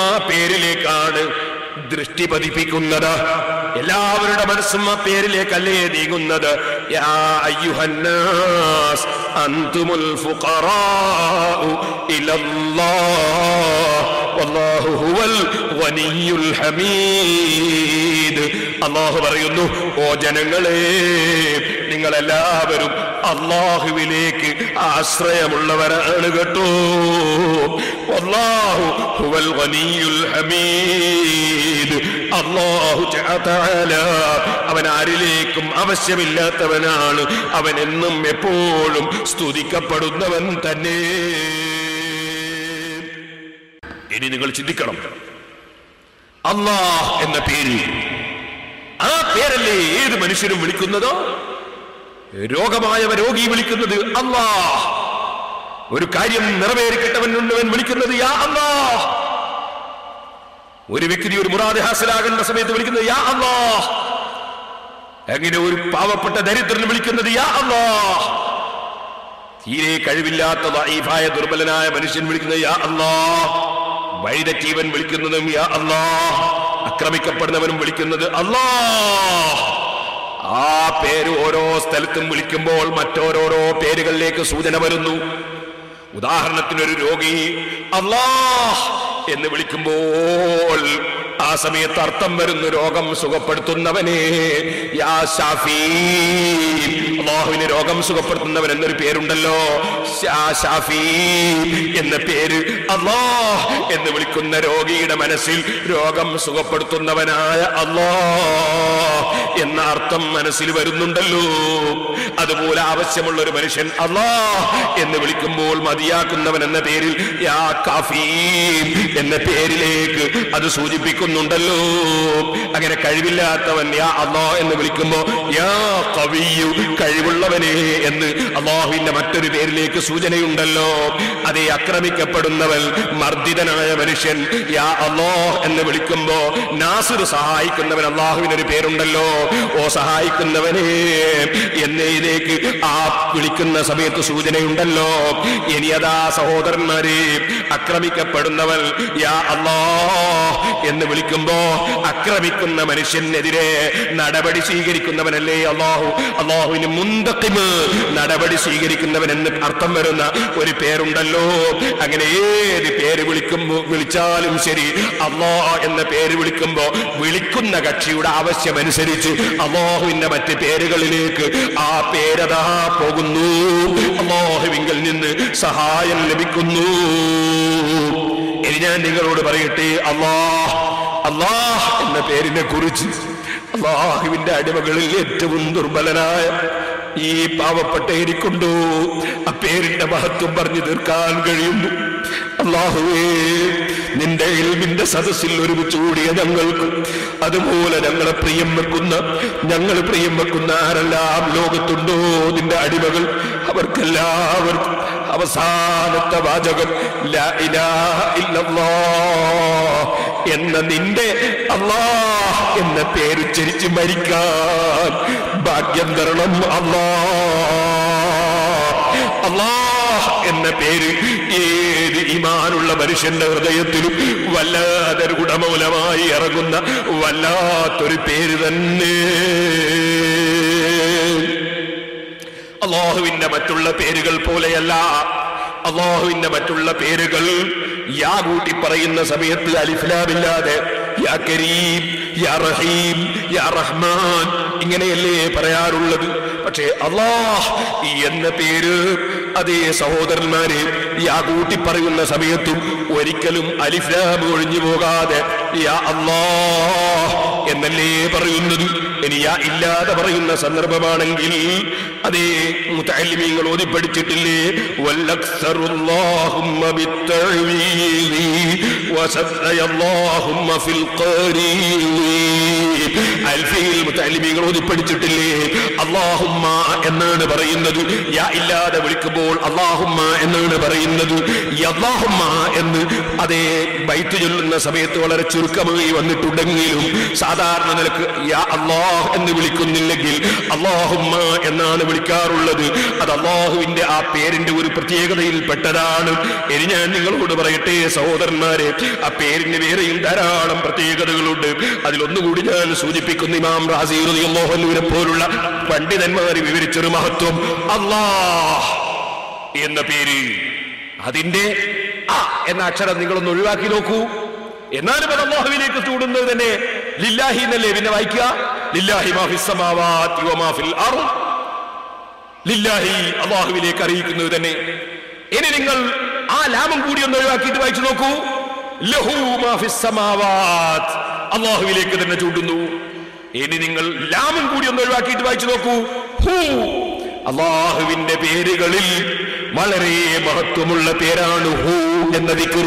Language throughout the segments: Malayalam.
ആ പേരിലേക്കാണ് ദൃഷ്ടി പതിപ്പിക്കുന്നത്. എല്ലാവരുടെ മനസ്സും ആ പേരിലേക്കല്ലേ നീങ്ങുന്നത്. യാ അയ്യുഹന്നാസ് അൻതുമുൽ ഫുഖറാഉ ഇലല്ലാഹ് വല്ലാഹു ഹുവൽ ഗനിയ്യുൽ ഹമീദ്. അല്ലാഹു പറയുന്നു, ഓ ജനങ്ങളെ, നിങ്ങളെല്ലാവരും അല്ലാഹുവിലേക്ക് ആശ്രയമുള്ളവരാണ് കേട്ടോ. വല്ലാഹു ഹുവൽ ഗനിയ്യുൽ ഹമീദ്. അല്ലാഹു തആല അവൻ ആരിലേക്കും ആവശ്യമില്ലാത്തവനാണ്. അവൻ എന്നും എപ്പോഴും സ്തുതിക്കപ്പെടുന്നവൻ തന്നെ. ഇനി നിങ്ങൾ ചിന്തിക്കണം, അല്ലാഹ് എന്ന പേര്, ആ പേരല്ലേ ഏത് മനുഷ്യരും വിളിക്കുന്നത്? രോഗമായവ രോഗി വിളിക്കുന്നത് അല്ലാഹ്. ഒരു കാര്യം നിറവേറിക്കിട്ടവൻ വിളിക്കുന്നത് യാ അല്ലാഹ്. ഒരു വ്യക്തി ഒരു മുറാദ് ഹാസിലാകുന്ന സമയത്ത് വിളിക്കുന്നത് യാ അല്ലാഹ്. അങ്ങനെ ഒരു പാവപ്പെട്ട ദരിദ്രൻ വിളിക്കുന്നത് യാ അല്ലാഹ്. തീരെ കഴിവില്ലാത്ത ദഈഫായ ദുർബലനായ മനുഷ്യൻ വിളിക്കുന്നത് യാ അല്ലാഹ്. വഴിതെറ്റിയവൻ വിളിക്കുന്നതും യാ അല്ലാഹ്. ആക്രമിക്കപ്പെടുന്നവനും വിളിക്കുന്നത് അല്ലാഹ്. ആ പേര് ഓരോ സ്ഥലത്തും വിളിക്കുമ്പോൾ മറ്റോരോരോ പേരുകളിലേക്ക് സൂചന വരുന്നു. ഉദാഹരണത്തിന്, ഒരു രോഗി അല്ലാഹ് എന്ന് വിളിക്കുമ്പോൾ ആ സമയത്ത് അർത്ഥം വരുന്നു രോഗം സുഖപ്പെടുത്തുന്നവനെ. യാ ഷാഫി, അല്ലാഹുവിന് രോഗം സുഖപ്പെടുത്തുന്നവൻ എന്നൊരു പേരുണ്ടല്ലോ. ഷാഫി എന്ന പേര് അല്ലാഹ് എന്ന് വിളിക്കുന്ന രോഗിയുടെ മനസ്സിൽ രോഗം സുഖപ്പെടുത്തുന്നവനായ അല്ലാഹ് എന്ന അർത്ഥം മനസ്സിൽ വരുന്നുണ്ടല്ലോ. അതുപോലെ ആവശ്യമുള്ള ഒരു മനുഷ്യൻ അല്ലാഹ് എന്ന് വിളിക്കുമ്പോൾ മതിയാക്കുന്നവൻ എന്ന പേരിൽ യാ കാഫി എന്ന പേരിലേക്ക് അത് സൂചിപ്പിക്കുന്നുണ്ടല്ലോ. അങ്ങനെ കഴിവില്ലാത്തവൻ യാ അല്ലാഹ് എന്ന് വിളിക്കുമ്പോ യാ ഖവിയ്യു, കഴിവുള്ളവനെ എന്ന് അല്ലാഹുവിന്റെ മറ്റൊരു പേരിലേക്ക് സൂചനയുണ്ടല്ലോ. അതേ ആക്രമിക്കപ്പെടുന്നവൻ, മർദ്ദിതനായ മനുഷ്യൻ യാ അല്ലാഹ് എന്ന് വിളിക്കുമ്പോ നാസിർ, സഹായിക്കുന്നവൻ, അല്ലാഹുവിനൊരു പേരുണ്ടല്ലോ. ഓ സഹായിക്കുന്നവനെ എന്നതിലേക്ക് ആ വിളിക്കുന്ന സമയത്ത് സൂചനയുണ്ടല്ലോ. ഇനി അതാ സഹോദരന്മാരെ, ആക്രമിക്കപ്പെടുന്നവൻ യാ അല്ലാഹ് എന്ന് വിളിക്കുമ്പോ ആക്രമിക്കുന്ന മനുഷ്യനെതിരെ നടപടി സ്വീകരിക്കുന്നവനല്ലേ അല്ലാഹു. അല്ലാഹുവിന് മുന്തഖിമ്, നടപടി സ്വീകരിക്കുന്നവൻ എന്ന് അർത്ഥം വരുന്ന ഒരു പേരുണ്ടല്ലോ. അങ്ങനെ ഏത് പേര് വിളിച്ചാലും ശരി, അല്ലാഹ് എന്ന പേര് വിളിക്കുമ്പോ വിളിക്കുന്ന കക്ഷിയുടെ ആവശ്യമനുസരിച്ച് അല്ലാഹുവിന്റെ മറ്റ് പേരുകളിലേക്ക് ആ പേരതാ പോകുന്നു. അല്ലാഹുവിങ്കൽ നിന്ന് സഹായം ലഭിക്കുന്നു. ഇനി ഞാൻ നിങ്ങളോട് പറയട്ടെ, അല്ലാഹ് എന്ന പേരിനെ കുറിച്ച്. അല്ലാഹുവിന്റെ അടിമകളിൽ ഏറ്റവും ദുർബലനായ ഈ പാവപ്പെട്ട എനിക്കുണ്ടോ ആ പേരിന്റെ മഹത്വം പറഞ്ഞു തീർക്കാൻ കഴിയുന്നു? അല്ലാഹുവേ, നിന്റെ ഇൽമിന്റെ സദസ്സിൽ ഒരുമിച്ച് കൂടിയ ഞങ്ങൾക്ക്, അതുപോലെ ഞങ്ങൾ പ്രിയം വെക്കുന്ന ആരെല്ലാം ലോകത്തുണ്ടോ നിന്റെ അടിമകൾ, അവർക്കെല്ലാവർക്കും അവസാനത്തെ വാചകം ലാ ഇലാഹ ഇല്ലല്ലാഹ് എന്ന നിന്റെ അല്ലാഹ് എന്ന പേരുച്ചരിച്ച് മരിക്കാൻ ഭാഗ്യം തരണം അല്ലാഹ് എന്ന പേര് ഏത് ഈമാനുള്ള മനുഷ്യന്റെ ഹൃദയത്തിലും വല്ലാതെ ഗുണമൂലമായി ഇറങ്ങുന്ന വല്ലാത്തൊരു പേര് തന്നെ. അല്ലാഹുവിന്റെ മറ്റുള്ള പേരുകൾ പോലെയല്ല. അല്ലാഹുവിന്റെ മറ്റുള്ള പേരുകൾ യാ കൂട്ടി പറയുന്ന സമയത്ത് അലിഫ്ലാമില്ലാതെ യാ കരീം, യാ റഹീം, യാ റഹ്മാൻ ഇങ്ങനെയല്ലേ പറയാറുള്ളത്. പക്ഷേ അല്ലാഹ് എന്ന പേര്, അതേ സഹോദരന്മാരെ, യാ കൂട്ടി പറയുന്ന സമയത്തും ഒരിക്കലും അലിഫ്ലാം ഒഴിഞ്ഞു പോകാതെ യാ അല്ലാഹ് എന്നല്ലേ പറയുന്നത്. ഇനി യാ ഇല്ലാതെ പറയുന്ന സന്ദർഭമാണെങ്കിൽ അതേ മുതഅല്ലിമീങ്ങൾ ഓതി പഠിച്ചിട്ടില്ലേ, വല്ലക്സറുല്ലാഹുമ്മ ബിത്തഅ്വീലി വസല്ലല്ലാഹുമ്മ ഫിൽ ഖരീലി. അൽഫിയിൽ മുതഅല്ലിമീങ്ങൾ ഓതി പഠിച്ചിട്ടില്ലേ? അല്ലാഹുമ്മ എന്നാണ് പറയുന്നത്. യാ ഇല്ലാതെ വിളിക്കുമ്പോൾ അല്ലാഹുമ്മ എന്നാണ് പറയുന്നത്. അല്ലാഹുമ്മ എന്ന് അതേ ബൈത്ത് ചൊല്ലുന്ന സമയത്ത് വളരെ ചുരുക്കമായി വന്നിട്ടുണ്ടെങ്കിലും സാധാരണ നിലക്ക് യാ അല്ലാഹ് എന്ന് വിളിക്കുന്നില്ലെങ്കിൽ അല്ലാഹുമ്മ എന്നാണ് വിളിക്കാറുള്ളത്. അത് അല്ലാഹുവിന്റെ ആ പേരിന്റെ ഒരു പ്രത്യേകതയിൽ പെട്ടതാണ്. ഇനി ഞാൻ നിങ്ങളോട് പറയട്ടെ സഹോദരന്മാരെ, ആ പേരിന് വേറെയും ധാരാളം പ്രത്യേകതകളുണ്ട്. അതിലൊന്നുകൂടി ഞാൻ സൂചിപ്പിക്കുന്നു. ഇമാം റാസി റളിയല്ലാഹു അൻഹുവിനെ പോലുള്ള പണ്ഡിതന്മാർ വിവരിച്ചൊരു മഹത്വം അല്ലാഹ് എന്ന പേര്, അതിന്റെ ആ എന്ന അക്ഷരം നിങ്ങളൊന്ന് ഒഴിവാക്കി നോക്കൂ. എന്നാലും അത് അല്ലാഹുവിലേക്ക് ചൂടുന്നത് തന്നെ ലില്ലാഹി എന്നല്ലേ പിന്നെ വായിക്കുക? ലില്ലാഹി മാ ഫിസ് സമാവാതി വമാ ഫിൽ അർദ്. ലില്ലാഹി അല്ലാഹുവിലേക്ക് അറിയിക്കുന്നത് തന്നെ. ഇനി നിങ്ങൾ ആ ലാമും കൂടി ഒന്ന് ഒഴിവാക്കിയിട്ട് വായിച്ചു നോക്കൂ. ലഹു മാ ഫിസ് സമാവാത്, അല്ലാഹുവിലേക്ക് തന്നെ ചൂണ്ടുന്നു. ഇനി നിങ്ങൾ ലാമും കൂടി ഒന്ന് ഒഴിവാക്കിയിട്ട് വായിച്ചു നോക്കൂ. ഹു, അല്ലാഹുവിന്റെ പേരുകളിൽ വളരെ മഹത്വമുള്ള പേരാണ് ഹു എന്ന ദിക്ർ.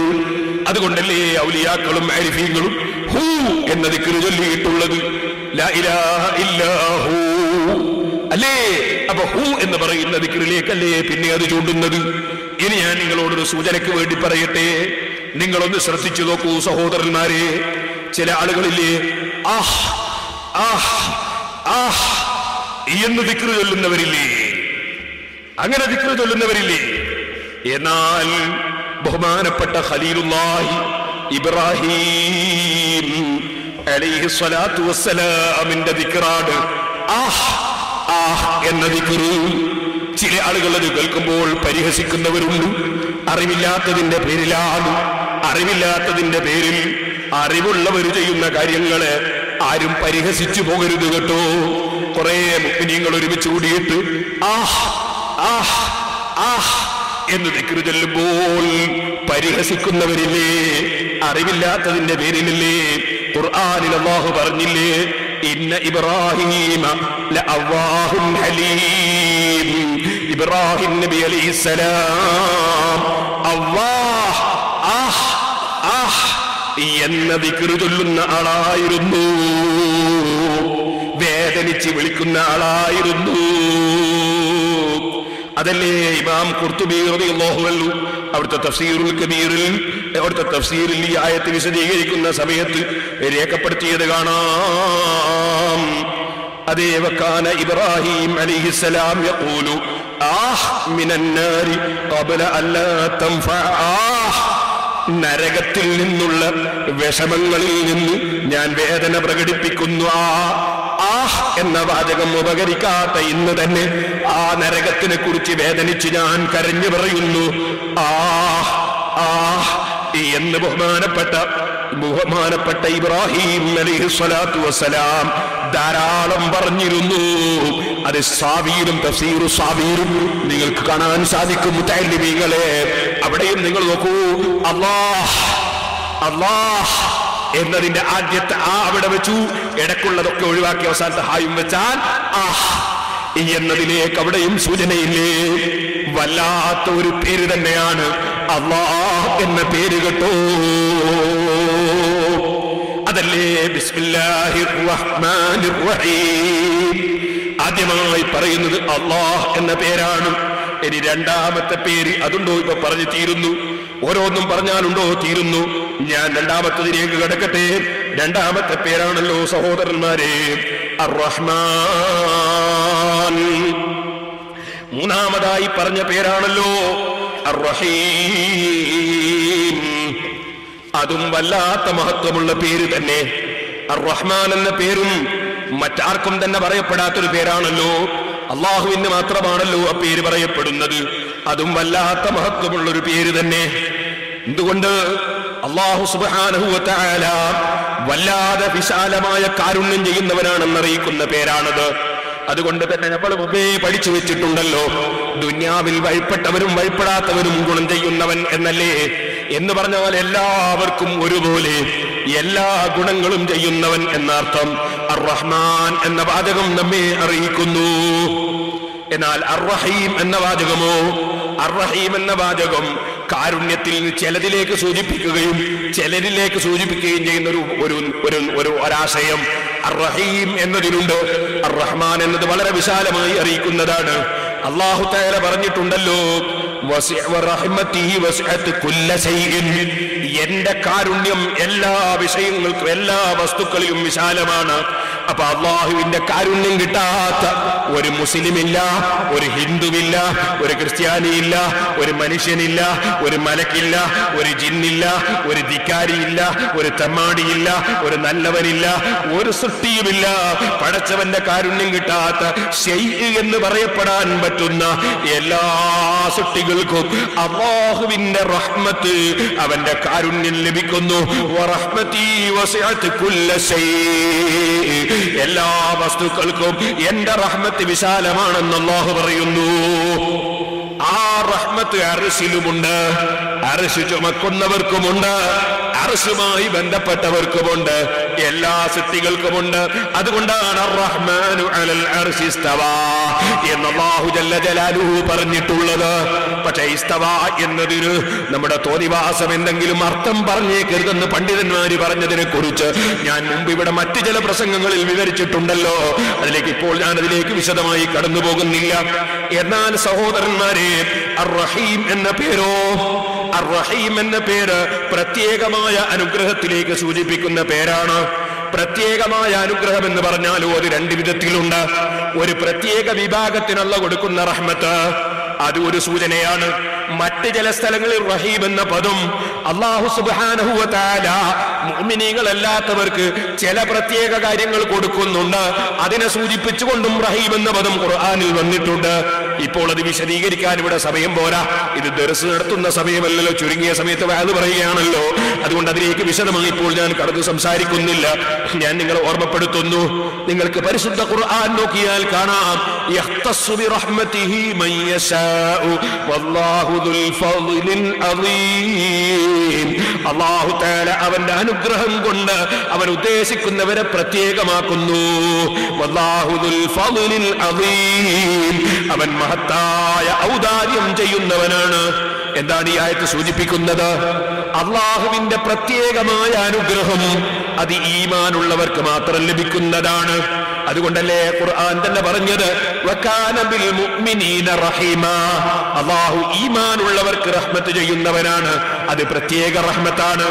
അതുകൊണ്ടല്ലേ ഔലിയാക്കളും ആരിഫീങ്ങളും ഹു എന്ന ദിക്ർ ചൊല്ലിയിട്ടുള്ളത്. ലാ ഇലാഹ ഇല്ലാ ഹു അല്ലേ? അപ്പൊ ഹു എന്ന് പറയുന്ന ദിക്റിലേക്കല്ലേ പിന്നെ അത് ചൂണ്ടുന്നത്. ഇനി ഞാൻ നിങ്ങളോടൊരു സൂചനയ്ക്ക് വേണ്ടി പറയട്ടെ, നിങ്ങളൊന്ന് ശ്രദ്ധിച്ചു നോക്കൂ സഹോദരന്മാരെ. ചില ആളുകളില്ലേ ആഹ് ആഹ് ആഹ് എന്ന് ദിക്ർ ചൊല്ലുന്നവരില്ലേ? അങ്ങനെ ദിക്ർ ചൊല്ലുന്നവരില്ലേ? എന്നാൽ ബഹുമാനപ്പെട്ട ഖലീലുല്ലാഹി ഇബ്രാഹിം അലൈഹി സ്വലാത്തു വസ്സലാമിന്റെ ദിക്റാണ് ആഹ് ആഹ് എന്ന ദിക്ർ. ചില ആളുകൾ അത് കേൾക്കുമ്പോൾ പരിഹസിക്കുന്നവരുണ്ട്. അറിവില്ലാത്തതിന്റെ പേരിലാണ്. അറിവില്ലാത്തതിന്റെ പേരിൽ അറിവുള്ളവർ ചെയ്യുന്ന കാര്യങ്ങള് ആരും പരിഹസിച്ചു പോകരുത് കേട്ടോ. കുറെ മുഅ്മിനീങ്ങൾ ഒരുമിച്ച് കൂടിയിട്ട് ആഹ് ആഹ് ആഹ് എന്ന് ദിക്ർ ചൊല്ലുമ്പോൾ പരിഹസിക്കുന്നവരില്ലേ? അറിവില്ലാത്തതിന്റെ പേരിലല്ലേ? ഖുർആനിൽ അല്ലാഹു പറഞ്ഞില്ലേ, ഇന്ന ഇബ്രാഹീമ ലഅവ്വാഹുൻ ഹലീം. ഇബ്രാഹിം നബി അലൈഹിസ്സലാം അല്ലാഹ് ആഹ് ആഹ് എന്ന ദിക്ർ ചൊല്ലുന്ന ആളായിരുന്നു. വേദനിച്ച് വിളിക്കുന്ന ആളായിരുന്നു. അതല്ലേ ഇമാം ഖുർത്തുബി റളിയല്ലാഹു അൻഹു അവിടുത്തെ തഫ്സീറുൽ കബീറിൽ, അവിടുത്തെ തഫ്സീറിൽ ഈ ആയത്ത് വിശദീകരിക്കുന്ന സമയത്ത് രേഖപ്പെടുത്തിയത് കാണാം. അതേ വകാന ഇബ്രാഹിം അലൈഹിസ്സലാം യഖൂലു ആഹ് മിനൻ നാരി ഖബ്ല അല്ലാ തൻഫഅ. നരകത്തിൽ നിന്നുള്ള വിഷമങ്ങളിൽ നിന്ന് ഞാൻ വേദന പ്രകടിപ്പിക്കുന്നു. ആഹ് എന്ന വാചകം ഉപകരിക്കാത്ത ഇന്ന് തന്നെ ആ നരകത്തിനെ കുറിച്ച് വേദനിച്ച് ഞാൻ കരഞ്ഞു പറയുന്നു. ആഹ് ആഹ് എന്ന് ബഹുമാനപ്പെട്ട ഇബ്രാഹിം അലൈഹി സ്വലാത്തു വസ്സലാം ധാരാളം പറഞ്ഞിരുന്നു. അത് സാവീറും തഫ്സീറു സാവീറും നിങ്ങൾക്ക് കാണാൻ സാധിക്കും മുതഅല്ലിമീങ്ങളെ. അവിടെയും നിങ്ങൾ നോക്കൂ, അല്ലാഹ് അല്ലാഹ് എന്നതിന്റെ ആദ്യത്തെ ആ അവിടെ വെച്ചു, ഇടക്കുള്ളതൊക്കെ ഒഴിവാക്കി അവസാനത്തെ ഹായും വെച്ചാൽ ആഹ് എന്നതിലേക്ക് അവിടെയും സൂചനയില്ലേ? വല്ലാത്ത ഒരു പേര് തന്നെയാണ് അല്ലാഹ് എന്ന പേര് കേട്ടോ. അതല്ലേ ബിസ്മില്ലാഹിർ റഹ്മാനിർ റഹീം ആദ്യമായി പറയുന്നത് അല്ലാഹ് എന്ന പേരാണ്. ഇനി രണ്ടാമത്തെ പേര് അതുണ്ടോ? ഇപ്പൊ പറഞ്ഞു തീരുന്നു. ഓരോന്നും പറഞ്ഞാലുണ്ടോ? തീരുന്നു. ഞാൻ രണ്ടാമത്തതിലേക്ക് കിടക്കട്ടെ. രണ്ടാമത്തെ പേരാണല്ലോ സഹോദരന്മാരെ അർ-റഹ്മാൻ. മൂന്നാമതായി പറഞ്ഞ പേരാണല്ലോ അർ-റഹീം. അതും വല്ലാത്ത മഹത്വമുള്ള പേര് തന്നെ. അർ-റഹ്മാൻ എന്ന പേരും മറ്റാർക്കും തന്നെ പറയപ്പെടാത്തൊരു പേരാണല്ലോ. അള്ളാഹുവിന് മാത്രമാണല്ലോ ആ പേര് പറയപ്പെടുന്നത്. അതും വല്ലാത്ത മഹത്വമുള്ളൊരു പേര് തന്നെ. എന്തുകൊണ്ട്? അല്ലാഹു സുബ്ഹാനഹു വ തആല വല്ലാതെ വിശാലമായ കാരുണ്യം ചെയ്യുന്നവനാണെന്നറിയിക്കുന്ന പേരാണത്. അതുകൊണ്ട് തന്നെ നമ്മൾ മുമ്പേ പഠിച്ചു വെച്ചിട്ടുണ്ടല്ലോ, ദുനിയാവിൽ വഴിപ്പെട്ടവരും വഴിപ്പെടാത്തവരും ഗുണം ചെയ്യുന്നവൻ എന്നല്ലേ. എന്ന് പറഞ്ഞാൽ എല്ലാവർക്കും ഒരുപോലെ എല്ലാ ഗുണങ്ങളും ചെയ്യുന്നവൻ എന്നർത്ഥം അർ-റഹ്മാൻ എന്ന വാചകം നമ്മെ അറിയിക്കുന്നു. എന്നാൽ അർ-റഹീം എന്ന വാചകമോ അർ-റഹീം എന്ന വാചകം കാരുണ്യത്തിൽ ചിലതിലേക്ക് സൂചിപ്പിക്കുകയും ചിലരിലേക്ക് സൂചിപ്പിക്കുകയും ചെയ്യുന്ന ഒരാശയം അർ-റഹീം എന്നതിലുണ്ട്. അർ-റഹ്മാൻ എന്നത് വളരെ വിശാലമായി അറിയിക്കുന്നതാണ്. അല്ലാഹു തആല പറഞ്ഞിട്ടുണ്ടല്ലോ, എന്റെ കാരുണ്യം എല്ലാ വിഷയങ്ങൾക്കും എല്ലാ വസ്തുക്കളിലും വിശാലമാണ്. അപ്പൊ അള്ളാഹുവിന്റെ കാരുണ്യം കിട്ടാത്ത ഒരു മുസ്ലിമില്ല, ഒരു ഹിന്ദുവില്ല, ഒരു ക്രിസ്ത്യാനിയില്ല, ഒരു മനുഷ്യനില്ല, ഒരു മലക്കില്ല, ഒരു ജിന്നില്ല, ഒരു ധിക്കാരിയില്ല, ഒരു തെമ്മാടിയില്ല, ഒരു നല്ലവനില്ല, ഒരു സൃഷ്ടിയുമില്ല. പടച്ചവന്റെ കാരുണ്യം കിട്ടാത്ത ശൈഇ എന്ന് പറയപ്പെടാൻ പറ്റുന്ന എല്ലാ സൃഷ്ടികൾക്കും അല്ലാഹുവിന്റെ റഹ്മത്ത്, അവന്റെ കാരുണ്യം ലഭിക്കുന്നു. വറഹ്മതി വസിഅത് കുല്ല ശൈഇ, എല്ലാ വസ്തുക്കൾക്കും എന്റെ റഹ്മത്ത് വിശാലമാണെന്ന് അല്ലാഹു പറയുന്നു. ആ റഹ്മത്ത് അർശിലുമുണ്ട്, അർശ് ചുമക്കുന്നവർക്കുമുണ്ട്, അർശുമായി ബന്ധപ്പെട്ടവർക്കുമുണ്ട്, എല്ലാ സൃഷ്ടികൾക്കുമുണ്ട്. അതുകൊണ്ടാണ് അർ-റഹ്മാനു അലൽ അർശി ഇസ്തവാ എന്ന് അല്ലാഹു ജല്ല ജലാലുഹു പറഞ്ഞിട്ടുള്ളത്. പക്ഷേ ഇസ്തവാ എന്നതിന് നമ്മുടെ തോന്നിവാസം എന്തെങ്കിലും അർത്ഥം പറഞ്ഞേക്കരുതെന്ന് പണ്ഡിതന്മാര് പറഞ്ഞതിനെ കുറിച്ച് ഞാൻ മുമ്പ് ഇവിടെ മറ്റു ചില പ്രസംഗങ്ങളിൽ വിവരിച്ചിട്ടുണ്ടല്ലോ. ഇപ്പോൾ ഞാൻ അതിലേക്ക് വിശദമായി കടന്നു പോകുന്നില്ല. എന്നാൽ സഹോദരന്മാരെ, അർ-റഹീം എന്ന പേരോ, അർ-റഹീം എന്ന പേര് പ്രത്യേകമായ അനുഗ്രഹത്തിലേക്ക് സൂചിപ്പിക്കുന്ന പേരാണ്. പ്രത്യേകമായ അനുഗ്രഹം എന്ന് പറഞ്ഞാൽ ഒരു രണ്ട് വിധത്തിലുണ്ട്. ഒരു പ്രത്യേക വിഭാഗത്തിനുള്ള കൊടുക്കുന്ന റഹ്മത്ത്, അത് ഒരു സൂചനയാണ്. മറ്റ് ചില സ്ഥലങ്ങളിൽ റഹീം എന്ന പദം അല്ലാഹു സുബ്ഹാനഹു വ തആല മുഅ്മിനീങ്ങളല്ലാത്തവർക്ക് ചില പ്രത്യേക കാര്യങ്ങൾ കൊടുക്കുന്നുണ്ട്. അതിനെ സൂചിപ്പിച്ചുകൊണ്ടും റഹീം എന്ന പദം ഖുർആനിൽ വന്നിട്ടുണ്ട്. ഇപ്പോൾ അത് വിശദീകരിക്കാൻ ഇവിടെ സമയം പോരാ. ഇത് ദർസ് നടത്തുന്ന സമയമല്ലല്ലോ, ചുരുങ്ങിയ സമയത്ത് വഅദ് പറയുകയാണല്ലോ. അതുകൊണ്ട് അതിലേക്ക് വിശദമായി ഇപ്പോൾ ഞാൻ കടന്നു സംസാരിക്കുന്നില്ല. ഞാൻ നിങ്ങളെ ഓർമ്മപ്പെടുത്തുന്നു, നിങ്ങൾക്ക് പരിശുദ്ധ ഖുർആൻ നോക്കിയാൽ കാണാം, യഖ്തസ്സു ബിറഹ്മതിഹി മൻ യശാഉ വല്ലാഹു ദുൽ ഫളിൽ അളീം. അല്ലാഹു തആല അവന്റെ അനുഗ്രഹം കൊണ്ട് അവൻ ഉദ്ദേശിക്കുന്നവരെ പ്രത്യേകമാക്കുന്നു. വല്ലാഹു ദുൽ ഫളിൽ അളീം, അവൻ മഹത്തായ ഔദാര്യം ചെയ്യുന്നവനാണ്. എന്താണ് ഈ ആയത്ത് സൂചിപ്പിക്കുന്നത്? അള്ളാഹുവിന്റെ പ്രത്യേകമായ അനുഗ്രഹം അത് ഈമാനുള്ളവർക്ക് മാത്രം ലഭിക്കുന്നതാണ്. അതുകൊണ്ടല്ലേ ഖുർആൻ തന്നെ പറഞ്ഞത് വകാന ബിൽ മുഅ്മിനീന റഹീമാ, അല്ലാഹു ഈമാനുള്ളവർക്ക് റഹ്മത്ത് ചെയ്യുന്നവനാണ്. അത് പ്രത്യേക റഹ്മത്താണ്.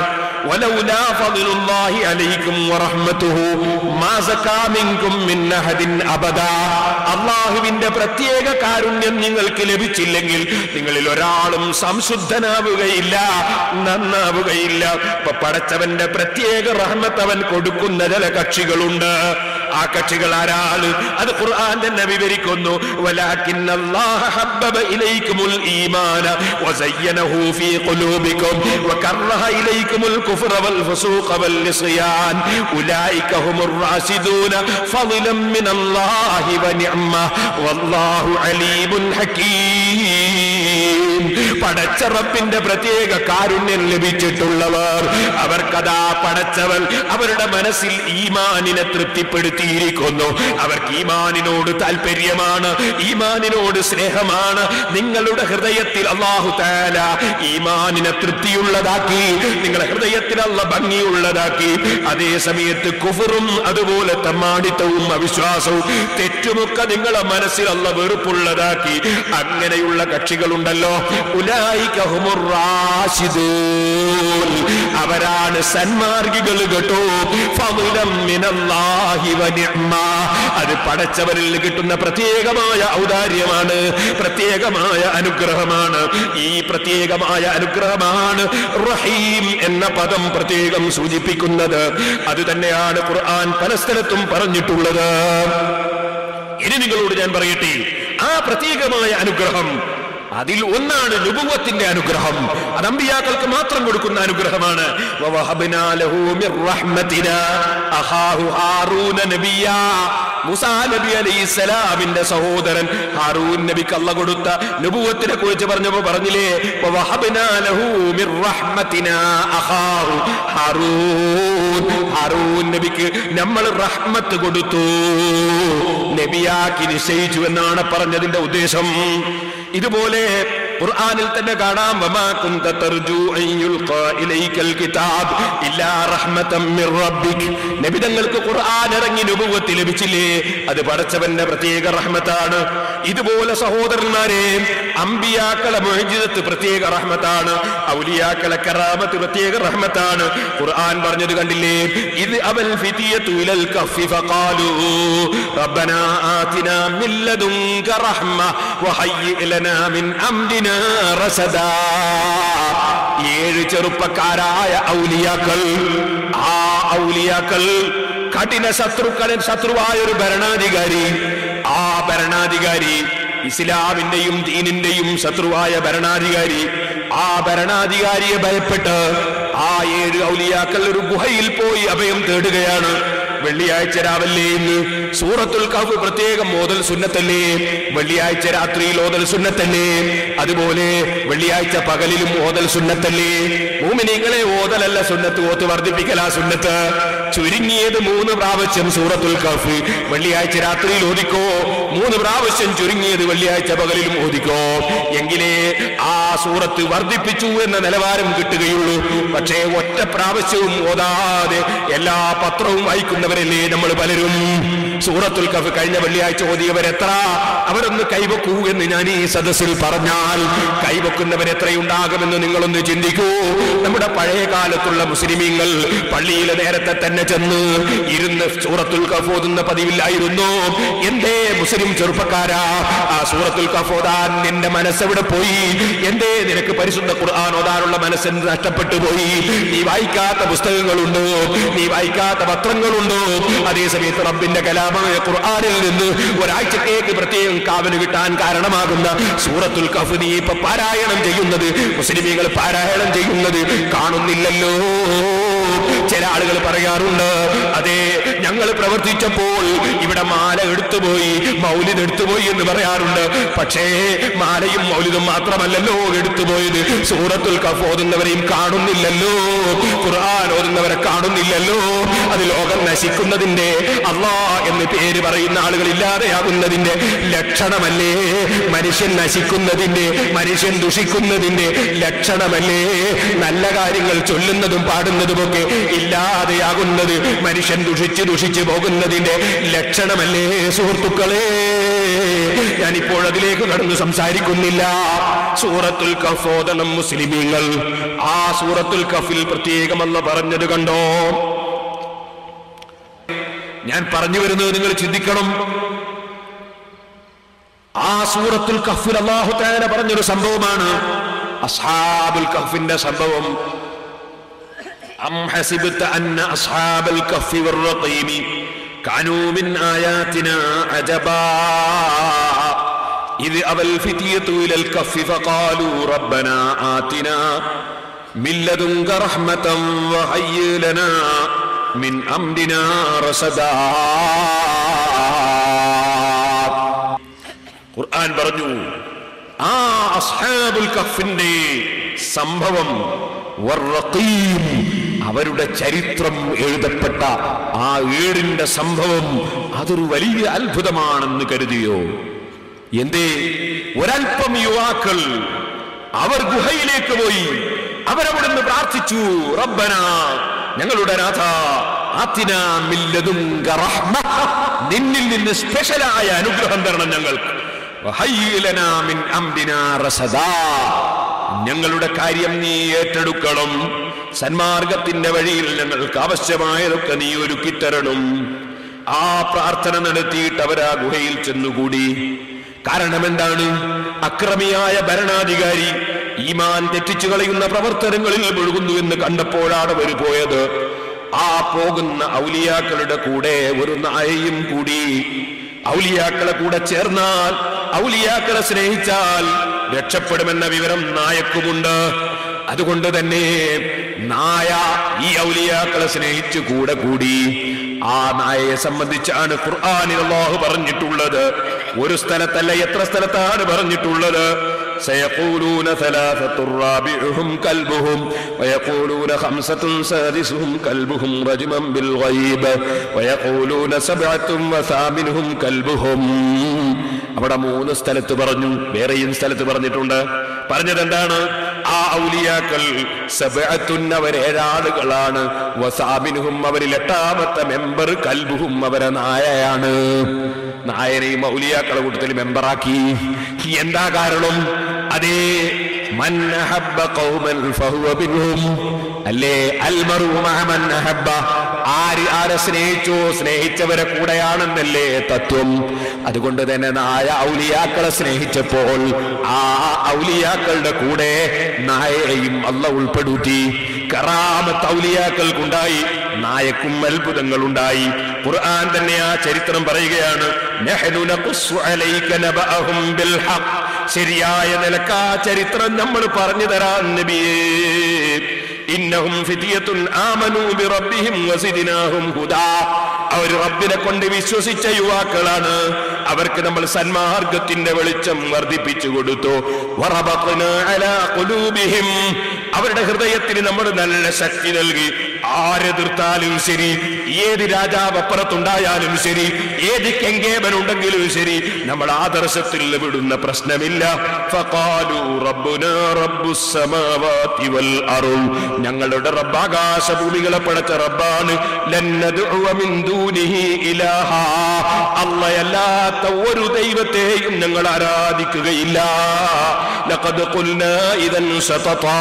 വലൗലാ ഫദ്ലുല്ലാഹി അലൈക്കും വറഹ്മതുഹു മാ സകാ മിൻകും മിൻ അഹദിൻ അബദാ, അല്ലാഹുവിന്റെ പ്രത്യേക കാരുണ്യം നിങ്ങൾക്ക് ലഭിച്ചില്ലെങ്കിൽ നിങ്ങളിൽ ഒരാളും സംശുദ്ധനാവുകയില്ല, നന്നാവുകയില്ല. ഇപ്പൊ പടച്ചവന്റെ പ്രത്യേക റഹ്മത്ത് അവൻ കൊടുക്കുന്ന ചില കക്ഷികളുണ്ട്. ആ കക്ഷികൾ ആരാണ്? അത് ഖുർആൻ തന്നെ വിവരിക്കുന്നു. വലാകിന്നല്ലാഹ ഹബ്ബബ ഇലൈക്കുമുൽ ഈമാന വസയ്യനഹു ഫീ ഖുലൂബികും വകറഹ ഇലൈക്കുമുൽ കുഫ്ര വൽ ഫുസൂഖ വൽ ഇസ്യാൻ ഉലൈക ഹുമുർ റാഷിദൂന ഫളലൻ മിനല്ലാഹി വനിഅമ വല്ലാഹു അലീമുൻ ഹകീം. പടച്ച റബ്ബിന്റെ പ്രത്യേക കാരുണ്യം ലഭിച്ചിട്ടുള്ളവർ, അവർക്കതാ പടച്ചവൻ അവരുടെ മനസ്സിൽ ഈമാനിനെ തൃപ്തിപ്പെടുത്തിയിരിക്കുന്നു. അവർക്ക് ഈമാനിനോട് താല്പര്യമാണ്, ഈമാനിനോട് സ്നേഹമാണ്. നിങ്ങളുടെ ഹൃദയത്തിൽ അല്ലാഹു തആല ഈമാനിനെ തൃപ്തിയുള്ളതാക്കി, നിങ്ങളുടെ ഹൃദയത്തിൽ അല്ലാഹു ഭംഗിയുള്ളതാക്കി. അതേ സമയത്ത് കുഫറും അതുപോലെ തമ്മാടിത്തവും അവിശ്വാസവും തെറ്റുമൊക്കെ നിങ്ങളുടെ മനസ്സിൽ അല്ലാഹു വെറുപ്പുള്ളതാക്കി. അങ്ങനെയുള്ള കക്ഷികളുണ്ടല്ലോ, ഉലൈക ഹുമുർ റാഷിദൂൻ, അവരാണ് സന്മാർഗികൾ കേട്ടോ. ഫളലൻ മിനല്ലാഹി വനിഅമ, അത് പടച്ചവരിൽ കിട്ടുന്ന പ്രത്യേകമായ ഔദാര്യമാണ്, പ്രത്യേകമായ അനുഗ്രഹമാണ്. ഈ പ്രത്യേകമായ അനുഗ്രഹമാണ് റഹീം എന്ന പദം പ്രത്യേകം സൂചിപ്പിക്കുന്നത്. അത് തന്നെയാണ് ഖുർആൻ പല സ്ഥലത്തും പറഞ്ഞിട്ടുള്ളത്. ഇനി നിങ്ങളോട് ഞാൻ പറയട്ടെ, ആ പ്രത്യേകമായ അനുഗ്രഹം അതിൽ ഒന്നാണ് നുബുവത്തിന്റെ അനുഗ്രഹം. അത് അമ്പിയാക്കൾക്ക് മാത്രം കൊടുക്കുന്ന അനുഗ്രഹമാണ്. വവഹബ്നാ ലഹു മിർ റഹ്മതിനാ അഖാഹു ഹാറൂന നബിയാ, മൂസാ നബി അലൈഹിസ്സലാമിന്റെ സഹോദരൻ ഹാറൂൻ നബിക്ക് അല്ലാഹു കൊടുത്ത നുബുവത്തിനെ കുറിച്ച് പറഞ്ഞപ്പോൾ പറഞ്ഞില്ലേ, വവഹബ്നാ ലഹു മിർ റഹ്മതിനാ അഖാഹു ഹാറൂൻ, ഹാറൂൻ നബിക്ക് നമ്മൾ റഹ്മത്ത് കൊടുത്തു, നബിയാക്കി നിശ്ചയിച്ചു എന്നാണ് പറഞ്ഞതിന്റെ ഉദ്ദേശം. ഇതുപോലെ ഖുർആനിൽ തന്നെ കാണാം വമാ കുന്ത തർജു അൻ യുൽഖാ ഇലൈക്കൽ കിതാബ് ഇല്ലാ റഹ്മതൻ മിർ റബ്ബിക്. നബി തങ്ങൾക്ക് ഖുർആൻ ഇറങ്ങി നബുവത്ത് ലഭിച്ചില്ലേ, അത് പടച്ചവന്റെ പ്രത്യേക റഹ്മത്താണ്. ഇതുപോലെ സഹോദരന്മാരെ അമ്പിയാക്കളെ മുഅ്ജിസത്ത് പ്രത്യേക റഹ്മത്താണ്, ഔലിയാക്കളെ കറാമത്ത് പ്രത്യേക റഹ്മത്താണ്. ഖുർആൻ പറഞ്ഞത് കണ്ടില്ലേ, ഇത് അവൽ ഫിതിയതു ഇലൽ കഫി ഫഖാലു റബ്ബനാ ആതിനാ മിൻ ലദുൻക റഹ്മ വഹയ്യി ലനാ മിൻ അംരിനാ റസദാ. 7 ചെറുപ്പക്കാരായ ഔലിയാക്കൾ, ആ ഔലിയാക്കൾ കഠിന ശത്രുവായ ഒരു ഭരണാധികാരി, ആ ഭരണാധികാരി ഇസ്ലാമിന്റെയും ദീനിന്റെയും ശത്രുവായ ഭരണാധികാരി, ആ ഭരണാധികാരിയെ ഭയപ്പെട്ട് ആ 7 ഔലിയാക്കൾ ഒരു ഗുഹയിൽ പോയി അഭയം തേടുകയാണ്. വെള്ളിയാഴ്ച രാവിലെ ഇന്ന് സൂറത്തുൽ കഹ്ഫ് പ്രത്യേകം ഓതൽ സുന്നത്തല്ലേ, വെള്ളിയാഴ്ച രാത്രിയിൽ ഓതൽ സുന്നത്തല്ലേ, അതുപോലെ വെള്ളിയാഴ്ച പകലിലും ഓതൽ സുന്നത്തല്ലേ. മുഅ്മിനീങ്ങളെ ഓതലല്ല സുന്നത്ത്, ഓത്ത് വർദ്ധിപ്പിക്കലാ സുന്നത്ത്. ചുരുങ്ങിയത് 3 പ്രാവശ്യം സൂറത്തുൽ കഹ്ഫ് വെള്ളിയാഴ്ച രാത്രിയിൽ ഓതിക്കോ, 3 പ്രാവശ്യം ചുരുങ്ങിയത് വെള്ളിയാഴ്ച പകലിലും ഓതിക്കോ, എങ്കിലേ ആ സൂറത്ത് വർദ്ധിപ്പിച്ചു എന്ന നിലവാരം കിട്ടുകയുള്ളൂ. പക്ഷേ ഒറ്റ പ്രാവശ്യവും ഓതാതെ എല്ലാ പത്രവും വായിക്കുന്നവരല്ലേ നമ്മൾ പലരും. സൂറത്തുൽ കഹ്ഫ് കഴിഞ്ഞ വെള്ളിയാഴ്ച ഓതിയവരെത്ര? അവരൊന്ന് കൈവെക്കൂ എന്ന് ഞാൻ ഈ സദസ്സിൽ പറഞ്ഞാൽ കൈവെക്കുന്നവരെത്രയുണ്ടാകുമെന്ന് നിങ്ങളൊന്ന് ചിന്തിക്കൂ. നമ്മുടെ പഴയ കാലത്തുള്ള മുസ്ലിമീങ്ങൾ പള്ളിയിലെ നേരത്തെ തന്നെ ചെന്ന് ഇരുന്ന് സൂറത്തുൽ കഹ്ഫ് ഓതുന്ന പതിവില്ലായിരുന്നു. എന്തേ മുസ്ലിം ചെറുപ്പക്കാരാ ആ സൂറത്തുൽ കഹ്ഫ് ഓതാൻ നിന്റെ മനസ്സെവിടെ പോയി? എന്തേ നിനക്ക് പരിശുദ്ധ ഖുർആൻ ഓതാനുള്ള മനസ്സ് നഷ്ടപ്പെട്ടു പോയി? നീ വായിക്കാത്ത പുസ്തകങ്ങളുണ്ടോ? നീ വായിക്കാത്ത പത്രങ്ങളുണ്ടോ? അതേസമയത്ത് റബ്ബിന്റെ കലാമായ ഖുർആനിൽ നിന്ന് ഒരാഴ്ചത്തേക്ക് പ്രത്യേകം കാവല് കിട്ടാൻ കാരണമാകുന്ന സൂറത്തുൽ കഹ്ഫ് നീ ഇപ്പൊ പാരായണം ചെയ്യുന്നത്, മുസ്ലിമീങ്ങൾ പാരായണം ചെയ്യുന്നത് കാണുന്നില്ലല്ലോ. ചില ആളുകൾ പറയാറുണ്ട്, അതെ ഞങ്ങൾ പ്രവർത്തിച്ചപ്പോൾ ഇവിടെ മാല എടുത്തുപോയി, മൗലിദ് എടുത്തുപോയി എന്ന് പറയാറുണ്ട്. പക്ഷേ മാലയും മൗലിദും മാത്രമല്ലല്ലോ എടുത്തുപോയത്, സൂറത്തുൽ കഹ്ഫ് ഓതുന്നവരെയും കാണുന്നില്ലല്ലോ, ഖുർആൻ ഓതുന്നവരെ കാണുന്നില്ലല്ലോ. അത് ലോകം നശിക്കുന്നതിന്റെ, അല്ലാഹ് എന്ന് പേര് പറയുന്ന ആളുകൾ ഇല്ലാതെയാകുന്നതിന്റെ ലക്ഷണമല്ലേ? മനുഷ്യൻ നശിക്കുന്നതിന്റെ, മനുഷ്യൻ ദുഷിക്കുന്നതിന്റെ ലക്ഷണമല്ലേ? നല്ല കാര്യങ്ങൾ ചൊല്ലുന്നതും പാടുന്നതുമൊക്കെ ഇല്ലാതെയാകുന്നത് മനുഷ്യൻ ദുഷിച്ച് പോകുന്നതിന്റെ ലക്ഷണമല്ലേ സുഹൃത്തുക്കളെ? ഞാനിപ്പോൾ അതിലേക്ക് കടന്നു സംസാരിക്കുന്നില്ല. സൂറത്തുൽ കഹ്ഫ് ഓതണം മുസ്ലിമീങ്ങൾ. ആ സൂറത്തുൽ കഹ്ഫിൽ പ്രത്യേകമല്ല പറഞ്ഞത് കണ്ടോ? ഞാൻ പറഞ്ഞു വരുന്നത് നിങ്ങൾ ചിന്തിക്കണം. ആ സൂറത്തുൽ കഹ്ഫിൽ അല്ലാഹു തആല പറഞ്ഞൊരു സംഭവമാണ് അസ്ഹാബുൽ കഹ്ഫിന്റെ സംഭവം. അം ഹസിബ്ത അന്ന അസ്ഹാബൽ കഹ്ഫി വർ-റഖീം കാനൂ മിൻ ആയാതിനാ അജബാ ഇദ് അവൽ ഫിതിയതു ഇലൽ കഹ്ഫി ഫഖാലൂ റബ്ബനാ ആതിനാ മിൻ ലദുൻക റഹ്മതൻ വഹയ്യി ലനാ മിൻ അംരിനാ റസദാ. ഖുർആൻ പറഞ്ഞു ആ അസ്ഹാബുൽ കഹ്ഫിന്റെ സംഭവം, വർ-റഖീം അവരുടെ ചരിത്രം എഴുതപ്പെട്ട ആ ഏടിന്റെ സംഭവം, അതൊരു വലിയ അത്ഭുതമാണെന്ന് കരുതിയോ? എന്തേ? ഒരൽപ്പം യുവാക്കൾ അവർ ഗുഹയിലേക്ക് പോയി, അവരവിടുന്ന് പ്രാർത്ഥിച്ചു, റബ്ബനാ ഞങ്ങളുടെ നാഥ ആതിനാ മിൻ ലദുൻക റഹ്മ, നിന്നിൽ നിന്ന് സ്പെഷ്യലായ അനുഗ്രഹം തരണം ഞങ്ങൾക്ക്, വഹയ്യി ലനാ മിൻ അംരിനാ റസദാ ഞങ്ങളുടെ കാര്യം നീ ഏറ്റെടുക്കണം, സന്മാർഗത്തിന്റെ വഴിയിൽ ഞങ്ങൾക്ക് ആവശ്യമായതൊക്കെ നീ ഒരുക്കിത്തരണം. ആ പ്രാർത്ഥന നടത്തിയിട്ട് അവർ ആ ഗുഹയിൽ ചെന്നുകൂടി. കാരണം എന്താണ്? അക്രമിയായ ഭരണാധികാരി ഈമാൻ തെറ്റിച്ചു കളയുന്ന പ്രവർത്തനങ്ങളിൽ മുഴുകുന്നു എന്ന് കണ്ടപ്പോഴാണ് അവർ പോയത്. ആ പോകുന്ന ഔലിയാക്കളുടെ കൂടെ ഒരു നായയും കൂടി. ഔലിയാക്കളെ കൂടെ ചേർന്നാൽ, ഔലിയാക്കളെ സ്നേഹിച്ചാൽ രക്ഷപ്പെടുമെന്ന വിവരം നായക്കുമുണ്ട്. അതുകൊണ്ട് തന്നെ നായ ഈ ഔലിയാക്കളെ സ്നേഹിച്ചു കൂടെ കൂടി. ആ നായയെ സംബന്ധിച്ചാണ് ഖുർആനിൽ അല്ലാഹു പറഞ്ഞിട്ടുള്ളത്. ഒരു സ്ഥലത്തല്ല, എത്ര സ്ഥലത്താണ് പറഞ്ഞിട്ടുള്ളത്. سيقولون ثلاثة رابعهم كلبهم ويقولون خمسة سادسهم كلبهم رجما بالغيب ويقولون سبعة وثامنهم كلبهم. അവിടെ 3 സ്ഥലത്ത് പറഞ്ഞു, വേറെയും സ്ഥലത്ത് പറഞ്ഞിട്ടുണ്ട്. പറഞ്ഞതെന്താണ്? ആ ഔലിയാക്കൾ സബഅത്തുൻ അവർ 7 ആളുകളാണ്, വസാബിനുഹും അവരിൽ 8ാമത്തെ മെമ്പർ കൽബുഹും അവരെ നായയാണ്. നായനെയും ഔലിയാക്കളെ കൂട്ടത്തിൽ മെമ്പറാക്കി. എന്താ കാരണം? അതേ മൻ അഹബ്ബ ഖൗമൻ ഫഹുവ ബിൻഹും അല്ലേ അൽ മർഉ മഅ മൻ അഹബ്ബ. ആരെ സ്നേഹിച്ചോ സ്നേഹിച്ചവരെ കൂടെയാണെന്നല്ലേ തത്വം. അതുകൊണ്ട് തന്നെ നായ ഔലിയാക്കളെ സ്നേഹിച്ചപ്പോൾ ആ ഔലിയാക്കളുടെ കൂടെ നായയെയും അല്ലാഹു ഉൾപ്പെടുത്തി. കറാമത്ത് ഔലിയാക്കൾക്കുണ്ടായി, നായക്കും അത്ഭുതങ്ങൾ ഉണ്ടായി. ഖുർആൻ തന്നെ ആ ചരിത്രം പറയുകയാണ്. നഹ്നു നഖുസ്സു അലൈക നബഅഹും ബിൽ ഹഖ്. ശരിയായ നിലക്ക് ആ ചരിത്രം നമ്മൾ പറഞ്ഞു തരാൻ നബിയേ. ഇന്നഹും ഫിതിയത്തുൻ ആമനൂ ബിറബ്ബിഹിം വസിദ്നാഹും ഹുദാ. അവർ റബ്ബിനെ കൊണ്ട് വിശ്വസിച്ച യുവാക്കളാണ്. അവർക്ക് നമ്മൾ സന്മാർഗത്തിന്റെ വെളിച്ചം വർദ്ധിപ്പിച്ചു കൊടുത്തു. വറബത്നാ അലാ ഖുലൂബിഹിം. അവരുടെ ഹൃദയത്തിന് നമ്മൾ നല്ല ശക്തി നൽകി. ആരെതിർത്താലും ശരി, ഏത് രാജാവ് അപ്പുറത്തുണ്ടായാലും ശരി, ഏത് കെങ്കേബനുണ്ടെങ്കിലും ശരി, നമ്മൾ ആദർശത്തിൽ വിടുന്ന പ്രശ്നമില്ല. ഫഖാലു റബ്ബുനാ റബ്ബുസ് സമാവാതി വൽ അർദ്. ഞങ്ങളുടെ റബ്ബ് ആകാശഭൂമികളെ പടച്ച റബ്ബാണ്. ലൻ നദ്ഉ മിൻ ദൂനിഹി ഇലാഹാ. അല്ലാഹയല്ലാത്ത ഒരു ദൈവത്തെയും ഞങ്ങൾ ആരാധിക്കുകയില്ല. ലഖദ് ഖുൽനാ ഇദൻ ശതതാ.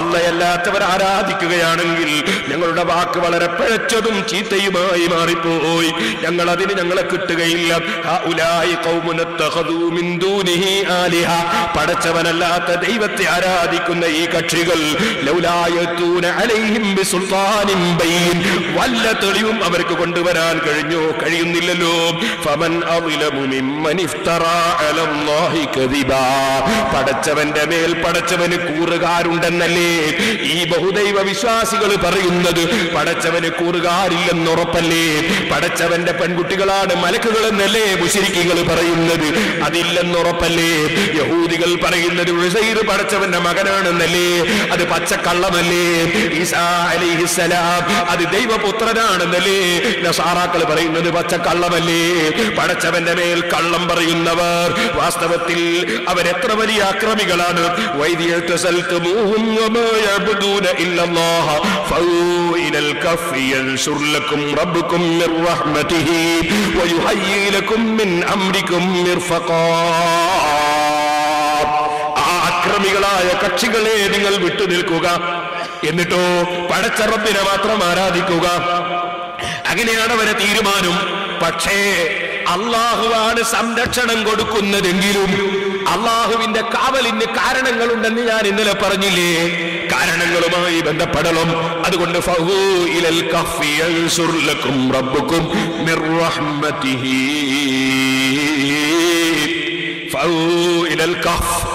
അല്ലാഹയല്ലാത്തവർ ആരാധിക്കുകയാണെങ്കിൽ ഞങ്ങളുടെ വാക്ക് വളരെ പിഴച്ചതും ചീത്തയുമായി മാറിപ്പോയി. ഞങ്ങളെ കിട്ടുകയില്ല. ഹഉലായി ഖൗമുൻ ഇത്തഖദൂ മിൻ ദൂനിഹി ആലിഹ. പടച്ചവനല്ലാത്ത ദൈവത്തെ ആരാധിക്കുന്ന ഈ കക്ഷികൾ ലൗലാ യതൂന അലൈഹിം ബിസുൽത്താനിൻ ബൈൻ. വല്ല തെളിവും അവർക്ക് കൊണ്ടുവരാൻ കഴിയുന്നില്ലല്ലോ. ഫമൻ അളിമു മിമ്മൻ ഇഫ്തറാ അലല്ലാഹി കദിബാ. പടച്ചവന്റെ മേൽ പടച്ചവന് കൂറുകാരുണ്ടെന്നല്ലേ ഈ ബഹുദൈവ വിശ്വാസികൾ പറയുന്നത്? പടച്ചവന് കൂറുകാരില്ലെന്നുറപ്പല്ലേ? പടച്ചവന്റെ പെൺകുട്ടികളാണ് മലക്കുകളെന്നല്ലേ മുശ്രിക്കുകൾ പറയുന്നത്? അതില്ലെന്നുറപ്പല്ലേ? യഹൂദികൾ പറയുന്നത് ഉസൈർ പടച്ചവന്റെ മകനാണെന്നല്ലേ? അത് പച്ചക്കള്ളമല്ലേ? ഈസാ അലൈഹിസ്സലാം അത് ദൈവപുത്രനാണെന്നല്ലേ നസാറാക്കൾ പറയുന്നത്? പച്ചക്കള്ളമല്ലേ? പടച്ചവന്റെ മേൽ കള്ളം പറയുന്നവർ വാസ്തവത്തിൽ അവരെത്ര വലിയ അക്രമികളാണ്. വൈദിയതസൽതുമൂഹും വമാ യഅബ്ദൂന ഇല്ലല്ലാഹ ഫഊ ഇലൽ കഫി യൻശുർ ലക്കും റബ്ബുക്കും മിർ റഹ്മതിഹി വയുഹയ്യി ലക്കും മിൻ അംരിക്കും മിർഫഖാ. അക്രമികളായ കക്ഷികളെ നിങ്ങൾ വിട്ടുനിൽക്കുക, എന്നിട്ടോ പടച്ച റബ്ബിനെ മാത്രം ആരാധിക്കുക. അങ്ങനെയാണ് അവരെ തീരുമാനം. പക്ഷേ അള്ളാഹുവാണ് സംരക്ഷണം കൊടുക്കുന്നതെങ്കിലും അള്ളാഹുവിന്റെ കാവലിന് കാരണങ്ങളുണ്ടെന്ന് ഞാൻ ഇന്നലെ പറഞ്ഞില്ലേ? കാരണങ്ങളുമായി ബന്ധപ്പെടണം. അതുകൊണ്ട് ഫഹൂ ഇലൽ കഫി യൻശുർ ലക്കും റബ്ബുക്കും മിർ റഹ്മതിഹി.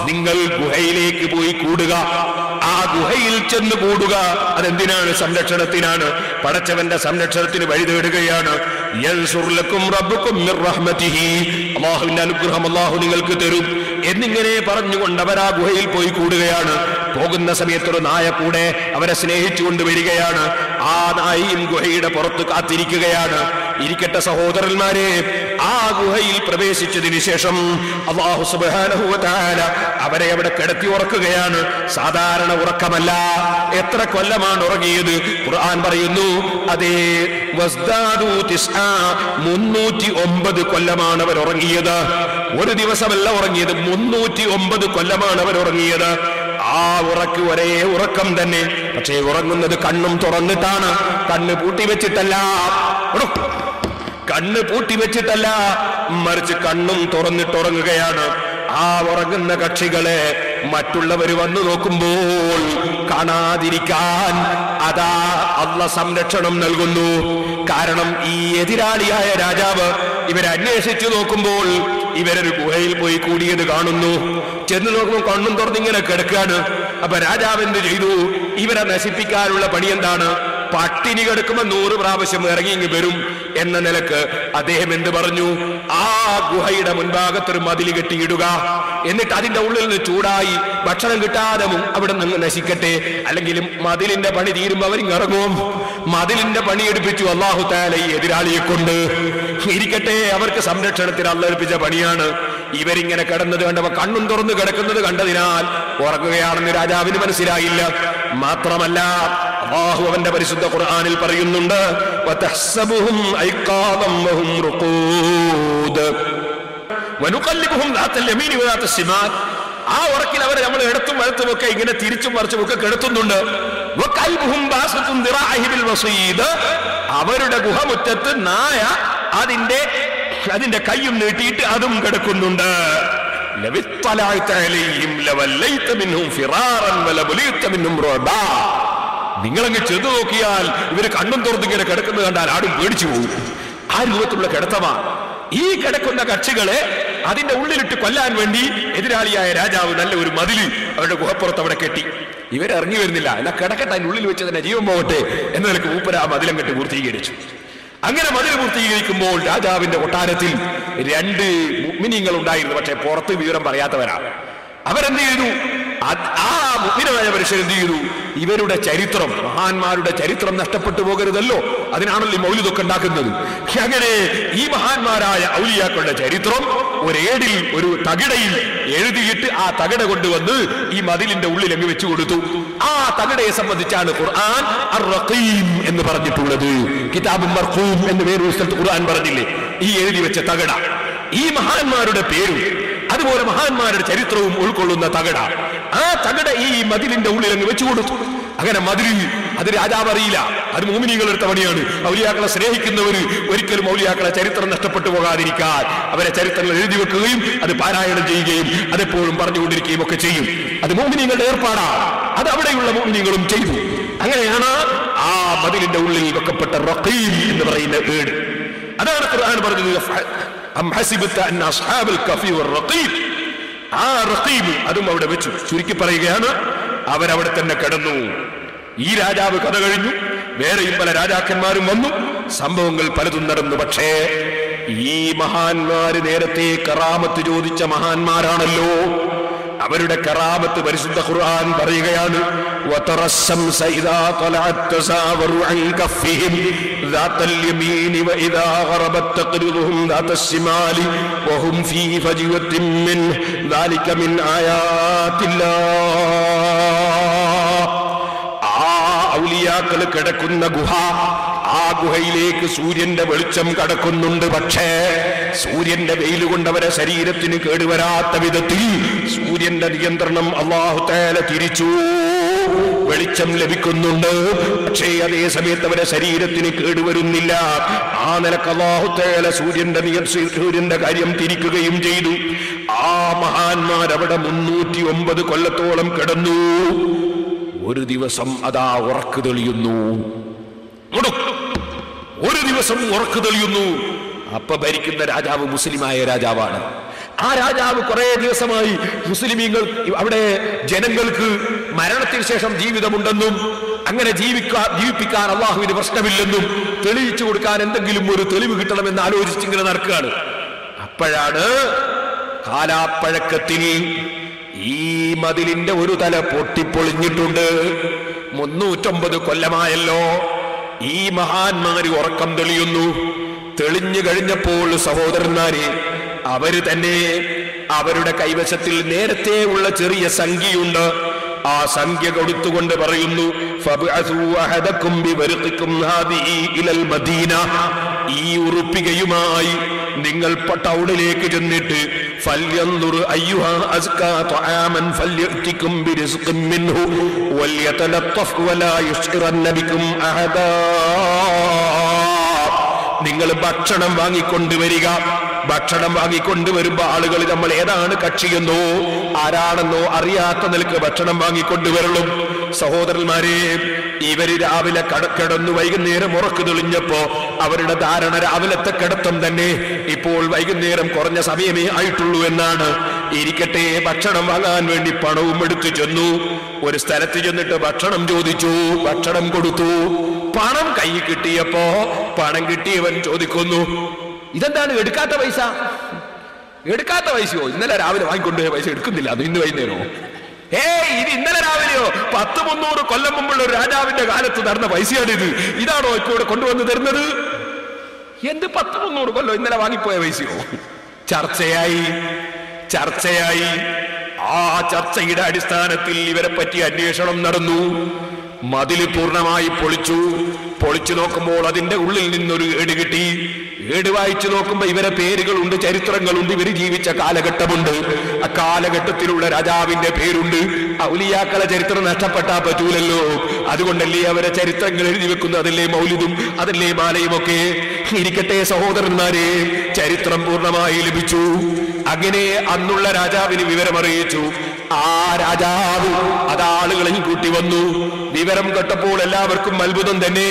നിങ്ങൾ ഗുഹയിലേക്ക് പോയി കൂടുക. ആ ഗുഹയിൽ ചെന്ന് കൂടുക. അതെന്തിനാണ്? സംരക്ഷണത്തിനാണ്. പടച്ചവന്റെ സംരക്ഷണത്തിന് വഴി തേടുകയാണ്. യൻസുർ ലക്കും റബ്ബുക്കും മിർ റഹ്മതിഹി. അല്ലാഹുവിന്റെ അനുഗ്രഹം അല്ലാഹു നിങ്ങൾക്ക് തരും എന്നിങ്ങനെ പറഞ്ഞുകൊണ്ട് അവർ ആ ഗുഹയിൽ പോയി കൂടുകയാണ്. പോകുന്ന സമയത്തൊരു നായ കൂടെ അവരെ സ്നേഹിച്ചുകൊണ്ട് വരികയാണ്. ആ നായയും ഗുഹയുടെ പുറത്ത് കാത്തിരിക്കുകയാണ്. ഇരിക്കട്ടെ സഹോദരന്മാരെ, ആ ഗുഹയിൽ പ്രവേശിച്ചതിന് ശേഷം അല്ലാഹു സുബ്ഹാനഹു വ തആല അവരെ അവിടെ കിടത്തി ഉറക്കുകയാണ്. സാധാരണ ഉറക്കമല്ല. എത്ര കൊല്ലമാണ് ഉറങ്ങിയത്? ഖുർആൻ പറയുന്നു, അതേ വസ്ദാദു തിസ്ആ 309 കൊല്ലമാണ് അവർ ഉറങ്ങിയത്. ഒരു ദിവസമല്ല ഉറങ്ങിയത്, 309 കൊല്ലമാണ് അവർ ഉറങ്ങിയത്. ആ ഉറക്ക് ഒരേ ഉറക്കം തന്നെ. പക്ഷേ ഉറങ്ങുന്നത് കണ്ണും തുറന്നിട്ടാണ്, കണ്ണ് പൂട്ടിവെച്ചിട്ടല്ല. കണ്ണ് പൂട്ടിവെച്ചിട്ടല്ല, മറിച്ച് കണ്ണും തുറന്നിട്ടുറങ്ങുകയാണ്. ആ ഉറങ്ങുന്ന കക്ഷികളെ മറ്റുള്ളവർ വന്നു നോക്കുമ്പോൾ കാണാതിരിക്കാൻ അതാ അല്ലാഹു സംരക്ഷണം നൽകുന്നു. കാരണം ഈ എതിരാളിയായ രാജാവ് ഇവരെ അന്വേഷിച്ചു നോക്കുമ്പോൾ ഇവരൊരു ഗുഹയിൽ പോയി കൂടിയത് കാണുന്നു. ചെന്ന് നോക്കുമ്പോൾ കണ്ണും തുറന്നിങ്ങനെ കിടക്കുകയാണ്. അപ്പൊ രാജാവ് എന്ത് ചെയ്തു? ഇവരെ നശിപ്പിക്കാനുള്ള പണി എന്താണ്? പട്ടിണി കിടക്കുമ്പോൾ 100 പ്രാവശ്യം ഇറങ്ങി വരും എന്ന നിലക്ക് അദ്ദേഹം എന്ത് പറഞ്ഞു? ആ ഗുഹയുടെ മുൻഭാഗത്തൊരു മതിൽ കെട്ടിയിടുക, എന്നിട്ട് അതിന്റെ ഉള്ളിൽ നിന്ന് ചൂടായി ഭക്ഷണം കിട്ടാതെ അവിടെ നിന്ന് നശിക്കട്ടെ, അല്ലെങ്കിൽ മതിലിന്റെ പണി തീരുമ്പോൾ അവരിറങ്ങും. മതിലിന്റെ പണി എടുപ്പിച്ചു അല്ലാഹു തആല ഈ എതിരാളിയെ കൊണ്ട്. ഇരിക്കട്ടെ, അവർക്ക് സംരക്ഷണത്തിന് അല്ലാഹു ഏൽപ്പിച്ച പണിയാണ്. ഇവരിങ്ങനെ കിടന്നത് കണ്ടപ്പോ കണ്ണും തുറന്ന് കിടക്കുന്നത് കണ്ടതിനാൽ ഉറങ്ങുകയാണെന്ന് രാജാവിന് മനസ്സിലായില്ല. മാത്രമല്ല അല്ലാഹു അവന്റെ പരിശുദ്ധ ഖുർആനിൽ പറയുന്നുണ്ട്, വതഹ്സബുഹും ഐഖാദം വഹും റുഖൂദ് വനുഖല്ലിബുഹും ദാത്തൽ യമീനി വദാത്തൽ ശിമാൽ. ആ ഉറക്കിൽ അവർ നമ്മൾ ഇടത്തും വലത്തും ഒക്കെ ഇങ്ങനെ തിരിച്ചും മറിച്ചും ഒക്കെ കിടത്തുന്നുണ്ട്. വകൽബുഹും ബാസിതുൻ ദിറാഇഹി ബിൽ വസീദ്. അവരുടെ ഗുഹമുറ്റത്ത് നായ അതിന്റെ കൈയും നീട്ടിയിട്ട് അതും കിടക്കുന്നുണ്ട്. നിങ്ങളങ്ങ് ചെന്ന് നോക്കിയാൽ ഇവര് കണ്ണും തുറന്ന് ഇങ്ങനെ കിടക്കുന്നത് കണ്ടാൽ ആടും പേടിച്ചു പോകും. ആ രൂപത്തിലുള്ള കിടത്തമാണ്. ഈ കിടക്കുന്ന കക്ഷികളെ അതിന്റെ ഉള്ളിലിട്ട് കൊല്ലാൻ വേണ്ടി എതിരാളിയായ രാജാവ് നല്ല ഒരു മതില് അവരുടെ ഗുഹപ്പുറത്ത് അവിടെ കെട്ടി. ഇവരിറങ്ങി വരുന്നില്ല, എന്നാ കിടക്കട്ടെ, അതിന്റെ ഉള്ളിൽ വെച്ച് തന്നെ ജീവൻ പോകട്ടെ എന്ന നിലക്ക് മൂപ്പര് ആ മതിലം കെട്ടി പൂർത്തീകരിച്ചു. അങ്ങനെ മതിൽ പൂർത്തീകരിക്കുമ്പോൾ രാജാവിന്റെ കൊട്ടാരത്തിൽ 2 മുഅ്മിനീങ്ങൾ ഉണ്ടായിരുന്നു. പക്ഷെ പുറത്ത് വിവരം പറയാത്തവരാണ്. അവരെന്ത് ചെയ്തു? ആ മുഅ്മിനായ മനുഷ്യർ എന്ത് ചെയ്തു? ഇവരുടെ ചരിത്രം, മഹാന്മാരുടെ ചരിത്രം നഷ്ടപ്പെട്ടു പോകരുതല്ലോ, അതിനാണല്ലോ ഈ മൗലിദൊക്കെ ഉണ്ടാക്കുന്നത്. അങ്ങനെ ഈ മഹാന്മാരായ ഔലിയാക്കളുടെ ചരിത്രം ഒരേടിൽ, ഒരു തകിടയിൽ എഴുതിയിട്ട് ആ തകിട കൊണ്ടുവന്ന് ഈ മതിലിന്റെ ഉള്ളിൽ അങ്ങ് വെച്ചു കൊടുത്തു. ആ തകിടയെ സംബന്ധിച്ചാണ് ഖുർആൻ അർ-റഖീം എന്ന് പറഞ്ഞിട്ടുള്ളത്. കിതാബും മർഖൂം എന്ന് വേറൊരു സ്ഥലത്ത് ഖുർആൻ പറഞ്ഞില്ലേ, ഈ എഴുതി വെച്ച തകിട. ഈ മഹാന്മാരുടെ പേരും അതുപോലെ മഹാന്മാരുടെ ചരിത്രവും ഉൾക്കൊള്ളുന്ന തകിട, ആ തകിട ഈ മതിലിന്റെ ഉള്ളിൽ അങ്ങ് വെച്ചു കൊടുത്തു. അങ്ങനെ മതിൽ അത് രാജാവ് അറിയില്ല, അത് മുഅ്മിനീങ്ങൾ എടുത്ത പണിയാണ്. ഔലിയാക്കളെ സ്നേഹിക്കുന്നവർ ഒരിക്കലും ഔലിയാക്കളെ ചരിത്രം നഷ്ടപ്പെട്ടു പോകാതിരിക്കാൻ അവരെ ചരിത്രങ്ങൾ എഴുതി വെക്കുകയും അത് പാരായണം ചെയ്യുകയും അതെപ്പോഴും പറഞ്ഞുകൊണ്ടിരിക്കുകയും ഒക്കെ ചെയ്യും. അത് മുഅ്മിനീങ്ങളുടെ ഏർപ്പാടാണ്. അത് അവിടെയുള്ള മുഅ്മിനീങ്ങളും ചെയ്തു. അങ്ങനെയാണ് ആ മതിലിന്റെ ഉള്ളിൽ വെക്കപ്പെട്ട റഖീം എന്ന് പറയുന്ന ഏട്. അതാണ് ഖുർആൻ പറഞ്ഞത്, അം ഹസിബത അന്ന അസ്ഹാബൽ കഫി വറഖീം. ആ റഖീം അതും അവിടെ വെച്ചു. ചുരുക്കി പറയുകയാണ്, അവരവിടെ തന്നെ കിടന്നു. ഈ രാജാവ് കഥ കഴിഞ്ഞു, വേറെയും പല രാജാക്കന്മാരും വന്നു, സംഭവങ്ങൾ പലതും നടന്നു. പക്ഷേ ഈ മഹാന്മാര് നേരത്തെ കറാമത്ത് ചോദിച്ച മഹാന്മാരാണല്ലോ. അവരുടെ കറാമത്ത് പരിശുദ്ധ ഖുർആൻ പറയുകയാണ്, വതറശംസ ഇദാ ത്വലഅത് തസാവറു അൻ കഫിഹിം ദാതൽ യമീനി വഇദാ ഗറബത് തഖ്രിദുഹും ദാതശ് ശിമാലി വഹും ഫീ ഫജ്വത്തിൻ മിൻ ദാലിക മിൻ ആയാത്തില്ലാഹ്. ആ ഔലിയാക്കൾ കിടക്കുന്ന ഗുഹ, ആ ഗുഹയിലേക്ക് സൂര്യന്റെ വെളിച്ചം കടക്കുന്നുണ്ട്. പക്ഷേ സൂര്യന്റെ വെയിൽ കൊണ്ട് അവരെ ശരീരത്തിന് കേടുവരാത്ത വിധത്തിൽ സൂര്യന്റെ നിയന്ത്രണം അല്ലാഹു തആല തിരിച്ചു. വെളിച്ചം ലഭിക്കുന്നുണ്ട്, പക്ഷേ അതേ സമയത്ത് അവരെ ശരീരത്തിന് കേടുവരുന്നില്ല. ആ നിലക്ക് അല്ലാഹു തആല സൂര്യന്റെ കാര്യം തിരിക്കുകയും ചെയ്തു. ആ മഹാന്മാർ അവിടെ 309 കൊല്ലത്തോളം കിടന്നു. ഒരു ദിവസം അതാ ഉറക്ക് തെളിയുന്നു. ഒരു ദിവസം ഉറക്ക് തെളിയുന്നു. അപ്പൊ ഭരിക്കുന്ന രാജാവ് മുസ്ലിമായ രാജാവാണ്. ആ രാജാവ് കുറെ ദിവസമായി മുസ്ലിമീങ്ങൾ അവിടെ ജനങ്ങൾക്ക് മരണത്തിന് ശേഷം ജീവിതമുണ്ടെന്നും അങ്ങനെ ജീവിപ്പിക്കാൻ അള്ളാഹുവിന് പ്രശ്നമില്ലെന്നും തെളിയിച്ചു കൊടുക്കാൻ എന്തെങ്കിലും ഒരു തെളിവ് കിട്ടണമെന്ന് ആലോചിച്ചിങ്ങനെ നടക്കുകയാണ്. അപ്പോഴാണ് കാലാപ്പഴക്കത്തിൽ ഈ മതിലിന്റെ ഒരു തല പൊട്ടിപ്പൊളിഞ്ഞിട്ടുണ്ട്. 309 കൊല്ലമായല്ലോ. ഈ മഹാന്മാര് ഉറക്കം തെളിയുന്നു. തെളിഞ്ഞു കഴിഞ്ഞപ്പോൾ സഹോദരന്മാരെ, അവര് തന്നെ അവരുടെ കൈവശത്തിൽ നേരത്തെ ഉള്ള ചെറിയ സംഖ്യയുണ്ട്. ആ സംഖ്യ കൊടുത്തുകൊണ്ട് പറയുന്നു, ഈ ഉറുപ്പികയുമായി നിങ്ങൾ ടൗണിലേക്ക് ചെന്നിട്ട് നിങ്ങൾ ഭക്ഷണം വാങ്ങിക്കൊണ്ടുവരിക. ഭക്ഷണം വാങ്ങിക്കൊണ്ടുവരുമ്പോ ആളുകൾ നമ്മൾ ഏതാണ് കക്ഷിയെന്നോ ആരാണെന്നോ അറിയാത്ത നിലക്ക് ഭക്ഷണം വാങ്ങിക്കൊണ്ടുവരണം. സഹോദരന്മാരെ, ഇവര് രാവിലെ കിടന്നു വൈകുന്നേരം ഉറക്ക് തെളിഞ്ഞപ്പോ അവരുടെ ധാരണ രാവിലത്തെ കിടത്തം തന്നെ ഇപ്പോൾ വൈകുന്നേരം കുറഞ്ഞ സമയമേ ആയിട്ടുള്ളൂ എന്നാണ്. ഇരിക്കട്ടെ, ഭക്ഷണം വാങ്ങാൻ വേണ്ടി പണവും എടുത്തു ചെന്നു. ഒരു സ്ഥലത്ത് ചെന്നിട്ട് ഭക്ഷണം ചോദിച്ചു, ഭക്ഷണം കൊടുത്തു. പണം കൈ കിട്ടിയപ്പോ പണം കിട്ടിയവൻ ചോദിക്കുന്നു, ഇതെന്താണ് എടുക്കാത്ത പൈസ? എടുക്കാത്ത പൈസയോ? ഇന്നലെ രാവിലെ വാങ്ങിക്കൊണ്ടുപോയ പൈസ എടുക്കുന്നില്ല, അത് ഇന്ന് വൈകുന്നേരോ? ഇത് ഇന്നലെ രാവിലെയോ 100-300 കൊല്ലം മുമ്പുള്ള ഒരു രാജാവിന്റെ കാലത്ത് നടന്ന പൈസയാണിത്. ഇതാണോ ഇപ്പൊ ഇവിടെ കൊണ്ടുവന്ന് തരുന്നത്? എന്ത് 100-300 കൊല്ലം ഇന്നലെ വാങ്ങിപ്പോയ പൈസയോ? ചർച്ചയായി. ആ ചർച്ചയുടെ അടിസ്ഥാനത്തിൽ ഇവരെ പറ്റി അന്വേഷണം നടന്നു. മതില് പൂർണ്ണമായി പൊളിച്ചു നോക്കുമ്പോൾ അതിന്റെ ഉള്ളിൽ നിന്നൊരു ഏട് കിട്ടി. ഏട് വായിച്ചു നോക്കുമ്പോ ഇവരെ പേരുകളുണ്ട്, ചരിത്രങ്ങളുണ്ട്, ഇവർ ജീവിച്ച കാലഘട്ടമുണ്ട്. ആ കാലഘട്ടത്തിലുള്ള രാജാവിന്റെ പേരുണ്ട്. ഔലിയാക്കളെ ചരിത്രം നഷ്ടപ്പെട്ടാ പറ്റൂലല്ലോ. അതുകൊണ്ടല്ലേ അവരെ ചരിത്രങ്ങൾ എഴുതി വെക്കുന്നു. അതല്ലേ മൗലിദും, അതല്ലേ മാലയും ഒക്കെ. ഇരിക്കട്ടെ സഹോദരന്മാരെ, ചരിത്രം പൂർണ്ണമായി ലഭിച്ചു. അങ്ങനെ അന്നുള്ള രാജാവിന് വിവരമറിയിച്ചു. ആ രാജാവ് അതാളുകളെയും കൂട്ടി വന്നു. വിവരം കേട്ടപ്പോൾ എല്ലാവർക്കും അത്ഭുതം തന്നെ.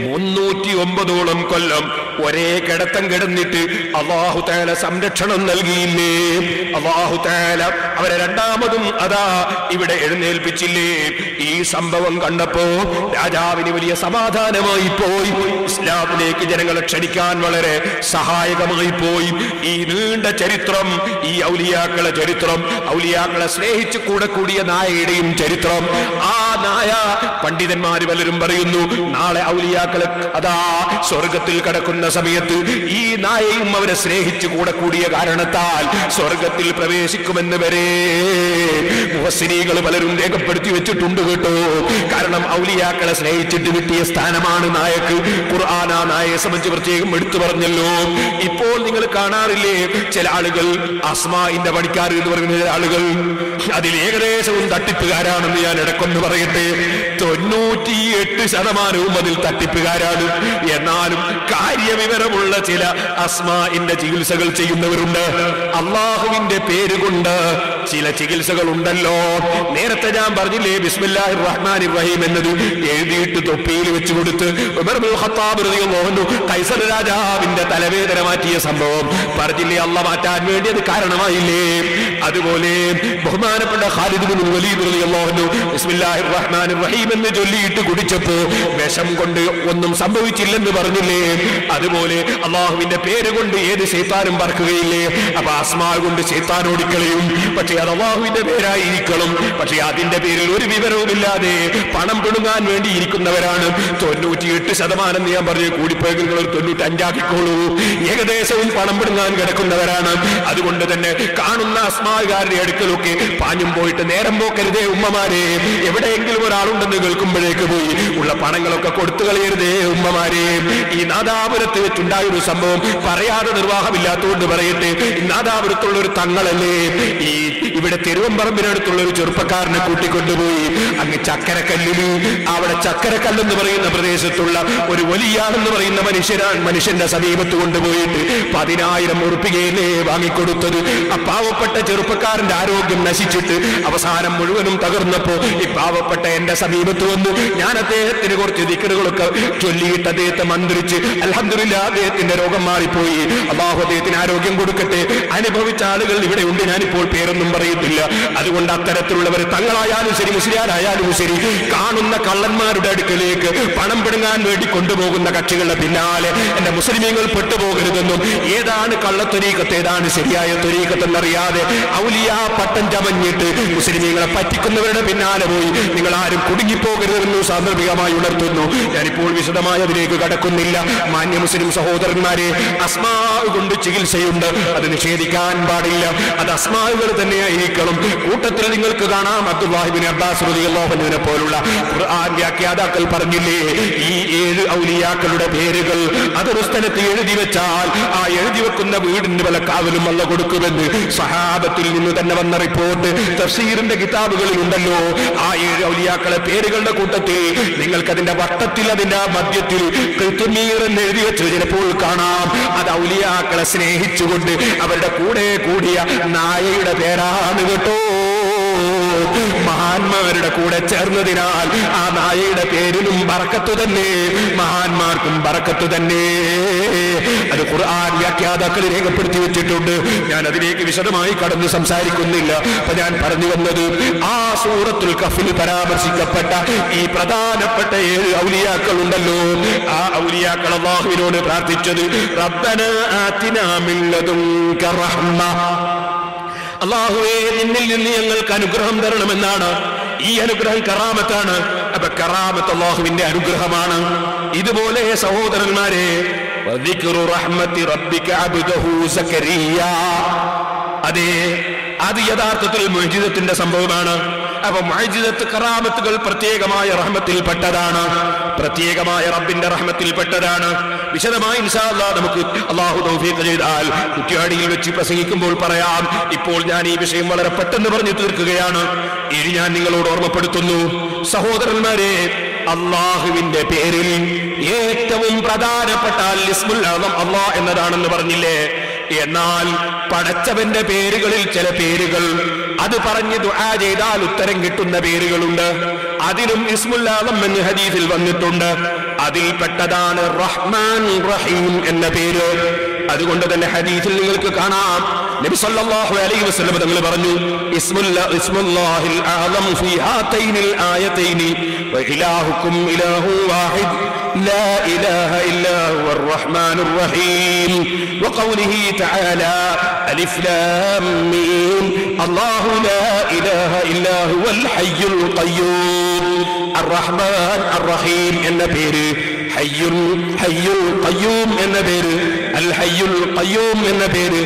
309 കൊല്ലം ഒരേ കിടത്തം കിടന്നിട്ട് അല്ലാഹു തആല സംരക്ഷണം നൽകിയില്ലേ? അല്ലാഹു തആല അവരെ രണ്ടാമതും അതാ ഇവിടെ എഴുന്നേൽപ്പിച്ചില്ലേ? ഈ സംഭവം കണ്ടപ്പോ രാജാവിന് വലിയ സമാധാനമായി പോയി. ഇസ്ലാമിലേക്ക് ജനങ്ങളെ ക്ഷണിക്കാൻ വളരെ സഹായകമായി പോയി. ഈ നീണ്ട ചരിത്രം, ഈ ഔലിയാക്കളെ ചരിത്രം, ഔലിയാക്കളെ സ്നേഹിച്ച് കൂടെ കൂടിയ നായയുടെയും ചരിത്രം. ആ നായ പണ്ഡിതന്മാര് പലരും പറയുന്നു, നാളെ ഔലിയാക്കളെ അതാ സ്വർഗത്തിൽ കടക്കുന്ന സമയത്ത് ഈ നായയും അവരെ സ്നേഹിച്ച് കൂടെ കൂടിയ കാരണത്താൽ സ്വർഗത്തിൽ പ്രവേശിക്കുമെന്ന് വരെ മുഫസ്സിരീകൾ പലരും രേഖപ്പെടുത്തി വെച്ചിട്ടുണ്ട് കേട്ടോ. കാരണം ഔലിയാക്കളെ സ്നേഹിച്ചിട്ട് കിട്ടിയ സ്ഥാനമാണ് നായക്ക്. ഖുർആൻ ആ നായയെ സംബന്ധിച്ച് പ്രത്യേകം എടുത്തു പറഞ്ഞല്ലോ. ഇപ്പോൾ നിങ്ങൾ കാണാറില്ലേ ചില ആളുകൾ അസ്മാഇന്റെ പണിക്കാർ എന്ന് പറയുന്ന ചില ആളുകൾ, അതിൽ ഏകദേശവും തട്ടിപ്പുകാരാണെന്ന് ഞാൻ ഇടക്കൊന്ന് പറയട്ടെ. 98% അതിൽ തട്ടിപ്പുകാരാണ്. എന്നാലും കാര്യവിവരമുള്ള ചില അസ്മാഇന്റെ ചികിത്സകൾ ചെയ്യുന്നവരുണ്ട്. അള്ളാഹുവിന്റെ പേരുകൊണ്ട് ചില ചികിത്സകൾ ഉണ്ടല്ലോ. നേരത്തെ ഞാൻ പറഞ്ഞില്ലേ, ബിസ്മില്ലാഹിർ റഹ്മാനിർ റഹീം എന്നത് എഴുതിയിട്ട് തൊപ്പിയിൽ വെച്ചു കൊടുത്ത് ഉമർ ഇബ്നുൽ ഖത്താബ് റളിയല്ലാഹു അൻഹു കൈസർ രാജാവിന്റെ തലവേദന മാറ്റിയ സംഭവം പറഞ്ഞില്ലേ? അള്ളാഹ് മാറ്റാൻ വേണ്ടി അത് കാരണമായില്ലേ? അതുപോലെ ബഹുമാനപ്പെട്ട ഖാലിദ് ഇബ്നുൽ വലീദ് റളിയല്ലാഹു അൻഹു ബിസ്മില്ലാഹിർ റഹ്മാനിർ റഹീം എന്ന് ചൊല്ലിയിട്ട് കുടിച്ചപ്പോ വിഷം കൊണ്ട് ഒന്നും സംഭവിച്ചില്ലെന്ന് പറഞ്ഞില്ലേ? അതുപോലെ അള്ളാഹുവിന്റെ പേര് കൊണ്ട് ഏത് ശൈത്താനും പറക്കുകയില്ലേ? അപ്പൊ അസ്മാ കൊണ്ട് ശൈത്താൻ ഓടിക്കളയും. പക്ഷെ അത് അള്ളാഹുവിന്റെ പേരായിരിക്കണം. പക്ഷെ അതിന്റെ പേരിൽ ഒരു വിവരവുമില്ലാതെ പണം പിടുങ്ങാൻ വേണ്ടി ഇരിക്കുന്നവരാണ് 98%. ഞാൻ പറഞ്ഞു, കൂടിപ്പോയെങ്കിൽ നിങ്ങൾ 95 ആക്കിക്കോളൂ. ഏകദേശവും പണം പിടുങ്ങാൻ കിടക്കുന്നവരാണ്. അതുകൊണ്ട് തന്നെ കാണുന്ന അസ്മാകാരുടെ അടുക്കലൊക്കെ പാഞ്ഞും പോയിട്ട് നേരം പോക്കരുതേ ഉമ്മമാരെ. എവിടെയെങ്കിലും ഒരാളുണ്ടെന്ന് കേൾക്കുമ്പോഴേക്ക് പോയി ഉള്ള പണങ്ങളൊക്കെ കൊടുത്തു കളയരുതേ ഉമ്മമാരെ. ഈ നാദാപുരത്ത് വെച്ചുണ്ടായൊരു സംഭവം പറയാതെ നിർവാഹമില്ലാത്തതുകൊണ്ട് പറയട്ടെ. നാദാപുരത്തുള്ള ഒരു തങ്ങളല്ലേ ഈ ഇവിടെ തിരുവമ്പറമ്പിനടുത്തുള്ള ഒരു ചെറുപ്പക്കാരനെ കൂട്ടിക്കൊണ്ടുപോയി അങ്ങ് ചക്കരക്കല്ലില്, അവിടെ ചക്കരക്കല്ലെന്ന് പറയുന്ന പ്രദേശത്തുള്ള ഒരു വലിയാണെന്ന് പറയുന്ന മനുഷ്യന്റെ സമീപത്ത് കൊണ്ടുപോയിട്ട് 10,000 ഉറുപ്പികയിലേ വാങ്ങിക്കൊടുത്തത്. ആ പാവപ്പെട്ട ചെറുപ്പക്കാരന്റെ ആരോഗ്യം നശിച്ചിട്ട് അവസാനം മുഴുവനും തകർന്നപ്പോ ഈ പാവപ്പെട്ട എന്റെ സമീപത്ത് വന്നു. ഞാൻ അദ്ദേഹത്തിന് കുറച്ച് ദിക്റുകളൊക്കെ ചൊല്ലിയിട്ട് അദ്ദേഹത്തെ മന്ത്രിച്ച് അൽഹംദുലില്ലാ അദ്ദേഹത്തിന്റെ രോഗം മാറിപ്പോയി. അല്ലാഹു അദ്ദേഹത്തിന് ആരോഗ്യം കൊടുക്കട്ടെ. അനുഭവിച്ച ആളുകൾ ഇവിടെ ഉണ്ട്, ഞാനിപ്പോൾ പേരൊന്നും പറയത്തില്ല. അതുകൊണ്ട് അത്തരത്തിലുള്ളവർ തങ്ങളായാലും ശരി മുസ്ലിയാരായാലും ശരി കാണുന്ന കള്ളന്മാരുടെ അടുക്കലേക്ക് പണം പിടുങ്ങാൻ വേണ്ടി കൊണ്ടുപോകുന്ന കക്ഷികളുടെ പിന്നാലെ എന്റെ മുസ്ലിമീങ്ങൾ പെട്ടുപോകരുതെന്നും ഏതാണ് കള്ളത്തൊരീക്കത്ത് ഏതാണ് ശരിയായ ത്വരീക്കത്തെന്നറിയാതെ ഔലിയാ പട്ടം ചമഞ്ഞിട്ട് മുസ്ലിമീങ്ങളെ പറ്റിക്കുന്നവരുടെ പിന്നാലെ പോയി നിങ്ങൾ ആരും കുടുങ്ങിപ്പോകരുതെന്നും സാന്ദർഭികമായി ഉണർത്തുന്നു. ഞാനിപ്പോൾ വിശദമായി അതിലേക്ക് കടക്കുന്നില്ല. മാന്യ മുസ്ലിം സഹോദരന്മാരെ, അസ്മാ കൊണ്ട് ചികിത്സയുണ്ട്, അത് നിഷേധിക്കാൻ പാടില്ല. അത് അസ്മാകൾ തന്നെയായിരിക്കണം. കൂട്ടത്തിൽ നിങ്ങൾക്ക് കാണാം അബ്ദുല്ലാഹി ഇബ്നു അബ്ബാസ് റളിയല്ലാഹു അൻഹുവിനെ പോലുള്ള ഖുർആൻ വ്യാഖ്യാതാക്കൾ പറഞ്ഞില്ലേ, ഈ 7 ഔലിയാക്കളുടെ പേരുകൾ അതൊരു സ്ഥലത്ത് എഴുതി വെച്ചാൽ ആ എഴുതി വെക്കുന്ന വീടിന് പല കാവലും അല്ല കൊടുക്കുമെന്ന് സഹാബത്തിൽ നിന്ന് തന്നെ വന്ന റിപ്പോർട്ട് തഫ്സീറിന്റെ കിതാബുകളിൽ ഉണ്ടല്ലോ. ആ 7 ഔലിയാക്കളെ പേരുകളുടെ കൂട്ടത്തിൽ നിങ്ങൾക്ക് അതിന്റെ വട്ടത്തിൽ അതിന്റെ മധ്യത്തിൽ ഖിത്മീർ എന്ന് എഴുതി വെച്ച് ചിലപ്പോൾ കാണാം. അത് ഔലിയാക്കളെ സ്നേഹിച്ചുകൊണ്ട് അവരുടെ കൂടെ കൂടിയ നായയുടെ പേരാണ് കേട്ടോ. മഹാന്മാരുടെ കൂടെ ചേർന്നതിനാൽ ആ നായയുടെ പേരിനും ബറക്കത്ത് തന്നെ, മഹാന്മാർക്കും ബറക്കത്ത് തന്നെ. അത് ഖുർആൻ വ്യാഖ്യാതാക്കൾ രേഖപ്പെടുത്തി വെച്ചിട്ടുണ്ട്. ഞാൻ അതിലേക്ക് വിശദമായി കടന്ന് സംസാരിക്കുന്നില്ല. അപ്പൊ ഞാൻ പറഞ്ഞു വന്നത്, ആ സൂറത്തുൽ കഹ്ഫിൽ പരാമർശിക്കപ്പെട്ട ഈ പ്രധാനപ്പെട്ട 7 ഔലിയാക്കൾ ഉണ്ടല്ലോ, ആ ഔലിയാക്കൾ അല്ലാഹുവിനോട് പ്രാർത്ഥിച്ചത് റബ്ബനാ ആതിനാ മിൻ ലദുൻക റഹ്മ, അല്ലാഹുവേ നിന്നിൽ നിന്ന് ഞങ്ങൾക്ക് അനുഗ്രഹം തരണമെന്നാണ്. ഈ അനുഗ്രഹം കറാമത്താണ്. അപ്പൊ കറാമത്ത് അല്ലാഹുവിന്റെ അനുഗ്രഹമാണ്. ഇതുപോലെ സഹോദരന്മാരെ, വദിക്റു റഹ്മത്തി റബ്ബിക അബ്ദഹു സക്കരിയ, അതെ, അത് യഥാർത്ഥത്തിൽ മുഅ്ജിസത്തിന്റെ സംഭവമാണ്. അപ്പൊ മുഅ്ജിസത്ത് കറാമത്തുകൾ പ്രത്യേകമായ റഹ്മത്തിൽപ്പെട്ടതാണ്, പ്രത്യേകമായ റബ്ബിന്റെ റഹ്മത്തിൽപ്പെട്ടതാണ്. വിശദമായി ഇൻഷാ അല്ലാഹ് നമുക്ക് അല്ലാഹു തൗഫീഖ് ചെയ്താൽ കുറ്റ്യാടിയിൽ വെച്ച് പ്രസംഗിക്കുമ്പോൾ പറയാം. ഇപ്പോൾ ഞാൻ ഈ വിഷയം വളരെ പെട്ടെന്ന് പറഞ്ഞു തീർക്കുകയാണ്. ഇനി ഞാൻ നിങ്ങളോട് ഓർമ്മപ്പെടുത്തുന്നു സഹോദരന്മാരെ, അല്ലാഹുവിന്റെ പേരിൽ ഏറ്റവും പ്രധാനപ്പെട്ട ഇസ്മുൽ അഅ്ളം അല്ലാഹ് എന്നതാണെന്ന് പറഞ്ഞില്ലേ? എന്നാൽ പടച്ചവന്റെ പേരുകളിൽ ചില പേരുകൾ അത് പറഞ്ഞ് ദുആ ചെയ്താൽ ഉത്തരം കിട്ടുന്ന പേരുകളുണ്ട്. അതിനും ഇസ്മുൽ അഅ്ളം എന്ന് ഹദീസിൽ വന്നിട്ടുണ്ട്. അതിൽപ്പെട്ടതാണ് റഹ്മാൻ റഹീം എന്ന പേര്. അതുകൊണ്ട് തന്നെ ഹദീസിൽ നിങ്ങൾക്ക് കാണാം, നബി സല്ലല്ലാഹു അലൈഹി വസല്ലം തങ്ങൾ പറഞ്ഞു, ഇസ്മുല്ലാഹിൽ അഅ്ളം ഫീ ഹാതൈനിൽ ആയതൈനി വ ഇലാഹുക്കും ഇലാഹു വാഹിദ് ലാ ഇലാഹ ഇല്ലാ ഹുവർ റഹ്മാനുർ റഹീം വഖൗലിഹി തആല അലിഫ് ലാം മീം അല്ലാഹു ലാ ഇലാഹ ഇല്ലാ ഹുവൽ ഹയ്യുൽ ഖയ്യൂം. അർ-റഹ്മാൻ അർ-റഹീം എന്ന പേര്, ഹയ്യുൽ ഖയ്യൂം എന്ന പേര്, അൽ ഹയ്യുൽ ഖയ്യൂം എന്ന പേര്,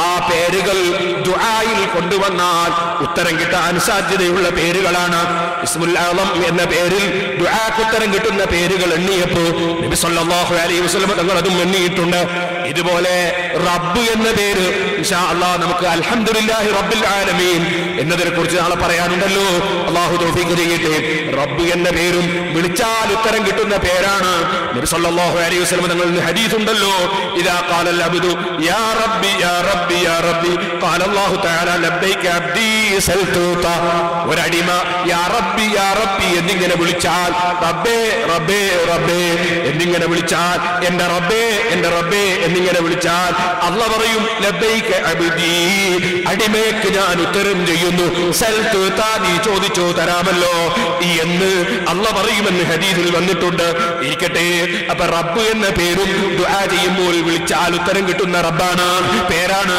ആ പേരുകൾ ദുആയിൽ കൊണ്ടുവന്നാൽ ഉത്തരം കിട്ടാൻ സാധ്യതയുള്ള പേരുകളാണ്. ഇസ്മുൽ അഅ്ളം എന്ന പേരിൽ ദുആക്ക് ഉത്തരം കിട്ടുന്ന പേരുകൾ എണ്ണിയപ്പോൾ നബി സല്ലല്ലാഹു അലൈഹി വസല്ലം തങ്ങൾ അതും എണ്ണിയിട്ടുണ്ട്. ഇതുപോലെ റബ്ബ് എന്ന പേര് ഇൻഷാ അല്ലാഹ് നമുക്ക് അൽഹംദുലില്ലാഹി റബ്ബിൽ ആലമീൻ എന്നതിനെ കുറിച്ച് നാളെ പറയാനുണ്ടല്ലോ. അല്ലാഹു തൗഫീഖ് ചെയ്യട്ടെ. റബ്ബ് എന്ന പേരും വിളിച്ചാൽ ഉത്തരം കിട്ടുന്ന പേരാണ്. നബി സല്ലല്ലാഹു അലൈഹി വസല്ലം തങ്ങളുടെ ഹദീസ് ഉണ്ടല്ലോ, ഇദാ ഖാലൽ അബ്ദു യാ റബ്ബി യാ റബ്ബി യാ റബ്ബി ഖാല അല്ലാഹു തആല ലബ്ബൈക അബ്ദി സൽതുത. ഒരടിമ യാ റബ്ബി യാ റബ്ബി എന്നിങ്ങനെ വിളിച്ചാൽ, റബ്ബേ റബ്ബേ റബ്ബേ എന്നിങ്ങനെ വിളിച്ചാൽ, എന്റെ റബ്ബേ എന്റെ റബ്ബേ എന്നിങ്ങനെ വിളിച്ചാൽ അല്ലാഹു പറയും ലബ്ബൈക അബ്ദി, അടിമയ്ക്ക് ഞാൻ ഉത്തരം ചെയ്യുന്നു, സൽതുത നീ ചോദിച്ചോ തരാമല്ലോ എന്ന് അല്ലാഹു പറയുമെന്ന് ഹദീസിൽ വന്നിട്ടുണ്ട്. ഇരിക്കട്ടെ, അപ്പൊ റബ്ബ് എന്ന പേരും ദുആ ചെയ്യുമ്പോൾ വിളിച്ചാൽ ഉത്തരം കിട്ടുന്ന റബ്ബാണ്, പേരാണ്.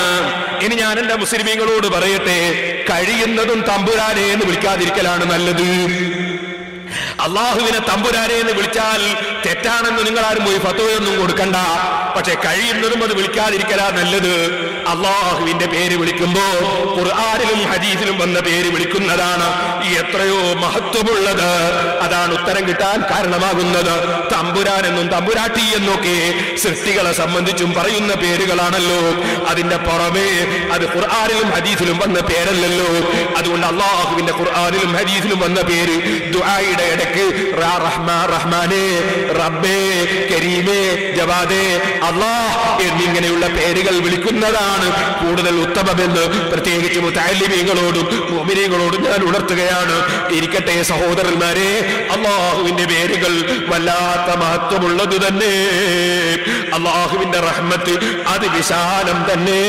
ഇനി ഞാൻ എന്റെ മുസ്ലിമീങ്ങളോട് പറയട്ടെ, കഴിയുന്നതും തമ്പുരാനെ എന്ന് വിളിക്കാതിരിക്കലാണ് നല്ലത്. അള്ളാഹുവിനെ തമ്പുരാനെ എന്ന് വിളിച്ചാൽ തെറ്റാണെന്ന് നിങ്ങൾ ആരും പോയി ഫത്വയൊന്നും കൊടുക്കണ്ട. പക്ഷെ കഴിയുന്നതും അത് വിളിക്കാതിരിക്കലാ നല്ലത്. അള്ളാഹുവിന്റെ പേര് വിളിക്കുമ്പോ ഖുർആനിലും ഹദീസിലും വന്ന പേര് വിളിക്കുന്നതാണ് എത്രയോ മഹത്വമുള്ളത്. അതാണ് ഉത്തരം കിട്ടാൻ കാരണമാകുന്നത്. തമ്പുരാൻ എന്നും തമ്പുരാട്ടി എന്നൊക്കെ സൃഷ്ടികളെ സംബന്ധിച്ചും പറയുന്ന പേരുകളാണല്ലോ. അതിന്റെ പുറമേ അത് ഖുർആനിലും ഹദീസിലും വന്ന പേരല്ലല്ലോ. അതുകൊണ്ട് അള്ളാഹുവിന്റെ ഖുർആനിലും ഹദീസിലും വന്ന പേര് ദുആയുടെ ഇടയ്ക്ക് റഹ്മാനെ, റബ്ബേ, കരീമേ, ജവാദേ, അല്ലാഹ് എന്നിങ്ങനെയുള്ള പേരുകൾ വിളിക്കുന്നതാണ് കൂടുതൽ ഉത്തമമെന്ന് പ്രത്യേകിച്ച് മുതഅല്ലിമീങ്ങളോടും മുഅ്മിനീങ്ങളോടും ഞാൻ ഉണർത്തുകയാണ്. ഇരിക്കട്ടെ സഹോദരന്മാരെ, അല്ലാഹുവിന്റെ പേരുകൾ വല്ലാത്ത മഹത്വമുള്ളത് തന്നെ. അല്ലാഹുവിന്റെ റഹ്മത്ത് അത് വിശാലം തന്നെ.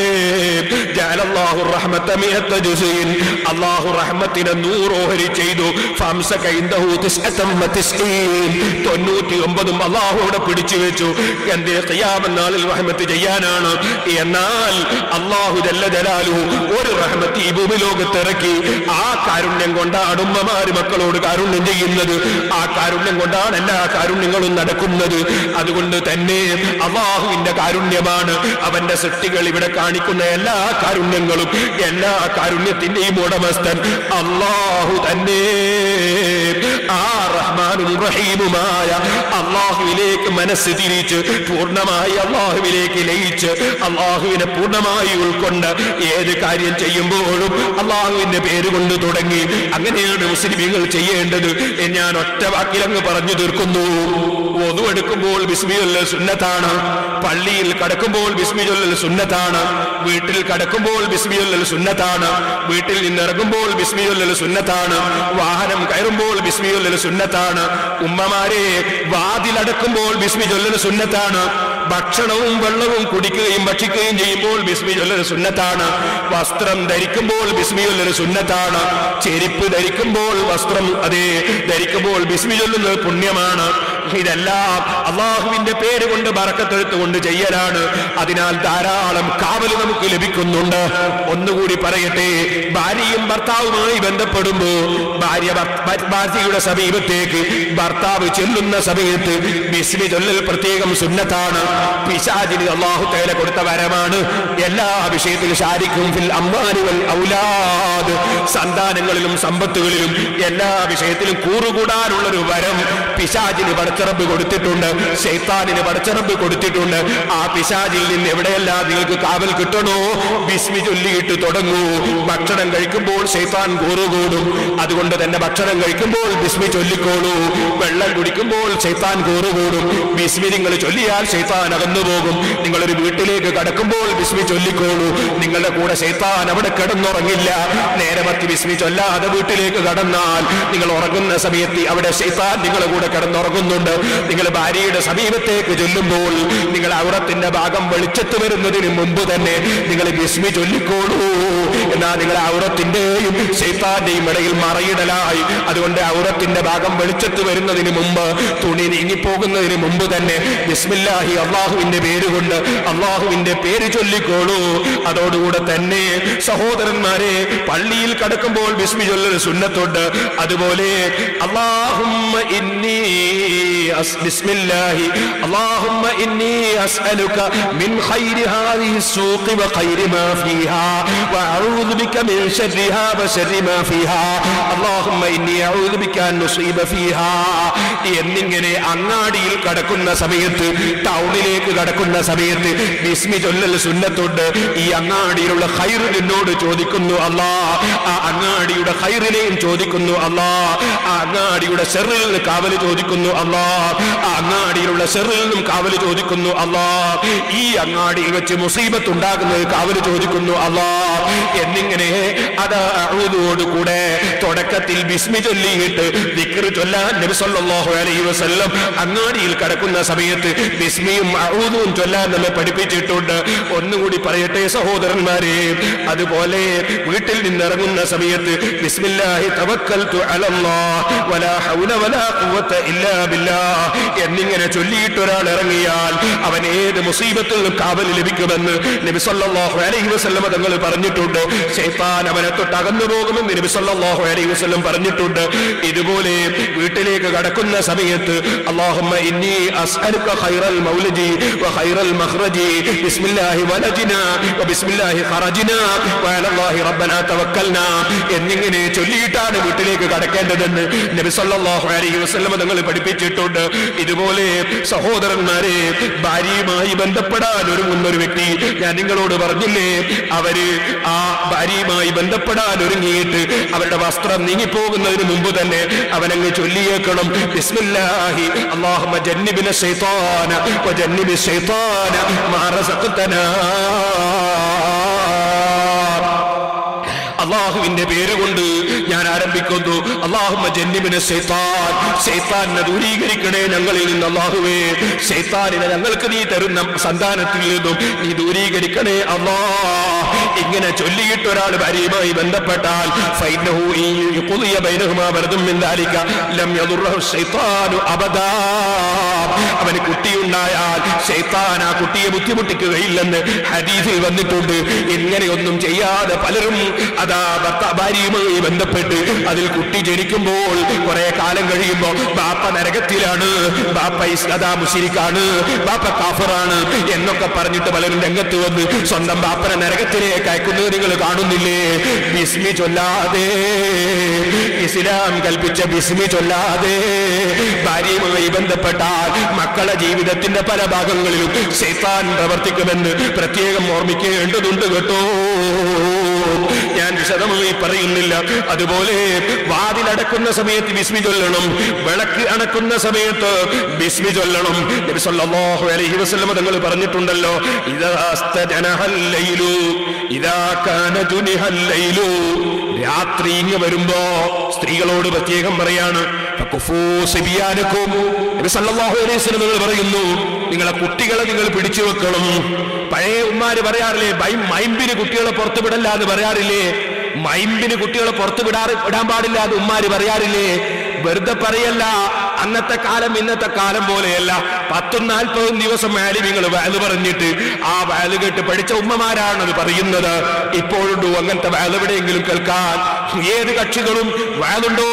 ജഅലല്ലാഹു റഹ്മത മിഅത ജുസ്ഇൻ, അല്ലാഹു റഹ്മത്തിനെ 100 ഓഹരി ചെയ്തു. ഫംസക ഇൻദഹു 99 അല്ലാഹുവിടെ പിടിച്ചു വെച്ചു. എന്റെ ഖിയാമത്ത് നാളിൽ റഹ്മത്ത് ചെയ്യാനാണ്. എന്നാൽ അല്ലാഹു ജല്ല ജലാലുഹു ഒരു റഹ്മത്ത് ഈ ഭൂമി ലോകത്ത് ഇറക്കി. ആ കാരുണ്യം കൊണ്ടാണ് ഉമ്മമാര് മക്കളോട് കാരുണ്യം ചെയ്യുന്നത്. ആ കാരുണ്യം കൊണ്ടാണ് എല്ലാ കാരുണ്യങ്ങളും നടക്കുന്നത്. അതുകൊണ്ട് തന്നെ അല്ലാഹുവിന്റെ കാരുണ്യമാണ് അവന്റെ സൃഷ്ടികൾ ഇവിടെ കാണിക്കുന്ന എല്ലാ കാരുണ്യങ്ങളും. എല്ലാ കാരുണ്യത്തിന്റെയും ഉടമസ്ഥൻ അല്ലാഹു തന്നെ. ആ റഹ്മാനും റഹീമുമായ അല്ലാഹുവിലേക്ക് മനസ്സ് തിരിച്ച് പൂർണ്ണമായി അല്ലാഹുവിലേക്ക് ലയിച്ച് അല്ലാഹുവിനെ പൂർണ്ണമായി ഉൾക്കൊണ്ട് ഏത് കാര്യം ചെയ്യുമ്പോഴും അല്ലാഹുവിന്റെ പേര് കൊണ്ട് തുടങ്ങി. അങ്ങനെയാണ് മുസ്ലിമീങ്ങൾ ചെയ്യേണ്ടത്. ഞാൻ ഒറ്റ വാക്കിലങ്ങ് പറഞ്ഞു തീർക്കുന്നു. wudu എടുക്കുമ്പോൾ ബിസ്മി ചൊല്ലൽ സുന്നത്താണ്, പള്ളിയിൽ കടക്കുമ്പോൾ ബിസ്മി ചൊല്ലൽ സുന്നത്താണ്, വീട്ടിൽ കടക്കുമ്പോൾ ബിസ്മി ചൊല്ലൽ സുന്നത്താണ്, വീട്ടിൽ നിന്നിറങ്ങുമ്പോൾ ബിസ്മി ചൊല്ലൽ സുന്നത്താണ്, വാഹനം കയറുമ്പോൾ ബിസ്മി ചൊല്ലൽ സുന്നത്താണ്. ഉമ്മമാരെ, വാതിലടക്കുമ്പോൾ ബിസ്മി ചൊല്ലൽ സുന്നത്താണ്. ഭക്ഷണവും വെള്ളവും കുടിക്കുകയും ഭക്ഷിക്കുകയും ചെയ്യുമ്പോൾ ബിസ്മി ചൊല്ലൽ സുന്നത്താണ്. വസ്ത്രം ധരിക്കുമ്പോൾ ബിസ്മി ചൊല്ലൽ സുന്നത്താണ്. ചെരുപ്പ് ധരിക്കുമ്പോൾ വസ്ത്രം ധരിക്കുമ്പോൾ ബിസ്മി ചൊല്ലുന്നത് പുണ്യമാണ്. ഇതെല്ലാം അള്ളാഹുവിന്റെ പേര് കൊണ്ട് ബറക്കത്തെടുത്തുകൊണ്ട് ചെയ്യലാണ്. അതിനാൽ ധാരാളം കാവല് നമുക്ക് ലഭിക്കുന്നുണ്ട്. ഒന്നുകൂടി പറയട്ടെ, ഭാര്യയും ഭർത്താവുമായി ബന്ധപ്പെടുമ്പോ ഭാര്യയുടെ സമീപത്തേക്ക് ഭർത്താവ് ചെല്ലുന്ന സമയത്ത് ബിസ്മി ചൊല്ലൽ പ്രത്യേകം സുന്നത്താണ്. പിശാചിന് അല്ലാഹു തആല കൊടുത്ത വരമാണ്. എല്ലാ വിഷയത്തിലും ശാരിക്കും ഫിൽ അംവാലി വൽ ഔലാദ്, സന്താനങ്ങളിലും സമ്പത്തുകളിലും എല്ലാ വിഷയത്തിലും കൂറുകൂടാനുള്ളൊരു വരം പിശാചിന് പടച്ചറബ് കൊടുത്തിട്ടുണ്ട്, ശൈത്താനിന് പടച്ചറബ് കൊടുത്തിട്ടുണ്ട്. ആ പിശാചിൽ നിന്ന് എവിടെയെല്ലാം നിങ്ങൾക്ക് കാവൽ കിട്ടണോ ബിസ്മി ചൊല്ലിയിട്ട് തുടങ്ങൂ. ഭക്ഷണം കഴിക്കുമ്പോൾ ശൈത്താൻ കൂറുകൂടും, അതുകൊണ്ട് തന്നെ ഭക്ഷണം കഴിക്കുമ്പോൾ ബിസ്മി ചൊല്ലിക്കോളൂ. വെള്ളം കുടിക്കുമ്പോൾ ശൈത്താൻ കൂറുകൂടും, ബിസ്മി നിങ്ങൾ ചൊല്ലിയാൽ ശൈത്താൻ അകന്നുപോകും. നിങ്ങളൊരു വീട്ടിലേക്ക് കടക്കുമ്പോൾ ബിസ്മി ചൊല്ലിക്കോളൂ. നിങ്ങളുടെ കൂടെ ശൈത്താൻ അവിടെ കിടന്നുറങ്ങില്ല. നേരെ മറ്റ് ബിസ്മി ചൊല്ലാതെ വീട്ടിലേക്ക് കടന്നാൽ നിങ്ങൾ ഉറങ്ങുന്ന സമയത്ത് അവിടെ ശൈത്താൻ നിങ്ങളുടെ കൂടെ കിടന്നുറങ്ങുന്നുണ്ട്. നിങ്ങൾ ഭാര്യയുടെ സമീപത്തേക്ക് ചൊല്ലുമ്പോൾ നിങ്ങൾ ഔറത്തിന്റെ ഭാഗം വെളിച്ചത്ത് വരുന്നതിന് മുമ്പ് തന്നെ നിങ്ങൾ ബിസ്മി ചൊല്ലിക്കോളൂ. എന്നാൽ നിങ്ങൾ ഔറത്തിന്റെയും ശൈത്താന്റെയും ഇടയിൽ മറയിടലായി. അതുകൊണ്ട് ഔറത്തിന്റെ ഭാഗം വെളിച്ചത്ത് വരുന്നതിന് മുമ്പ്, തുണി നീങ്ങിപ്പോകുന്നതിന് മുമ്പ് തന്നെ ബിസ്മില്ലാഹി, അള്ളാഹുവിന്റെ പേരുകൊണ്ട് അള്ളാഹുവിന്റെ പേര് ചൊല്ലിക്കോളൂ. അതോടുകൂടെ തന്നെ സഹോദരന്മാരെ, പള്ളിയിൽ കടക്കുമ്പോൾ ബിസ്മി ചൊല്ലൽ സുന്നത്തുണ്ട്. അതുപോലെ അല്ലാഹുമ്മ ഇന്നി ബിസ്മില്ലാഹി അല്ലാഹുമ്മ ഇന്നി അസ്അലുക മിൻ ഖൈരി ഹാദിഹി السوق وخير ما فيها واعوذ بك من شرها وشر ما فيها اللهم اني اعوذ بك ان نصيب فيها. എന്നിങ്ങനെ അങ്ങാടിയിൽ കടക്കുന്ന സമയത്ത്, ടൗണിലേക്ക് കടക്കുന്ന സമയത്ത് ബിസ്മി ചൊല്ലൽ സുന്നത്തുണ്ട്. ഈ അങ്ങാടിയിലുള്ള ഖൈർ നിന്നോട് ചോദിക്കുന്നു അല്ലാ, ആ അങ്ങാടിയുടെ ഖൈറിനെയും ചോദിക്കുന്നു അല്ലാ, ആ അങ്ങാടിയുടെ ശർറിൽ നിന്ന് കാവല് ചോദിക്കുന്നു അല്ലാ, ആ അങ്ങാടിയിലുള്ള ശർറിൽ നിന്നും കാവല് ചോദിക്കുന്നു അല്ലാ, ഈ അങ്ങാടിയിൽ വെച്ച് മുസീബത്ത് ഉണ്ടാകുന്നത് കാവല് ചോദിക്കുന്നു അല്ലാ. എന്നിങ്ങനെ അത് അഊദുവോടുകൂടെ തുടക്കത്തിൽ ബിസ്മി ചൊല്ലിയിട്ട് ദിക്ർ ചൊല്ലാൻ നബി സല്ലല്ലാഹു അലൈഹി വസല്ലം അങ്ങാടിയിൽ കടക്കുന്ന സമയത്ത് ബിസ്മിയും അഊദുവും ചൊല്ലാൻ നമ്മെ പഠിപ്പിച്ചിട്ടുണ്ട്. ഒന്നുകൂടി പറയട്ടെ സഹോദരന്മാരെ, അതുപോലെ വീട്ടിൽ നിന്നിറങ്ങുന്ന സമയത്ത് ബിസ്മില്ലാഹി തവക്കൽതു അലല്ലാഹ് വലാ ഹൗല വലാ ഖുവത ഇല്ലാ ബില്ലാഹ് എന്നിങ്ങനെ ചൊല്ലിയിട്ട് ഒരാൾ ഇറങ്ങിയാൽ അവൻ ഏത് മുസീബത്തിൽ നിന്നും കാവൽ ലഭിക്കുമെന്ന് നബി സല്ലല്ലാഹു അലൈഹി വസല്ലം തങ്ങൾ പറഞ്ഞിട്ടുണ്ട്. ശൈത്താൻ അവനെ തൊട്ട് അകന്നു പോകുമെന്ന് നബി സല്ലല്ലാഹു അലൈഹി വസല്ലം പറഞ്ഞിട്ടുണ്ട്. ഇതുപോലെ വീട്ടിലേക്ക് കടക്കുന്ന സമയത്ത് അല്ലാഹുമ്മ ഇന്നി അസ്അലുക ഖൈറൽ മൗലിജി വ ഖൈറൽ മഖ്റജി ബിസ്മില്ലാഹി വലജിനാ വ ബിസ്മില്ലാഹി ഖറജിനാ വ അലല്ലാഹി റബ്ബനാ തവക്കൽനാ എന്നിങ്ങനെ ചൊല്ലിയിട്ടാണ് വീട്ടിലേക്ക് കടക്കേണ്ടതെന്ന് നബി സല്ലല്ലാഹു അലൈഹി വസല്ലം തങ്ങൾ പഠിപ്പിച്ചിട്ടുണ്ട്. ഇതുപോലെ സഹോദരന്മാരെ, ഭാര്യയുമായി ബന്ധപ്പെടാൻ ഒരുങ്ങുന്ന ഒരു വ്യക്തി, ഞാൻ നിങ്ങളോട് പറഞ്ഞില്ലേ, അവര് ആ ഭാര്യയുമായി ബന്ധപ്പെടാൻ ഒരുങ്ങിയിട്ട് അവരുടെ വസ്ത്രം നീങ്ങിപ്പോകുന്നതിന് മുമ്പ് തന്നെ അവനങ്ങ് ചൊല്ലിയേക്കണം ബിസ്മില്ലാഹി അല്ലാഹുമ്മ ജന്നിബിന ശൈത്താന വ ജന്നിബി ശൈത്താന മാ റസഖ്തനാ. അള്ളാഹുവിന്റെ പേരുകൊണ്ട് ഞാൻ ആരംഭിക്കുന്നു. അല്ലാഹുമ്മ ജന്നിബിന ശൈത്താൻ, ശൈത്താനെ ദൂരീകരിക്കണേ ഞങ്ങളിൽ നിന്ന് അല്ലാഹുവേ. ശൈത്താനിനെ ഞങ്ങൾക്ക് നീ തരുന്ന സന്താനത്തിൽ നിന്നും നീ ദൂരീകരിക്കണേ അല്ലാഹ്. ഇങ്ങനെ ചൊല്ലിയിട്ട് ഒരാൾ ഭാര്യയുമായി ബന്ധപ്പെട്ടാൽ ഫൈനഹു യഖ്ദിയ ബൈനഹുമാ ബർദും മിൻ ദാലിക ലം യദുർറഹു ശൈത്താനു അബദാ. അവന് കുട്ടിയുണ്ടായാൽ ശൈത്താൻ ആ കുട്ടിയെ ബുദ്ധിമുട്ടിക്കുകയില്ലെന്ന് ഹദീസിൽ വന്നിട്ടുണ്ട്. ഇങ്ങനെയൊന്നും ചെയ്യാതെ പലരും അതാ ഭാര്യയുമായി ബന്ധപ്പെട്ട് അതിൽ കുട്ടി ജനിക്കുമ്പോൾ കുറെ കാലം കഴിയുമ്പോൾ ബാപ്പ നരകത്തിലാണ്, ബാപ്പ അതാ മുശ്രിക്കാണ്, ബാപ്പ കാഫിറാണ് എന്നൊക്കെ പറഞ്ഞിട്ട് പലരും രംഗത്ത് വന്ന് സ്വന്തം ബാപ്പനെ നരകത്തിലേക്ക് അയക്കുന്നത് നിങ്ങൾ കാണുന്നില്ലേ? ബിസ്മി ചൊല്ലാതെ, ഇസ്ലാം കൽപ്പിച്ച ബിസ്മി ചൊല്ലാതെ ഭാര്യയുമായി ബന്ധപ്പെട്ടാൽ മക്കളുടെ ജീവിതത്തിന്റെ പല ഭാഗങ്ങളിലും ശൈത്താൻ പ്രവർത്തിക്കുമെന്ന് പ്രത്യേകം ഓർമ്മിക്കേണ്ടതുണ്ട് കേട്ടോ. ഞാൻ വിശദമായി പറയുന്നില്ല. അതുപോലെ വാതിലടക്കുന്ന സമയത്ത് ബിസ്മി ചൊല്ലണം, വിളക്ക് അണക്കുന്ന സമയത്ത് ബിസ്മി ചൊല്ലണം. നബി സല്ലല്ലാഹു അലൈഹി വസല്ലം തങ്ങൾ പറഞ്ഞിട്ടുണ്ടല്ലോ, രാത്രി ഇങ്ങ് വരുമ്പോ സ്ത്രീകളോട് പ്രത്യേകം പറയാണ്, നബി സല്ലല്ലാഹു അലൈഹി വസല്ലം തങ്ങൾ പറയുന്നു, നിങ്ങളെ കുട്ടികളെ നിങ്ങൾ പിടിച്ചു വെക്കണം. പഴയ ഉമ്മാര് പറയാറില്ലേ, മൈമ്പിന് കുട്ടികളെ പുറത്തു വിടല്ല എന്ന് പറയാറില്ലേ? മൈമ്പിന് കുട്ടികളെ പുറത്തു വിടാൻ പാടില്ല എന്ന് ഉമ്മാര് പറയാറില്ലേ? വെറുതെ പറയല്ല. അന്നത്തെ കാലം ഇന്നത്തെ കാലം പോലെയല്ല. 10-40 ദിവസം ആലിമീങ്ങൾ വഅല് പറഞ്ഞിട്ട് ആ വഅല് കേട്ട് പഠിച്ച ഉമ്മമാരാണത് പറയുന്നത്. ഇപ്പോഴുണ്ടോ അങ്ങനത്തെ വഅല് എവിടെയെങ്കിലും കേൾക്കാൻ? ഏത് കക്ഷികളും വഅലുണ്ടോ?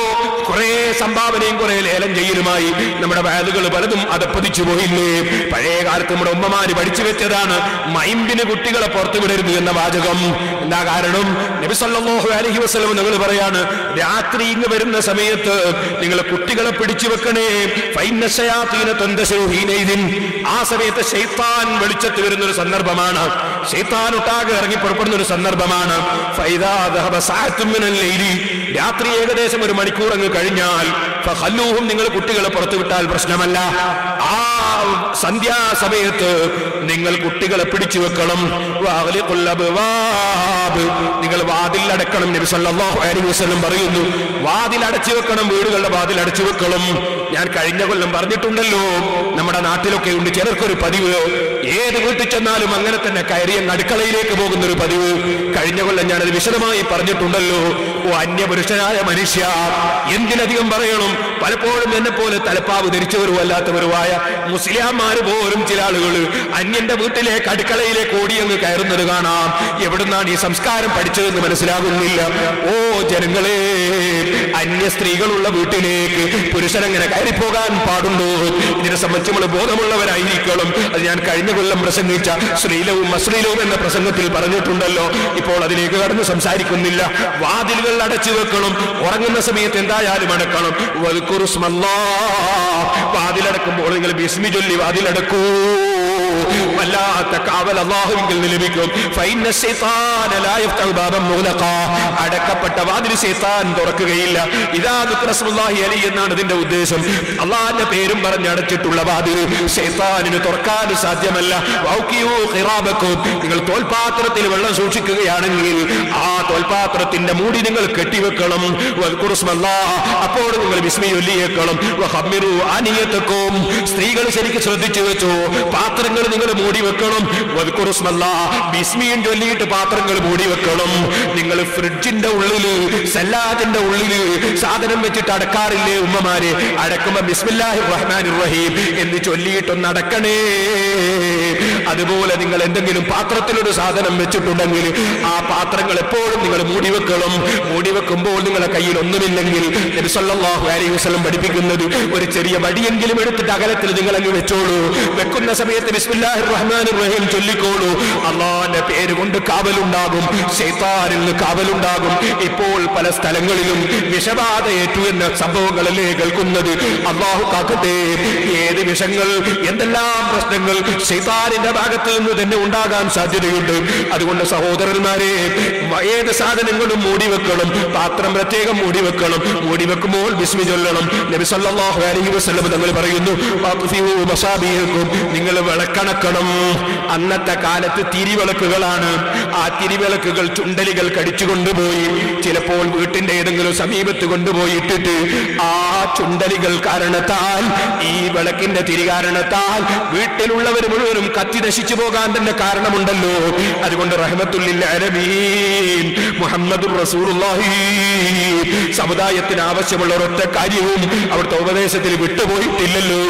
കുറെ സംഭാവനയും കുറെ ലേലം ചെയ്യലുമായി നമ്മുടെ വഅലുകൾ പലതും അതപ്പതിച്ചു പോയില്ലേ? പഴയ കാലത്ത് നമ്മുടെ ഉമ്മമാര് പഠിച്ചു വെച്ചതാണ് മൈമ്പിന് കുട്ടികളെ പുറത്തു വിടരുത് എന്ന വാചകം. എന്താ കാരണം? നബി സല്ലല്ലാഹു അലൈഹി വസല്ലം നിങ്ങൾ പറയാണ്, രാത്രി ഇങ്ങ് വരുന്ന സമയത്ത് നിങ്ങൾ കുട്ടികളെ പിടിച്ചു വെക്കണേ. ആ സമയത്ത് ശൈത്താൻ വെളിച്ചത്ത് വരുന്ന ഒരു സന്ദർഭമാണ്, ശൈത്താൻ ഒട്ടാകെ ഇറങ്ങി പുറപ്പെടുന്ന ഒരു സന്ദർഭമാണ്. രാത്രി ഏകദേശം 1 മണിക്കൂർ അങ്ങ് കഴിഞ്ഞാൽ നിങ്ങൾ കുട്ടികളെ പുറത്തു വിട്ടാൽ പ്രശ്നമല്ല. ആ സന്ധ്യാസമയത്ത് നിങ്ങൾ കുട്ടികളെ പിടിച്ചു വെക്കണം. നിങ്ങൾ വാതിൽ അടക്കണം. നബി സല്ലല്ലാഹു അലൈഹി വസല്ലം പറയുന്നു, വാതിൽ അടച്ചു വെക്കണം, വീടുകളുടെ വാതിൽ അടച്ചു വെക്കണം. ഞാൻ കഴിഞ്ഞ കൊല്ലം പറഞ്ഞിട്ടുണ്ടല്ലോ, നമ്മുടെ നാട്ടിലൊക്കെ ഉണ്ട് ചിലർക്കൊരു പതിവ്, ഏത് വീട്ടിൽ ചെന്നാലും അങ്ങനെ തന്നെ കയറി അടുക്കളയിലേക്ക് പോകുന്ന ഒരു പതിവ്. കഴിഞ്ഞ കൊല്ലം ഞാനത് വിശദമായി പറഞ്ഞിട്ടുണ്ടല്ലോ. ഓ അന്യപുരുഷനായ മനുഷ്യ, എന്തിനധികം പറയണം? പലപ്പോഴും എന്നെ പോലെ തലപ്പാവ് ധരിച്ചവരും അല്ലാത്തവരുമായ മുസ്ലിംമാര് പോലും ചില ആളുകൾ അന്യന്റെ വീട്ടിലേക്ക് അടുക്കളയിലേക്ക് ഓടിയങ്ങ് കയറുന്നത് കാണാം. എവിടുന്നാണ് ഈ സംസ്കാരം പഠിച്ചതെന്ന് മനസ്സിലാകുന്നില്ല. ഓ ജനങ്ങളെ, അന്യ സ്ത്രീകളുള്ള വീട്ടിലേക്ക് പുരുഷനങ്ങനെ കയറിപ്പോകാൻ പാടുണ്ടോ? ഇതിനെ സംബന്ധിച്ച് നമ്മൾ ബോധമുള്ളവരായിരിക്കണം. അത് ഞാൻ കഴിഞ്ഞ കൊല്ലം പ്രസംഗിച്ച ശ്രീലവും അശ്ലീലവും എന്ന പ്രസംഗത്തിൽ പറഞ്ഞിട്ടുണ്ടല്ലോ. ഇപ്പോൾ അതിലേക്ക് കടന്ന് സംസാരിക്കുന്നില്ല. വാതിലുകൾ അടച്ചു വെക്കണം. ഉറങ്ങുന്ന സമയത്ത് എന്തായാലും അടക്കണം. വാതിലടക്കുമ്പോൾ നിങ്ങൾ ബിസ്മി ചൊല്ലി വാതിലടക്കൂ. വല്ലാത്ത കാവൽ അല്ലാഹുവിൽ നിന്ന് ലഭിക്കും. അടക്കപ്പെട്ട വാതിൽ ശൈത്താൻ തുറക്കുകയില്ല. ഇദാ ദുക്ര റസൂലുള്ളാഹി അലൈഹി എന്നാണ് ഇതിന്റെ ഉദ്ദേശം. അള്ളാഹിന്റെ പേരും പറഞ്ഞ് അടച്ചിട്ടുള്ള വാതിൽ ശൈത്താനിന് തുറക്കാൻ സാധ്യമല്ല. നിങ്ങൾ തോൽപാത്രത്തിൽ വെള്ളം സൂക്ഷിക്കുകയാണെങ്കിൽ ആ തോൽപാത്രത്തിന്റെ മൂടി നിങ്ങൾ കെട്ടിവെക്കണം. അപ്പോൾ നിങ്ങൾ ബിസ്മി ചൊല്ലിയേക്കണം. സ്ത്രീകൾ ശരിക്കും ശ്രദ്ധിച്ചു വെച്ചോ, പാത്രങ്ങൾ നിങ്ങൾ മൂടി വെക്കണം. ബിസ്മിയും ചൊല്ലിയിട്ട് പാത്രങ്ങൾ മൂടി വെക്കണം. നിങ്ങൾ ഫ്രിഡ്ജിന്റെ ഉള്ളില് സല്ലാദിന്റെ ഉള്ളില് സാധനം വെച്ചിട്ട് അടക്കാറില്ലേ ഉമ്മമാരെ? അടക്കുമ്പോ ബിസ്മില്ലാഹിർ റഹ്മാനിർ റഹീം എന്ന് ചൊല്ലിയിട്ടൊന്ന് അടക്കണേ. അതുപോലെ നിങ്ങൾ എന്തെങ്കിലും പാത്രത്തിലൊരു സാധനം വെച്ചിട്ടുണ്ടെങ്കിൽ ആ പാത്രങ്ങൾ എപ്പോഴും നിങ്ങൾ മൂടി വെക്കണം. മൂടി വെക്കുമ്പോൾ നിങ്ങളുടെ കയ്യിൽ ഒന്നുമില്ലെങ്കിൽ നബി സല്ലല്ലാഹു അലൈഹി വസല്ലം പഠിപ്പിക്കുന്നത് ഒരു ചെറിയ വടിയെങ്കിലും എടുത്തിട്ട് അകലത്തിൽ നിങ്ങൾ അങ്ങ് വെച്ചോളൂ. വെക്കുന്ന സമയത്ത് ബിസ്മില്ലാഹിർ റഹ്മാനിർ റഹീം ചൊല്ലിക്കോളൂ. അള്ളാന്റെ പേര് കൊണ്ട് കാവലുണ്ടാകും, ശൈത്താനിൽ നിന്ന് കാവലുണ്ടാകും. ഇപ്പോൾ പല സ്ഥലങ്ങളിലും വിഷബാധ ഏറ്റു എന്ന സംഭവങ്ങളല്ലേ കേൾക്കുന്നത്. അള്ളാഹു കാക്കട്ടെ. ഏത് വിഷങ്ങൾ, എന്തെല്ലാം പ്രശ്നങ്ങൾ ശൈത്താനിന്റെ ഭാഗത്ത് നിന്ന് തന്നെ ഉണ്ടാകാൻ സാധ്യതയുണ്ട്. അതുകൊണ്ട് സഹോദരന്മാരെ, ഏത് സാധനങ്ങളും മൂടി വെക്കണം. പാത്രം പ്രത്യേകം മൂടി വെക്കണം. മൂടി വെക്കുമ്പോൾ ബിസ്മി ചൊല്ലണം. നബി സല്ലല്ലാഹു അലൈഹി വസല്ലം തങ്ങൾ പറയുന്നു, നിങ്ങൾ വിളക്കണക്കണം. അന്നത്തെ കാലത്ത് തിരിവിളക്കുകളാണ്. ആ തിരിവിളക്കുകൾ ചുണ്ടലികൾ കടിച്ചു കൊണ്ടുപോയി ചിലപ്പോൾ വീട്ടിന്റെ ഏതെങ്കിലും സമീപത്ത് കൊണ്ടുപോയി ഇട്ടിട്ട് ആ ചുണ്ടലികൾ കാരണത്താൽ, ഈ വിളക്കിന്റെ തിരി കാരണത്താൽ വീട്ടിലുള്ളവർ മുഴുവനും കത്തി നശിച്ചു പോകാൻ തന്നെ കാരണമുണ്ടല്ലോ. അതുകൊണ്ട് റഹ്മത്തുൽ ലിൽ ആലമീൻ മുഹമ്മദുർ റസൂലുള്ളാഹി സമുദായത്തിന് ആവശ്യമുള്ള ഒരൊറ്റ കാര്യവും അവിടുത്തെ ഉപദേശത്തിൽ വിട്ടുപോയിട്ടില്ലല്ലോ.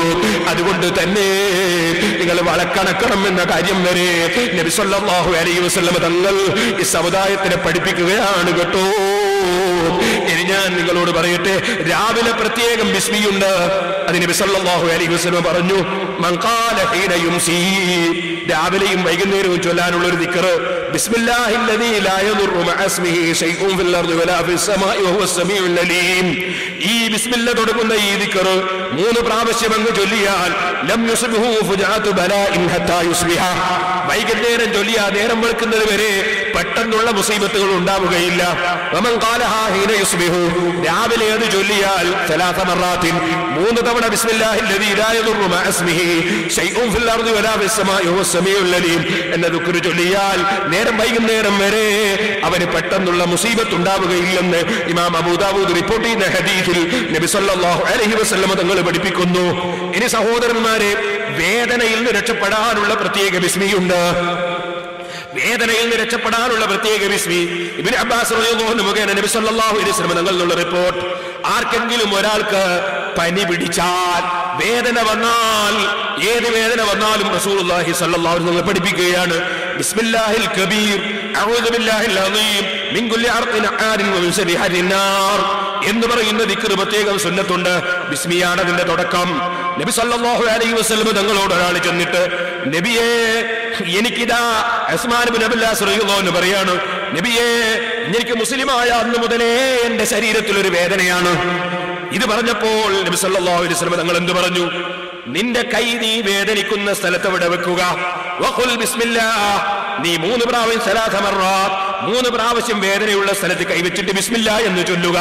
അതുകൊണ്ട് തന്നെ നിങ്ങൾ വളക്കണക്കണം എന്ന കാര്യം വരെ നബി സല്ലല്ലാഹു അലൈഹി വസല്ലം തങ്ങൾ ഈ സമുദായത്തിനെ പഠിപ്പിക്കുകയാണ് കേട്ടോ. ഇനി ഞാൻ നിങ്ങളോട് പറയട്ടെ, രാവിലെ പ്രത്യേകം ബിസ്മിയുണ്ട്. അത് നബി സല്ലല്ലാഹു അലൈഹി വസല്ലം പറഞ്ഞു, മൻ ഖാല ഹീന യുംസി, രാവിലെയും വൈകുന്നേരവും ചൊല്ലാനുള്ള ഒരു ദിക്ർ, ബിസ്മില്ലാഹില്ലദീ ലാ യദുറു മഅ ഇസ്മിഹി ശൈഉൻ ഫിൽ അർദി വലാ ഫിസ് സമാഇ വഹുവ സമീഉൽ അലീം. ഈ ബിസ്മില്ല തുടങ്ങുന്ന ഈ ദിക്ർ 3 പ്രാവശ്യം അങ്ങ് ചൊല്ലിയാൽ ലം യുസ്ബിഹു ഫുജാതു ബലാഇൻ ഹത്താ യുസ്ബിഹ, വൈകുന്നേരം ചൊല്ലിയാ നേരം വെളുക്കുന്നത് വരെ പെട്ടെന്നുള്ള മുസീബത്തുകൾ ഉണ്ടാവുകയില്ല. വമൻ ഖാലഹാ ഹീന യുസ്ബിഹു, രാവിലെ അത് ചൊല്ലിയാൽ 3 മറാത്തിൻ 3 തവണ ബിസ്മില്ലാഹിൽ ലദീ ലാ യദുറു മഅ ഇസ്മിഹി ശൈഉൻ ഫിൽ അർദി വലാ ഫിസ് സമാഇ ഹുവസ് സമീഉൽ അലീം എന്ന ദിക്ർ ചൊല്ലിയാൽ വൈകുന്നേരം വരെ അവന് പെട്ടെന്നുള്ള മുസീബത്ത് ഉണ്ടാവുകയില്ലെന്ന് ഇമാം അബൂ ദാവൂദ് റിപ്പോർട്ട് ചെയ്യുന്ന ഹദീസിൽ നബി സല്ലല്ലാഹു അലൈഹി വസല്ലം തങ്ങൾ പഠിപ്പിക്കുന്നു. ഇനി സഹോദരന്മാരെ, വേദനയിൽ നിന്ന് രക്ഷപ്പെടാനുള്ള പ്രത്യേക ബിസ്മിയുണ്ട്. വേദനയിൽ നിന്ന് രക്ഷപ്പെടാനുള്ള പ്രത്യേക ബിസ്മി ഇബ്നു അബ്ബാസ് റളിയല്ലാഹു അൻഹു മുഖേന നബി സല്ലല്ലാഹു അലൈഹി വസല്ലം തങ്ങളുടെ റിപ്പോർട്ട്, ആർക്കെങ്കിലും ഒരാൾക്ക് പനി പിടിച്ചാൽ, വേദന വന്നാൽ, ഏത് വേദന വന്നാലും റസൂലുള്ളാഹി സ്വല്ലല്ലാഹു അലൈഹി വസല്ലം പഠിപ്പിക്കുകയാണ് ബിസ്മില്ലാഹിൽ കബീർ അഊദു ബില്ലാഹിൽ അളീം മിൻ കുല്ലി അർഖിൻ ആരിൻ വമിൻ ശർരി ഹരിന്നാർ എന്ന് പറയുന്ന ദിക്ർ പ്രത്യേകം സുന്നത്തുണ്ട്. ബിസ്മിയാണ് അതിന്റെ തുടക്കം. നബി സല്ലല്ലാഹു അലൈഹി വസല്ലം തങ്ങളോട് ഒരാൾ ചെന്നിട്ട്, നബിയേ, എനിക്കിതാ ഉസ്മാൻ ഇബ്നു അബ്ബാസ് റളിയല്ലാഹു അൻഹു പറയാണ്, നബിയേ, എനിക്ക് മുസ്ലിമായ അന്ന് മുതലേ എന്റെ ശരീരത്തിൽ ഒരു വേദനയാണ്. ഇത് പറഞ്ഞപ്പോൾ നബി സല്ലല്ലാഹു അലൈഹി വസല്ലം തങ്ങൾ എന്ത് പറഞ്ഞു? നിന്റെ കൈ നീ വേദനിക്കുന്ന സ്ഥലത്ത് അവിടെ വെക്കുക. വഖുൽ ബിസ്മില്ലാഹ്, നീ 3 പ്രാവശ്യം 3 മറാത്ത് 3 പ്രാവശ്യം വേദനയുള്ള സ്ഥലത്ത് കൈവച്ചിട്ട് ബിസ്മില്ലാ എന്ന് ചൊല്ലുക.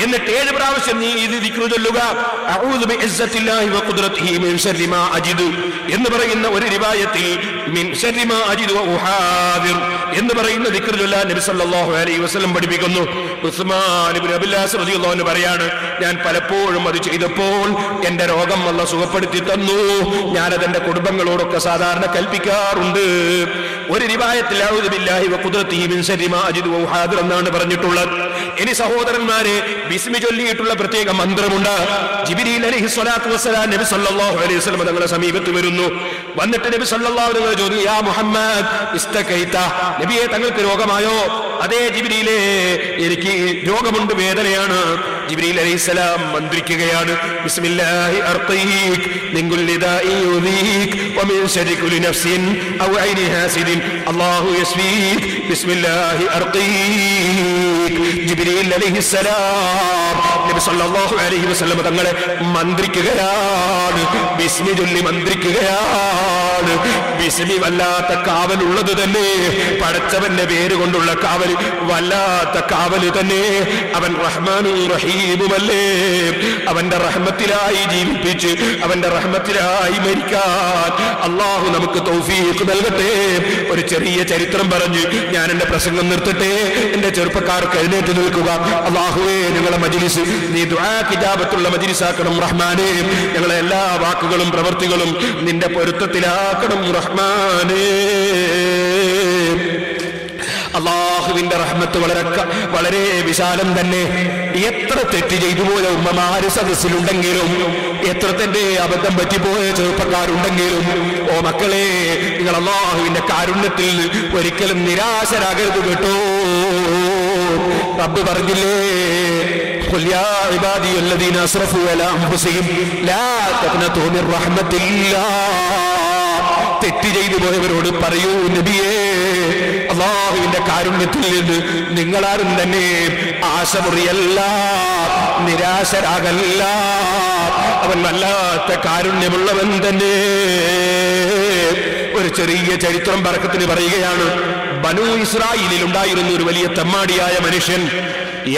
എന്നിട്ട് 7 പ്രാവശ്യം നീ ഇത് ദിക്ർ ചൊല്ലുക. അഊദു ബിഇസ്സത്തില്ലാഹി വഖുദ്റതിഹി മിൻ ശർരി മാ അജിദു എന്ന് പറയുന്ന ഒരു റിവായത്തിൽ മിൻ ശർരി മാ അജിദു വഉഹാദിർ എന്ന് പറയുന്ന ദിക്ർ ചൊല്ലാൻ നബി സല്ലല്ലാഹു അലൈഹി വസല്ലം പഠിപ്പിക്കുന്നു. ഉസ്മാൻ ഇബ്നു അബ്ബാസ് റളിയല്ലാഹു അൻഹു പറയാണ്, ഞാൻ പലപ്പോഴും അത് ചെയ്തപ്പോൾ എന്റെ രോഗം അല്ലാഹു സുഖപ്പെടുത്തി തന്നു. ഞാനത് എന്റെ കുടുംബങ്ങളോടൊക്കെ സാധാരണ കൽപ്പിക്കാറുണ്ട്. ഒരു റിവായത്തിൽ അഊദു ബില്ലാഹി വഖുദ്റതിഹി മിൻ ശർരി മാ അജിദു വഉഹാദിർ എന്നാണ് പറഞ്ഞിട്ടുള്ളത്. ഇനി സഹോദരന്മാരെ, ബിസ്മി ചൊല്ലിയിട്ടുള്ള പ്രത്യേക മന്ത്രമുണ്ട്. ജിബ്രീൽ അലൈഹി സ്വലാത്തു വസ്സലാം നബി സല്ലല്ലാഹു അലൈഹി വസല്ലം തങ്ങളുടെ സമീപത്ത് വരുന്നു. വന്നിട്ട് നബി സല്ലല്ലാഹു അലൈഹി വസല്ലം ചോദിച്ചു, യാ മുഹമ്മദ് ഇസ്തകൈത, നബിയെ തങ്ങൾക്ക് രോഗമായോ? അതേ ജിബ്രീലേ, എനിക്ക് രോഗമുണ്ട്, വേദനയാണ്. ജിബ്രീൽ അലൈഹിസ്സലാം മന്ത്രിക്കുകയാണ്, ബിസ്മില്ലാഹി അർഖീക് മിൻ കുല്ലി ദാഇ യുദീക് വമിൻ ശർരി കുല്ലി നഫ്സിൻ ഔ ഐനി ഹാസിദിൻ അല്ലാഹു യശ്ഫീക് ബിസ്മില്ലാഹി അർഖീക്. ജിബ്രീൽ അലൈഹിസ്സലാം നബി സല്ലല്ലാഹു അലൈഹി വസല്ലം തങ്ങളെ മന്ത്രിക്കുകയാണ്, ബിസ്മി ചൊല്ലി മന്ത്രിക്കുകയാണ്. ബിസ്മി വല്ലാത്ത കാവലുള്ളത് തന്നെ. പടച്ചവന്റെ പേര് കൊണ്ടുള്ള കാവൽ വല്ലാത്ത കാവല് തന്നെ. അവൻ റഹ്മാനും റഹീമുമല്ലേ. അവന്റെ റഹ്മത്തിലായി ജീവിപ്പിച്ച് അവന്റെ റഹ്മത്തിലായി മരിക്കാൻ അള്ളാഹു നമുക്ക് തൗഫീഖ് നൽകട്ടെ. ഒരു ചെറിയ ചരിത്രം പറഞ്ഞ് ഞാൻ എന്റെ പ്രസംഗം നിർത്തട്ടെ. എന്റെ ചെറുപ്പക്കാർക്ക് എഴുന്നേറ്റ് നിൽക്കുക. അള്ളാഹുവേ, ഞങ്ങളെ മജ്ലിസ് നീ ദുആ കിതാബത്തുള്ള മജ്ലിസാക്കണം റഹ്മാനേ. ഞങ്ങളെ എല്ലാ വാക്കുകളും പ്രവൃത്തികളും നിന്റെ പൊരുത്തത്തിലാക്കണം റഹ്മാനേ. അള്ളാഹുവിന്റെ റഹ്മത്ത് വളരെ വിശാലം തന്നെ. എത്ര തെറ്റ് ചെയ്തു പോയ ഉമ്മമാര് സദസ്സിലുണ്ടെങ്കിലും, എത്ര തന്നെ അബദ്ധം പറ്റിപ്പോയ ചെറുപ്പക്കാരുണ്ടെങ്കിലും, ഓ മക്കളെ, നിങ്ങൾ അള്ളാഹുവിന്റെ കാരുണ്യത്തിൽ ഒരിക്കലും നിരാശരാകരുത് കേട്ടോ. റബ്ബ് പറഞ്ഞില്ലേ, ഖുൽ യാ ഇബാദിയല്ലദീന അസ്റഫു അലാ അൻഫുസിഹിം ലാ തഖ്നതു മിർ റഹ്മത്തില്ലാഹ്. തെറ്റ് ചെയ്തു പോയവരോട് പറയൂ നബിയേ, അല്ലാഹുവിന്റെ കാരുണ്യത്തിൽ നിന്ന് നിങ്ങളാരും തന്നെ ആശ മുറിയല്ല, നിരാശരാകല്ല. അവൻ വല്ലാത്ത കാരുണ്യമുള്ളവൻ തന്നെ. ഒരു ചെറിയ ചരിത്രം ബർക്കത്തിന് പറയുകയാണ്. ബനൂ ഇസ്രായേലിൽ ഉണ്ടായിരുന്ന ഒരു വലിയ തെമ്മാടിയായ മനുഷ്യൻ.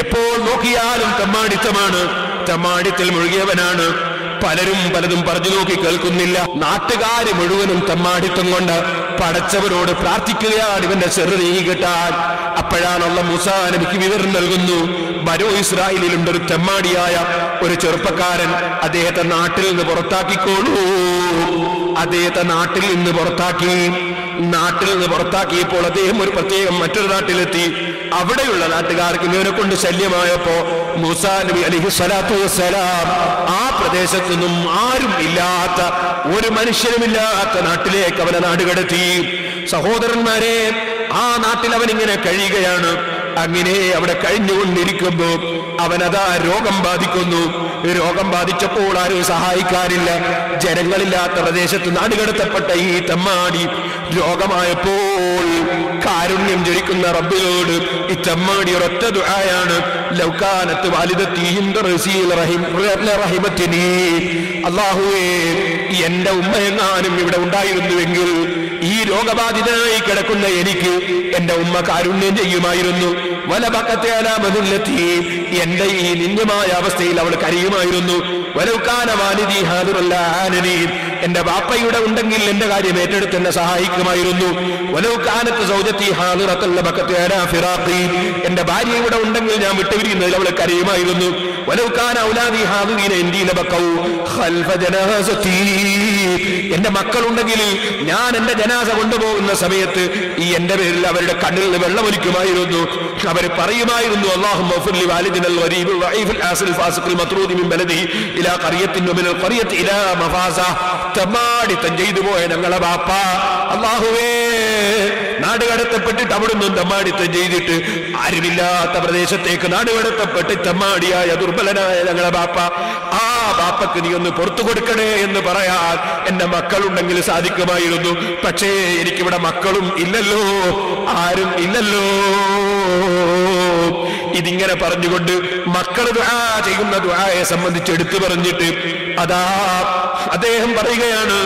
എപ്പോൾ നോക്കിയാലും തെമ്മാടിത്തമാണ്, തെമ്മാടിത്തിൽ മുഴുകിയവനാണ്. പലരും പലതും പറഞ്ഞു നോക്കി കേൾക്കുന്നില്ല. നാട്ടുകാര് മുഴുവനും തെമ്മാടിത്തം കൊണ്ട് പടച്ചവരോട് പ്രാർത്ഥിക്കുകയാണ് ഇവന്റെ ചെറു നീങ്ങി കിട്ടാൻ. അപ്പോഴാണ് അല്ലാഹു മൂസാ നബിക്ക് വിവരം നൽകുന്നു, ബനൂ ഇസ്രായേലിലുണ്ട് ഒരു തെമ്മാടിയായ ഒരു ചെറുപ്പക്കാരൻ, അദ്ദേഹത്തെ നാട്ടിൽ നിന്ന് പുറത്താക്കിക്കോളൂ. അദ്ദേഹത്തെ നാട്ടിൽ നിന്ന് പുറത്താക്കിയപ്പോൾ അദ്ദേഹം ഒരു പ്രത്യേകം മറ്റൊരു നാട്ടിലെത്തി. അവിടെയുള്ള നാട്ടുകാർക്ക് ഇവനെ കൊണ്ട് ശല്യമായപ്പോ മൂസാ നബി അലൈഹി സ്വലാത്തു വസ്സലാം ആ പ്രദേശത്ത് നിന്നും ആരും ഇല്ലാത്ത, ഒരു മനുഷ്യനുമില്ലാത്ത നാട്ടിലേക്ക് അവനെ നാടുകടത്തി. സഹോദരന്മാരെ, ആ നാട്ടിൽ അവൻ ഇങ്ങനെ കഴിയുകയാണ്. അങ്ങനെ അവിടെ കഴിഞ്ഞുകൊണ്ടിരിക്കുമ്പോ അവനതാ രോഗം ബാധിക്കുന്നു. രോഗം ബാധിച്ചപ്പോൾ ആരും സഹായിക്കാനില്ല. ജനങ്ങളില്ലാത്ത പ്രദേശത്ത് നാടുകടത്തപ്പെട്ട ഈ തെമ്മാടി രോഗമായപ്പോൾ കാരുണ്യം ജ്വലിക്കുന്ന റബ്ബിനോട് ഈ തെമ്മാടി ഒരൊറ്റ ദുആയാണ്, ലൗകാനത്ത് വാലിദത്തി ഇൻദ റസീൽ റഹിമത്തിനി, അല്ലാഹുവേ എന്റെ ഉമ്മയെങ്ങാനും ഇവിടെ ഉണ്ടായിരുന്നുവെങ്കിൽ ഈ രോഗബാധിതനായി കിടക്കുന്ന എനിക്ക് എന്റെ ഉമ്മ കാരുണ്യം ചെയ്യുമായിരുന്നു. വലബക്കത്തെ അലാമതുല്ലത്തി, എന്റെ ഈ നിന്യമായ അവസ്ഥയിൽ അവൾ കരയുമായിരുന്നു. വലൗകാന വാലിദി ഹാദിറല്ല ആനനി, എന്റെ ബാപ്പയുടെ ഉണ്ടെങ്കിൽ എന്റെ കാര്യം ഏറ്റെടുത്ത് എന്നെ സഹായിക്കുമായിരുന്നു. വലൗകാനത്ത് സൗജത്തി ഹാദിറത്തല്ല ബക്കത്തെ അലാ ഫിറാഖി, എന്റെ ഭാര്യ ഇവിടെ ഉണ്ടെങ്കിൽ ഞാൻ വിട്ടുപിരിയുന്നതിൽ അവൾ കരയുമായിരുന്നു. വലൗകാന ഔലാദി ഹാദിറീന ഇന്ദീന ബഖൗ ഖൽഫ ജനാസതി, എന്റെ മക്കളുണ്ടെങ്കിൽ ഞാൻ എന്റെ ജനാസ കൊണ്ടുപോകുന്ന സമയത്ത് ഈ എന്റെ പേരിൽ അവരുടെ കണ്ണിൽ നിന്ന് വെള്ളമൊലിക്കുമായിരുന്നു. അവർ പറയുമായിരുന്നു, അല്ലാഹുമ്മ ഗ്ഫിർ വാലിദിനൽ ഗരീബിൽ വഈഫിൽ ആസിൽ ഫാസിഖിൽ മത്റൂദി മിൻ ബലദിഹി ഇലാ ഖറിയത്തിൻ മിനൽ ഖറിയത്തി ഇലാ മഫാസ, തമ്മാടിത്തം ചെയ്തു പോയ ഞങ്ങളെ ബാപ്പ അല്ലാഹുവേ നാടുകടത്തപ്പെട്ടിട്ട് അവിടുന്ന് തമ്മാടിത്തം ചെയ്തിട്ട് ആരുമില്ലാത്ത പ്രദേശത്തേക്ക് നാടുകടത്തപ്പെട്ട് തമ്മാടിയായ ദുർബലനായ ഞങ്ങളെ ബാപ്പ, ആ ബാപ്പക്ക് നീ ഒന്ന് പുറത്തു കൊടുക്കണേ എന്ന് പറയാൻ എന്റെ മക്കളുണ്ടെങ്കിൽ സാധിക്കുമായിരുന്നു. പക്ഷേ എനിക്കിവിടെ മക്കളും ഇല്ലല്ലോ, ആരും ഇല്ലല്ലോ. ഇതിങ്ങനെ പറഞ്ഞുകൊണ്ട് മക്കൾ ദുആ ചെയ്യുന്ന ദുആയെ സംബന്ധിച്ച് എടുത്തു പറഞ്ഞിട്ട് അതാ അദ്ദേഹം പറയുകയാണ്,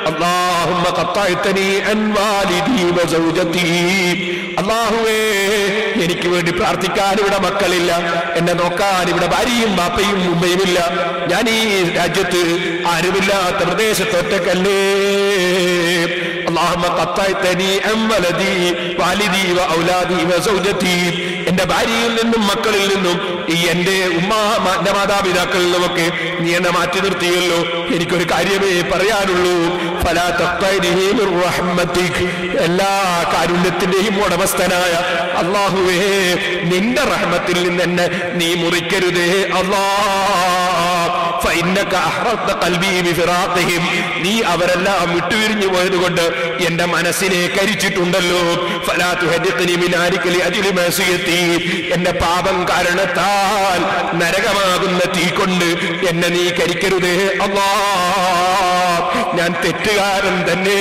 അല്ലാഹുമ്മ ഖത്തഅതനി അൻ വാലിദി വസൗജതി, അല്ലാഹുവേ എനിക്ക് വേണ്ടി പ്രാർത്ഥിക്കാൻ ഇവിടെ മക്കളില്ല, എന്നെ നോക്കാൻ ഇവിടെ ഭാര്യയും ബാപ്പയും ഉമ്മയുമില്ല, ഞാൻ ഈ രാജ്യത്ത് ആരുമില്ലാത്ത പ്രദേശത്ത് ഒറ്റക്കല്ലേ. അല്ലാഹുമ്മ ഖത്തഅതനി അൻ വലദി വാലിദി വഔലാദി വസൗജതി, എന്റെ ഭാര്യയിൽ നിന്നും മക്കളിൽ നിന്നും ഈ എന്റെ എന്റെ മാതാപിതാക്കളിൽ നിന്നുമൊക്കെ നീ എന്നെ മാറ്റി നിർത്തിയല്ലോ. എനിക്കൊരു കാര്യമേ പറയാനുള്ളൂ, ഫലാ തഖ്തഇനി മിർ റഹ്മതിക്, എല്ലാ കാരുണ്യത്തിന്റെയും ഉടമസ്ഥനായ അല്ലാഹുവേ നിന്റെ റഹ്മത്തിൽ നിന്ന് എന്നെ നീ മുറിക്കരുതേ അല്ലാഹ്. ഫഇന്നക അഹ്റഖ്ത ഖൽബി ബിഫിറാഖിഹിം, നീ അവരെല്ലാം വിട്ടുപിരിഞ്ഞു പോയതുകൊണ്ട് എന്റെ മനസ്സിനെ കരിച്ചിട്ടുണ്ടല്ലോ. ഫലാ തുഹദിഖ്നി മിൻ ആരിക ലിഅജ്ലി മഅസിയതി, എന്റെ പാപം കാരണത്താൽ നരകമാകുന്ന തീ കൊണ്ട് എന്നെ നീ കരിക്കരുതേ അല്ലാഹ്. ഞാൻ തെറ്റുകാരൻ തന്നെ,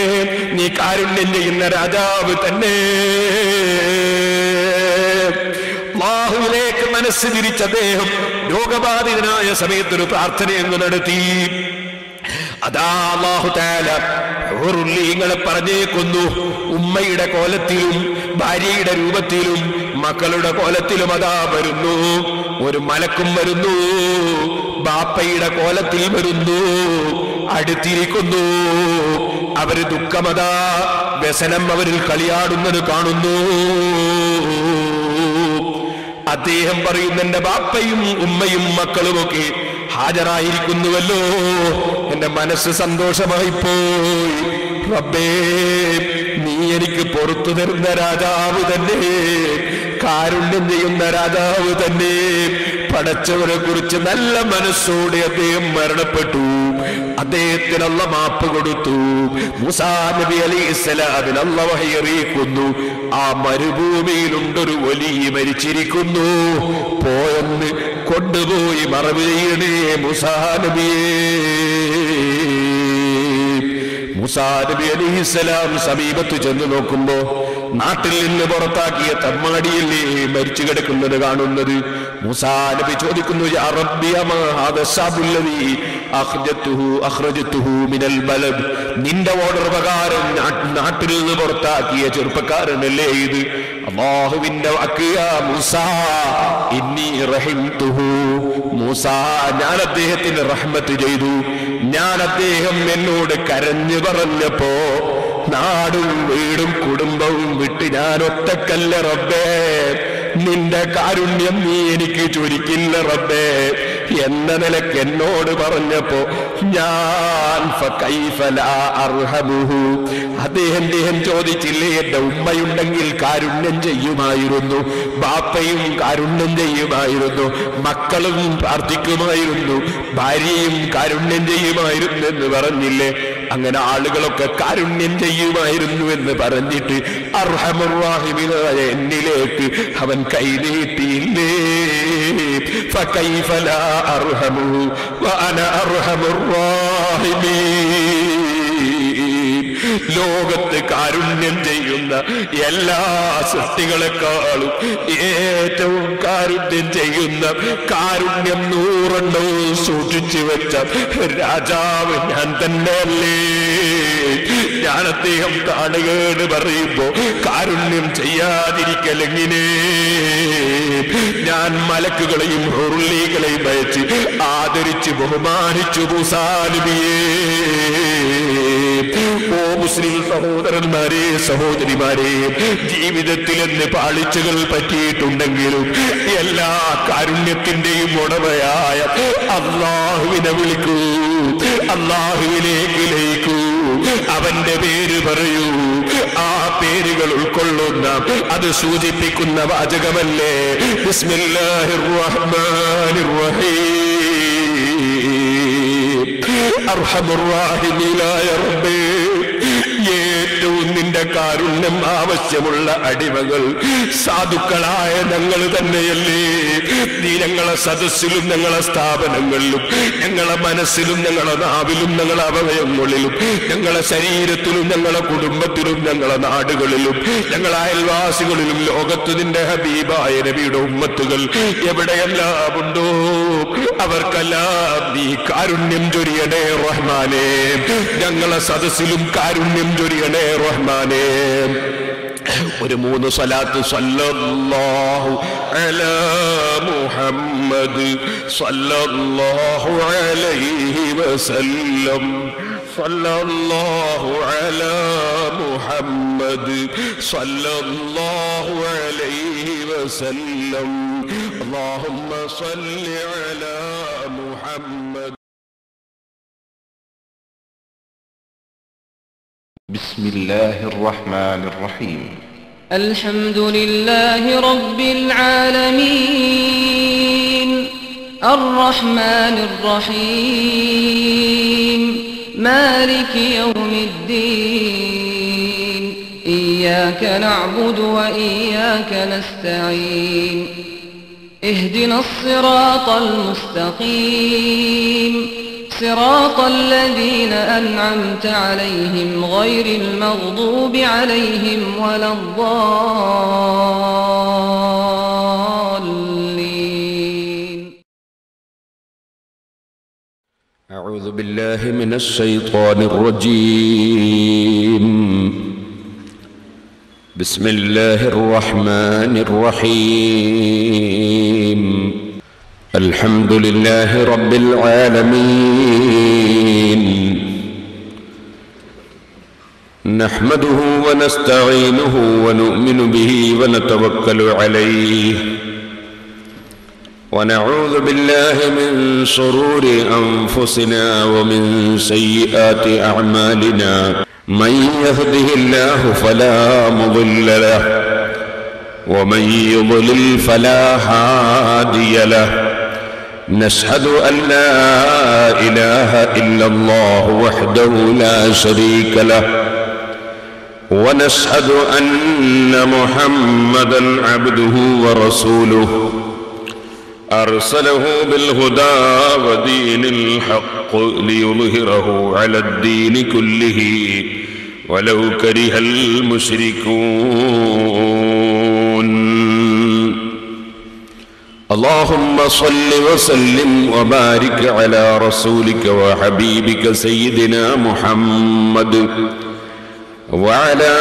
നീ കാരുണ്യം ചെയ്യുന്ന രാജാവ് തന്നെ. അല്ലാഹുവിലേക്ക് മനസ്സ് തിരിച്ച അദ്ദേഹം രോഗബാധിതനായ സമയത്തൊരു പ്രാർത്ഥനയങ്ങ് നടത്തി. അതാ അല്ലാഹു തആല ഹുറുല്ലീങ്ങളെ പറഞ്ഞേക്കുന്നു, ഉമ്മയുടെ കോലത്തിലും ഭാര്യയുടെ രൂപത്തിലും മക്കളുടെ കോലത്തിലും അതാ വരുന്നു. ഒരു മലക്കും വരുന്നു, ബാപ്പയുടെ കോലത്തിൽ വരുന്നു, അടുത്തിരിക്കുന്നു. അവര് ദുഃഖമതാ വ്യസനം അവരിൽ കളിയാടുന്നത് കാണുന്നു. അദ്ദേഹം പറയുന്ന എന്റെ ബാപ്പയും ഉമ്മയും മക്കളുമൊക്കെ ഹാജരായിരിക്കുന്നുവല്ലോ, എന്റെ മനസ്സ് സന്തോഷമായി പോയി. റബ്ബേ നീ എനിക്ക് പുറത്തു തരുന്ന രാജാവ് തന്നെ, കാരുണ്യം ചെയ്യുന്ന രാജാവ് തന്നെ. പടച്ചവരെ കുറിച്ച് നല്ല മനസ്സോടെ അദ്ദേഹം മരണപ്പെട്ടു. അദ്ദേഹത്തിന് അല്ലാഹ് മാപ്പ് കൊടുത്തു. മൂസാ നബി അലൈഹിസ്സലാമിന് അല്ലാഹ് വഹി അറിയിക്കുന്നു, ആ മരുഭൂമിയിലുണ്ടൊരു വലിയ മരിച്ചിരിക്കുന്നു, പോയെന്ന് കൊണ്ടുപോയി മറവ് ചെയ്യണേ മൂസാ നബിയേ. മൂസാ നബി അലൈഹിസ്സലാം സമീപത്ത് ചെന്ന് നോക്കുമ്പോ നാട്ടിൽ നിന്ന് പുറത്താക്കിയ തമ്മാടിയല്ലേ മരിച്ചു കിടക്കുന്നത് കാണുന്നത്. മൂസാ നബി ചോദിക്കുന്നു, യാ റബ്ബി അമാ ഹാദാ ശഅബുല്ലദീ അഖ്റജതുഹു മിനൽ ബലദ്, നിന്റെ ഓർഡർ പ്രകാരം നാട്ടിൽ നിന്ന് പുറത്താക്കിയ ചെറുപ്പക്കാരനല്ലേ ഇത്? അല്ലാഹുവിന്റെ വാക്ക്, യാ മൂസാ ഇന്നി റഹിംതുഹു, മൂസാ ഞാൻ അദ്ദേഹത്തിന് റഹ്മത്ത് ചെയ്തു. ഞാൻ അദ്ദേഹം എന്നോട് കരഞ്ഞു പറഞ്ഞപ്പോ നാടും വീടും കുടുംബവും വിട്ട് ഞാൻ ഒറ്റക്കല്ല റബ്ബേ, നിന്റെ കാരുണ്യം നീ എനിക്ക് ചൊരിക്കില്ല റബ്ബേ എന്ന നിലക്ക് എന്നോട് പറഞ്ഞപ്പോ ഞാൻ അദ്ദേഹം ചോദിച്ചില്ലേ, എന്റെ ഉമ്മയുണ്ടെങ്കിൽ കാരുണ്യം ചെയ്യുമായിരുന്നു, ബാപ്പയും കാരുണ്യം ചെയ്യുമായിരുന്നു, മക്കളും പ്രാർത്ഥിക്കുമായിരുന്നു, ഭാര്യയും കാരുണ്യം ചെയ്യുമായിരുന്നു എന്ന് പറഞ്ഞില്ലേ? അങ്ങനെ ആളുകളൊക്കെ കാരുണ്യം ചെയ്യുമായിരുന്നു എന്ന് പറഞ്ഞിട്ട് അർഹമുർ റഹീമായ എന്നിലേക്ക് അവൻ കൈനീട്ടിയില്ലേ? ഫകൈഫ ലാ അർഹമു വഅന അർഹമുർ റഹീമീൻ. ലോകത്ത് കാരുണ്യം ചെയ്യുന്ന എല്ലാ സൃഷ്ടികളെക്കാളും ഏറ്റവും കാരുണ്യം ചെയ്യുന്ന, കാരുണ്യം 100 സൂക്ഷിച്ചു വെച്ച രാജാവ് ഞാൻ തന്നെയല്ലേ? ഞാൻ അദ്ദേഹം കാണുകയെന്ന് പറയുമ്പോ കാരുണ്യം ചെയ്യാതിരിക്കലെങ്ങനെ? ഞാൻ മലക്കുകളെയും ഹുറുലികളെയും അയച്ച് ആദരിച്ച് ബഹുമാനിച്ചു മൂസാ നബിയേ. ഓ മുസ്ലിം സഹോദരന്മാരെ, സഹോദരിമാരെ, ജീവിതത്തിൽ എന്ന് പാളിച്ചകൾ പറ്റിയിട്ടുണ്ടെങ്കിലും എല്ലാ കാരുണ്യത്തിന്റെയും ഉടമയായ അല്ലാഹുവിനെ വിളിക്കൂ, അല്ലാഹുവിലേക്ക് ലയിക്കൂ, അവന്റെ പേര് പറയൂ. ആ പേരുകൾ ഉൾക്കൊള്ളുന്ന, അത് സൂചിപ്പിക്കുന്ന വാചകമല്ലേ ബിസ്മില്ലാഹിർ റഹ്മാനിർ റഹീം. അർഹമുർ റഹീമീനായ റബ്ബേ, ഏറ്റവും നിന്റെ കാരുണ്യം ആവശ്യമുള്ള അടിമകൾ സാധുക്കളായ ഞങ്ങൾ തന്നെയല്ലേ? നീ ഞങ്ങളെ സദസ്സിലും ഞങ്ങളെ സ്ഥാപനങ്ങളിലും ഞങ്ങളെ മനസ്സിലും ഞങ്ങളെ നാവിലും ഞങ്ങളെ അവയവങ്ങളിലും ഞങ്ങളെ ശരീരത്തിലും ഞങ്ങളെ കുടുംബത്തിലും ഞങ്ങളെ നാടുകളിലും ഞങ്ങളെ അയൽവാസികളിലും ലോകത്ത് നിന്റെ ഹബീബായ നബിയുടെ ഉമ്മത്തുകൾ എവിടെയെല്ലാം ഉണ്ടോ അവർക്കെല്ലാം നീ കാരുണ്യം ചൊരിയണേ റഹ്മാനേ. ഞങ്ങളെ സദസ്സിലും കാരുണ്യം ചൊരിയണേ റഹ്മാനേ. ഒരു 3 സ്വലാത്ത് സല്ലല്ലാഹു അലാ മുഹമ്മദ് സല്ലല്ലാഹു അലൈഹി വസല്ലം. സല്ലല്ലാഹു അലാ മുഹമ്മദ് സല്ലല്ലാഹു അലൈഹി വസല്ലം. അല്ലാഹുമ്മ സല്ലി അലാ മുഹമ്മദ്. بسم الله الرحمن الرحيم. الحمد لله رب العالمين الرحمن الرحيم مالك يوم الدين إياك نعبد وإياك نستعين اهدنا الصراط المستقيم صراط الذين أنعمت عليهم غير المغضوب عليهم ولا الضالين. أعوذ بالله من الشيطان الرجيم. بسم الله الرحمن الرحيم. الحمد لله رب العالمين. نحمده ونستعينه ونؤمن به ونتوكل عليه ونعوذ بالله من شرور أنفسنا ومن سيئات أعمالنا. من يهده الله فلا مضل له ومن يضلل فلا هادي له. نشهد أن لا إله إلا الله وحده لا شريك له ونشهد أن محمدا عبده ورسوله أرسله بالهدى ودين الحق ليظهره على الدين كله ولو كره المشركون. اللهم صل وسلم وبارك على رسولك وحبيبك سيدنا محمد وعلى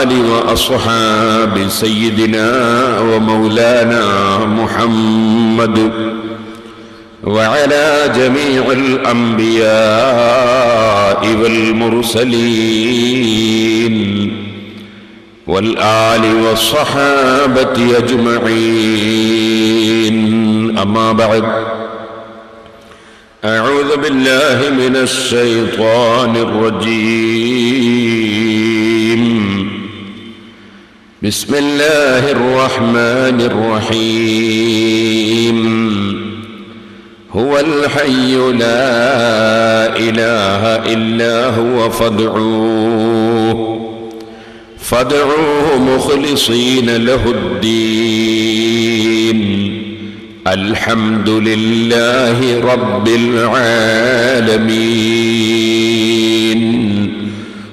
آل وأصحاب سيدنا ومولانا محمد وعلى جميع الأنبياء والمرسلين والآل والصحابة أجمعين. أما بعد، أعوذ بالله من الشيطان الرجيم. بسم الله الرحمن الرحيم. هو الحي لا إله إلا هو فادعوه مخلصين له الدين الحمد لله رب العالمين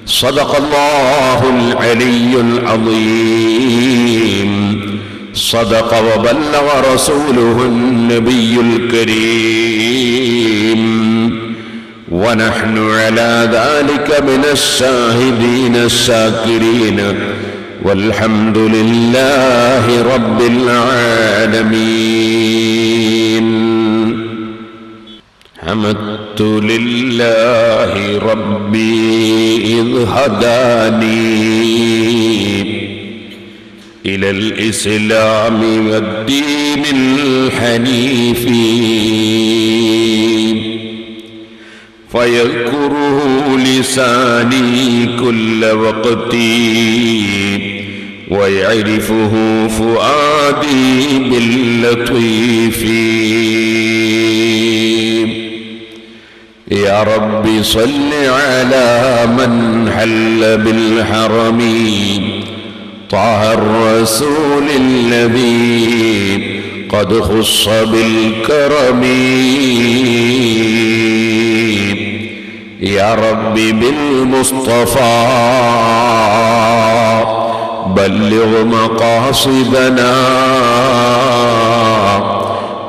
صدق الله العلي العظيم صدق وبلغ رسوله النبي الكريم ونحن على ذلك من الشاهدين الشاكرين والحمد لله رب العالمين حمدت لله ربي إذ هداني إلى الإسلام والدين الحنيف فيذكره لساني كل وقت ويعرفه فؤادي باللطيف يا رب صل على من حل بالحرم طه الرسول الذي قد خص بالكرم يا رب بالمصطفى بلغ مقاصدنا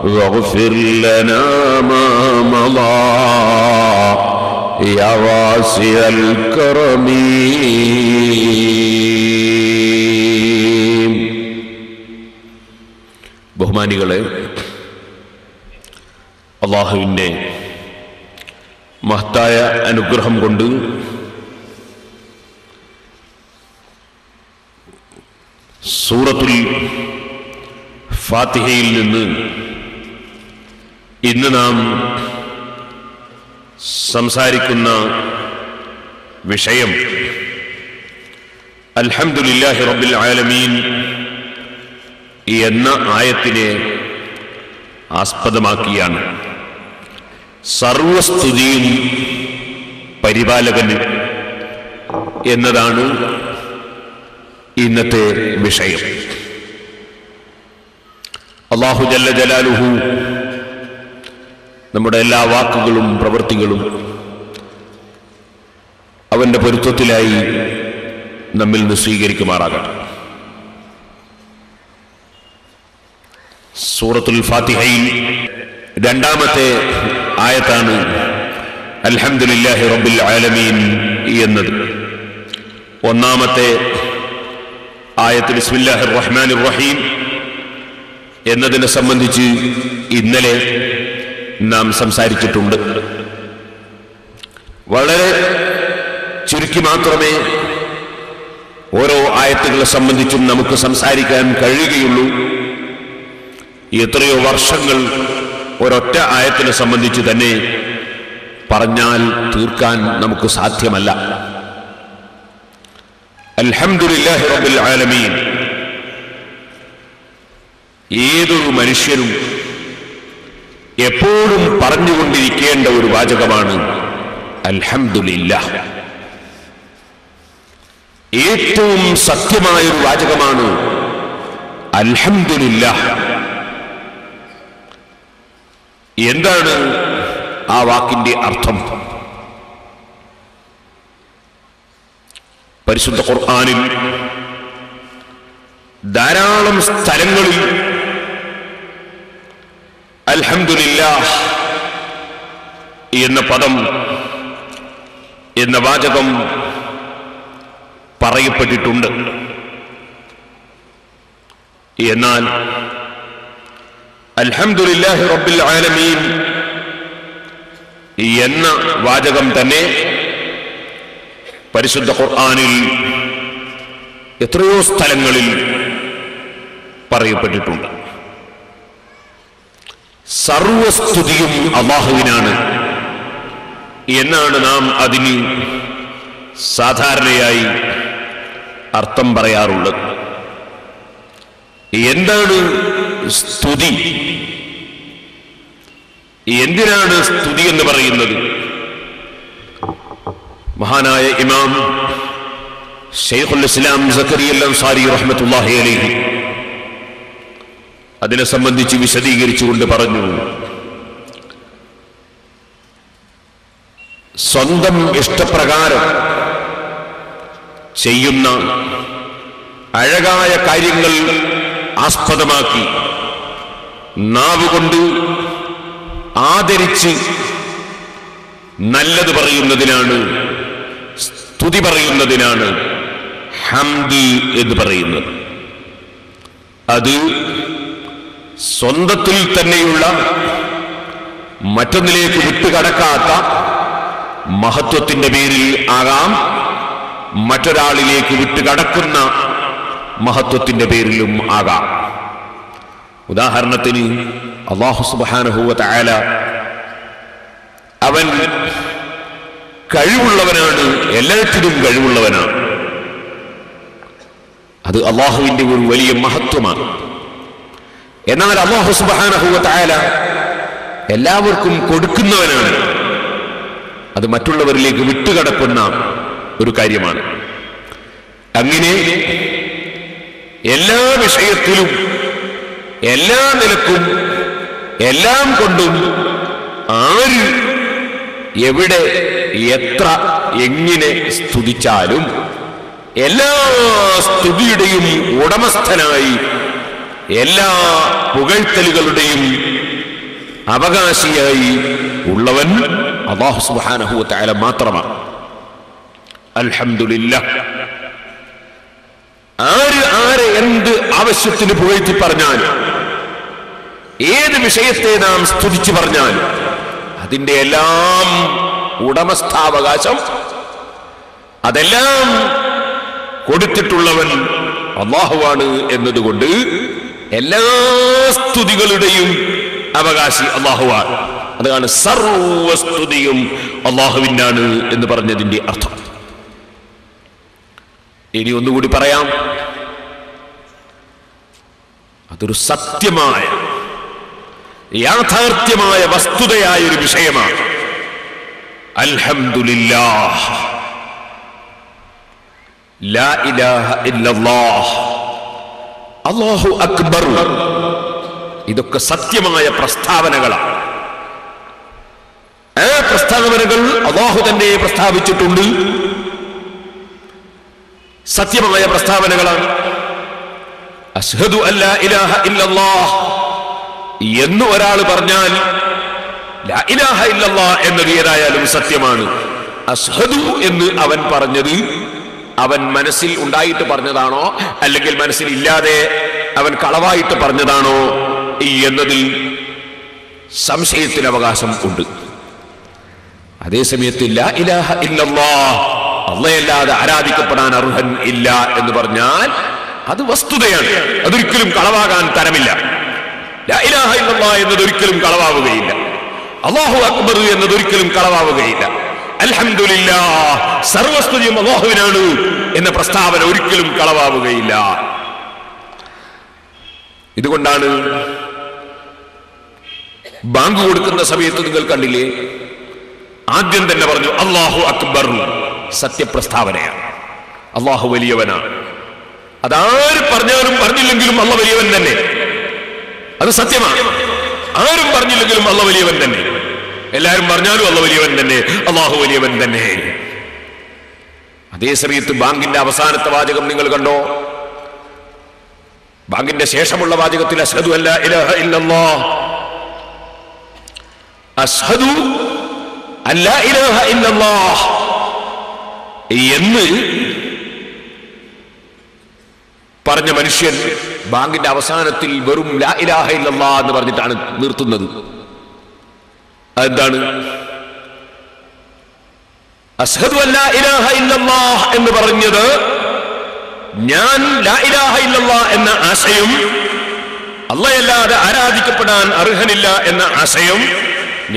واغفر لنا ما مضى يا واسع الكرم ബഹുമാനികളെ, അല്ലാഹുവിൻ്റെ മഹത്തായ അനുഗ്രഹം കൊണ്ട് സൂറത്തുൽ ഫാത്തിഹയിൽ നിന്ന് ഇന്ന് നാം സംസാരിക്കുന്ന വിഷയം അൽഹംദുലില്ലാഹി റബ്ബിൽ ആലമീൻ എന്ന ആയത്തിനെ ആസ്പദമാക്കിയാണ്. സർവസ്തുതിയും പരിപാലകന് എന്നതാണ് ഇന്നത്തെ വിഷയം. അല്ലാഹു ജല്ല ജലാലുഹു നമ്മുടെ എല്ലാ വാക്കുകളും പ്രവൃത്തികളും അവന്റെ പൊരുത്തത്തിലായി നമ്മിൽ നിന്ന് സ്വീകരിക്കുമാറാകട്ടെ. സൂറത്തുൽ ഫാത്തിഹയിൽ രണ്ടാമത്തെ ആയത്താണ് അൽഹംദുലില്ലാഹി റബ്ബിൽ ആലമീൻ എന്നത്. ഒന്നാമത്തെ ആയത്തിൽ ബിസ്മില്ലാഹിർ റഹ്മാനിർ റഹീം എന്നതിനെ സംബന്ധിച്ച് ഇന്നലെ നാം സംസാരിച്ചിട്ടുണ്ട്. വളരെ ചുരുക്കി മാത്രമേ ഓരോ ആയത്തുകളെ സംബന്ധിച്ചും നമുക്ക് സംസാരിക്കാൻ കഴിയുകയുള്ളൂ. എത്രയോ വർഷങ്ങൾ ഒരൊറ്റ ആയത്തിനെ സംബന്ധിച്ച് തന്നെ പറഞ്ഞാൽ തീർക്കാൻ നമുക്ക് സാധ്യമല്ല. അൽഹംദുലില്ലാഹി റബ്ബിൽ ആലമീൻ ഏതൊരു മനുഷ്യനും എപ്പോഴും പറഞ്ഞുകൊണ്ടിരിക്കേണ്ട ഒരു വാചകമാണ് അൽഹംദുലില്ലാഹ്. ഏറ്റവും സത്യമായൊരു വാചകമാണ് അൽഹംദുലില്ലാഹ്. എന്താണ് ആ വാക്കിന്റെ അർത്ഥം? പരിശുദ്ധ ഖുർആനിൽ ധാരാളം സ്ഥലങ്ങളിൽ അൽഹംദുലില്ലാഹ് എന്ന പദം എന്ന വാചകം പറയപ്പെട്ടിട്ടുണ്ട്. എന്നാൽ അൽഹംദുലില്ലാഹി റബ്ബിൽ ആലമീൻ എന്ന വാചകം തന്നെ പരിശുദ്ധ ഖുർആനിൽ എത്രയോ സ്ഥലങ്ങളിൽ പറയപ്പെട്ടിട്ടുണ്ട്. സർവസ്തുതിയും അല്ലാഹുവിനാണ് എന്നാണ് നാം അതിന് സാധാരണയായി അർത്ഥം പറയാറുള്ളത്. എന്താണ് സ്തുതി എന്തിനാണ് സ്തുതി എന്ന് പറയുന്നത്? മഹാനായ ഇമാം ശൈഖുൽ ഇസ്ലാം സക്കരിയ അൻസാരി റഹ്മത്തുള്ളാഹി അലൈഹി അതിനെ സംബന്ധിച്ച് വിശദീകരിച്ചുകൊണ്ട് പറഞ്ഞു, സ്വന്തം ഇഷ്ടപ്രകാരം ചെയ്യുന്ന അഴകായ കാര്യങ്ങൾ ആസ്പദമാക്കി നാവുകൊണ്ട് ആദരിച്ച് നല്ലത് പറയുന്നതിനാണ്, സ്തുതി പറയുന്നതിനാണ് ഹംദ് എന്ന് പറയുന്നത്. അത് സ്വന്തത്തിൽ തന്നെയുള്ള മറ്റൊന്നിലേക്ക് വിട്ടുകടക്കാത്ത മഹത്വത്തിന്റെ പേരിൽ ആകാം, മറ്റൊരാളിലേക്ക് വിട്ടുകടക്കുന്ന മഹത്വത്തിന്റെ പേരിലും ആകാം. ഉദാഹരണത്തിന് അല്ലാഹു സുബ്ഹാനഹു വ തആല അവൻ കഴിവുള്ളവനാണ്, എല്ലാറ്റിനും കഴിവുള്ളവനാണ്. അത് അല്ലാഹുവിന്റെ ഒരു വലിയ മഹത്വമാണ്. എന്നാൽ അല്ലാഹു സുബ്ഹാനഹു വ തആല എല്ലാവർക്കും കൊടുക്കുന്നവനാണ്. അത് മറ്റുള്ളവരിലേക്ക് വിട്ടുകടക്കുന്ന ഒരു കാര്യമാണ്. അങ്ങനെ എല്ലാ വിഷയത്തിലും എല്ലാ നിലക്കും എല്ലാം കൊണ്ടും ആര് എവിടെ എത്ര എങ്ങനെ സ്തുതിച്ചാലും എല്ലാ സ്തുതിയുടെയും ഉടമസ്ഥനായി എല്ലാ പുകഴ്ത്തലുകളുടെയും അവകാശിയായി ഉള്ളവൻ അല്ലാഹു സുബ്ഹാനഹു വ തആല മാത്രമാണ്. അൽഹംദുലില്ലാഹ്. ആര് എന്ത് ആവശ്യത്തിന് പുകഴ്ത്തി പറഞ്ഞാൽ, ഏത് വിഷയത്തെ നാം സ്തുതിച്ചു പറഞ്ഞാൽ അതിന്റെ എല്ലാം ഉടമസ്ഥാവകാശം, അതെല്ലാം കൊടുത്തിട്ടുള്ളവൻ അല്ലാഹുവാണ് എന്നതുകൊണ്ട് എല്ലാ സ്തുതികളുടെയും അവകാശി അല്ലാഹുവാണ്. അതാണ് സർവസ്തുതിയും അല്ലാഹുവിനാണ് എന്ന് പറഞ്ഞതിന്റെ അർത്ഥം. ഇനി ഒന്നുകൂടി പറയാം, അതൊരു സത്യമായ യാഥാർത്ഥ്യമായ വസ്തുതയായ ഒരു വിഷയമാണ്. അൽഹംദുലില്ലാഹ്, ലാ ഇലാഹ ഇല്ലല്ലാഹ്, അല്ലാഹു അക്ബർ. ഇതൊക്കെ സത്യമായ പ്രസ്താവനകളാണ്. ആ പ്രസ്താവനകൾ അല്ലാഹു തന്നെ പ്രസ്താവിച്ചിട്ടുണ്ട്. സത്യമായ പ്രസ്താവനകളാണ്. അശ്ഹദു അല്ലാ ഇലാഹ ഇല്ലല്ലാഹ് എന്ന് ഒരാൾ പറഞ്ഞാൽ ലാ ഇലാഹ ഇല്ലല്ലാഹ് എന്നത് ഏതായാലും സത്യമാണ്. അശ്ഹദു എന്ന് അവൻ പറഞ്ഞത് അവൻ മനസ്സിൽ ഉണ്ടായിട്ട് പറഞ്ഞതാണോ അല്ലെങ്കിൽ മനസ്സിൽ ഇല്ലാതെ അവൻ കളവായിട്ട് പറഞ്ഞതാണോ എന്നതിൽ സംശയത്തിന് അവകാശം ഉണ്ട്. അതേസമയത്ത് ലാ ഇലാഹ ഇല്ലല്ലാഹ്, അല്ലാഹുവല്ലാതെ ആരാധിക്കപ്പെടാൻ അർഹൻ ഇല്ല എന്ന് പറഞ്ഞാൽ അത് വസ്തുതയാണ്. അതൊരിക്കലും കളവാകാൻ തരമില്ല. ലാ ഇലാഹ ഇല്ലല്ലാഹ് എന്നതൊരിക്കലും കളവാവുകയില്ല. അല്ലാഹു അക്ബർ എന്നതൊരിക്കലും കളവാവുകയില്ല. അൽഹംദുലില്ലാഹ്, സർവസ്തുതിയും അല്ലാഹുവിനാണ് എന്ന പ്രസ്താവന ഒരിക്കലും കളവാവുകയില്ല. ഇതുകൊണ്ടാണ് ബാങ്ക് കൊടുക്കുന്ന സമയത്ത് നിങ്ങൾ കണ്ടില്ലേ, ആദ്യം തന്നെ പറഞ്ഞു അല്ലാഹു അക്ബർ. സത്യപ്രസ്താവനയാണ്. അല്ലാഹു വലിയവനാണ്. അതാര് പറഞ്ഞാലും പറഞ്ഞില്ലെങ്കിലും അല്ലാഹു വലിയവൻ തന്നെ. അത് സത്യമാണ്. ആരും പറഞ്ഞില്ലെങ്കിലും അല്ലാഹു വലിയവൻ തന്നെ. എല്ലാവരും പറഞ്ഞാലും അല്ലാഹു വലിയവൻ തന്നെ, അല്ലാഹു വലിയവൻ തന്നെ. അതേ സമയത്ത് ബാങ്കിന്റെ അവസാനത്തെ വാചകം നിങ്ങൾ കണ്ടോ? ബാങ്കിന്റെ ശേഷമുള്ള വാചകത്തിൽ അശ്ഹദു അല്ലാ ഇലാഹ ഇല്ലല്ലാഹ്, അശ്ഹദു അല്ലാ ഇലാഹ ഇല്ലല്ലാഹ് എന്ന് പറഞ്ഞ മനുഷ്യൻ ബാങ്കിന്റെ അവസാനത്തിൽ വെറും ലാ ഇലാഹ ഇല്ലല്ലാഹ് എന്ന് പറഞ്ഞിട്ടാണ് നിർത്തുന്നത്. അതെന്താണ്? അശ്ഹദു അല്ലാ ഇലാഹ ഇല്ലല്ലാഹ് എന്ന് പറഞ്ഞത് ഞാൻ ലാ ഇലാഹ ഇല്ലല്ലാഹ് എന്ന ആശയം, അല്ലാഹുവല്ലാതെ ആരാധിക്കപ്പെടാൻ അർഹനില്ല എന്ന ആശയം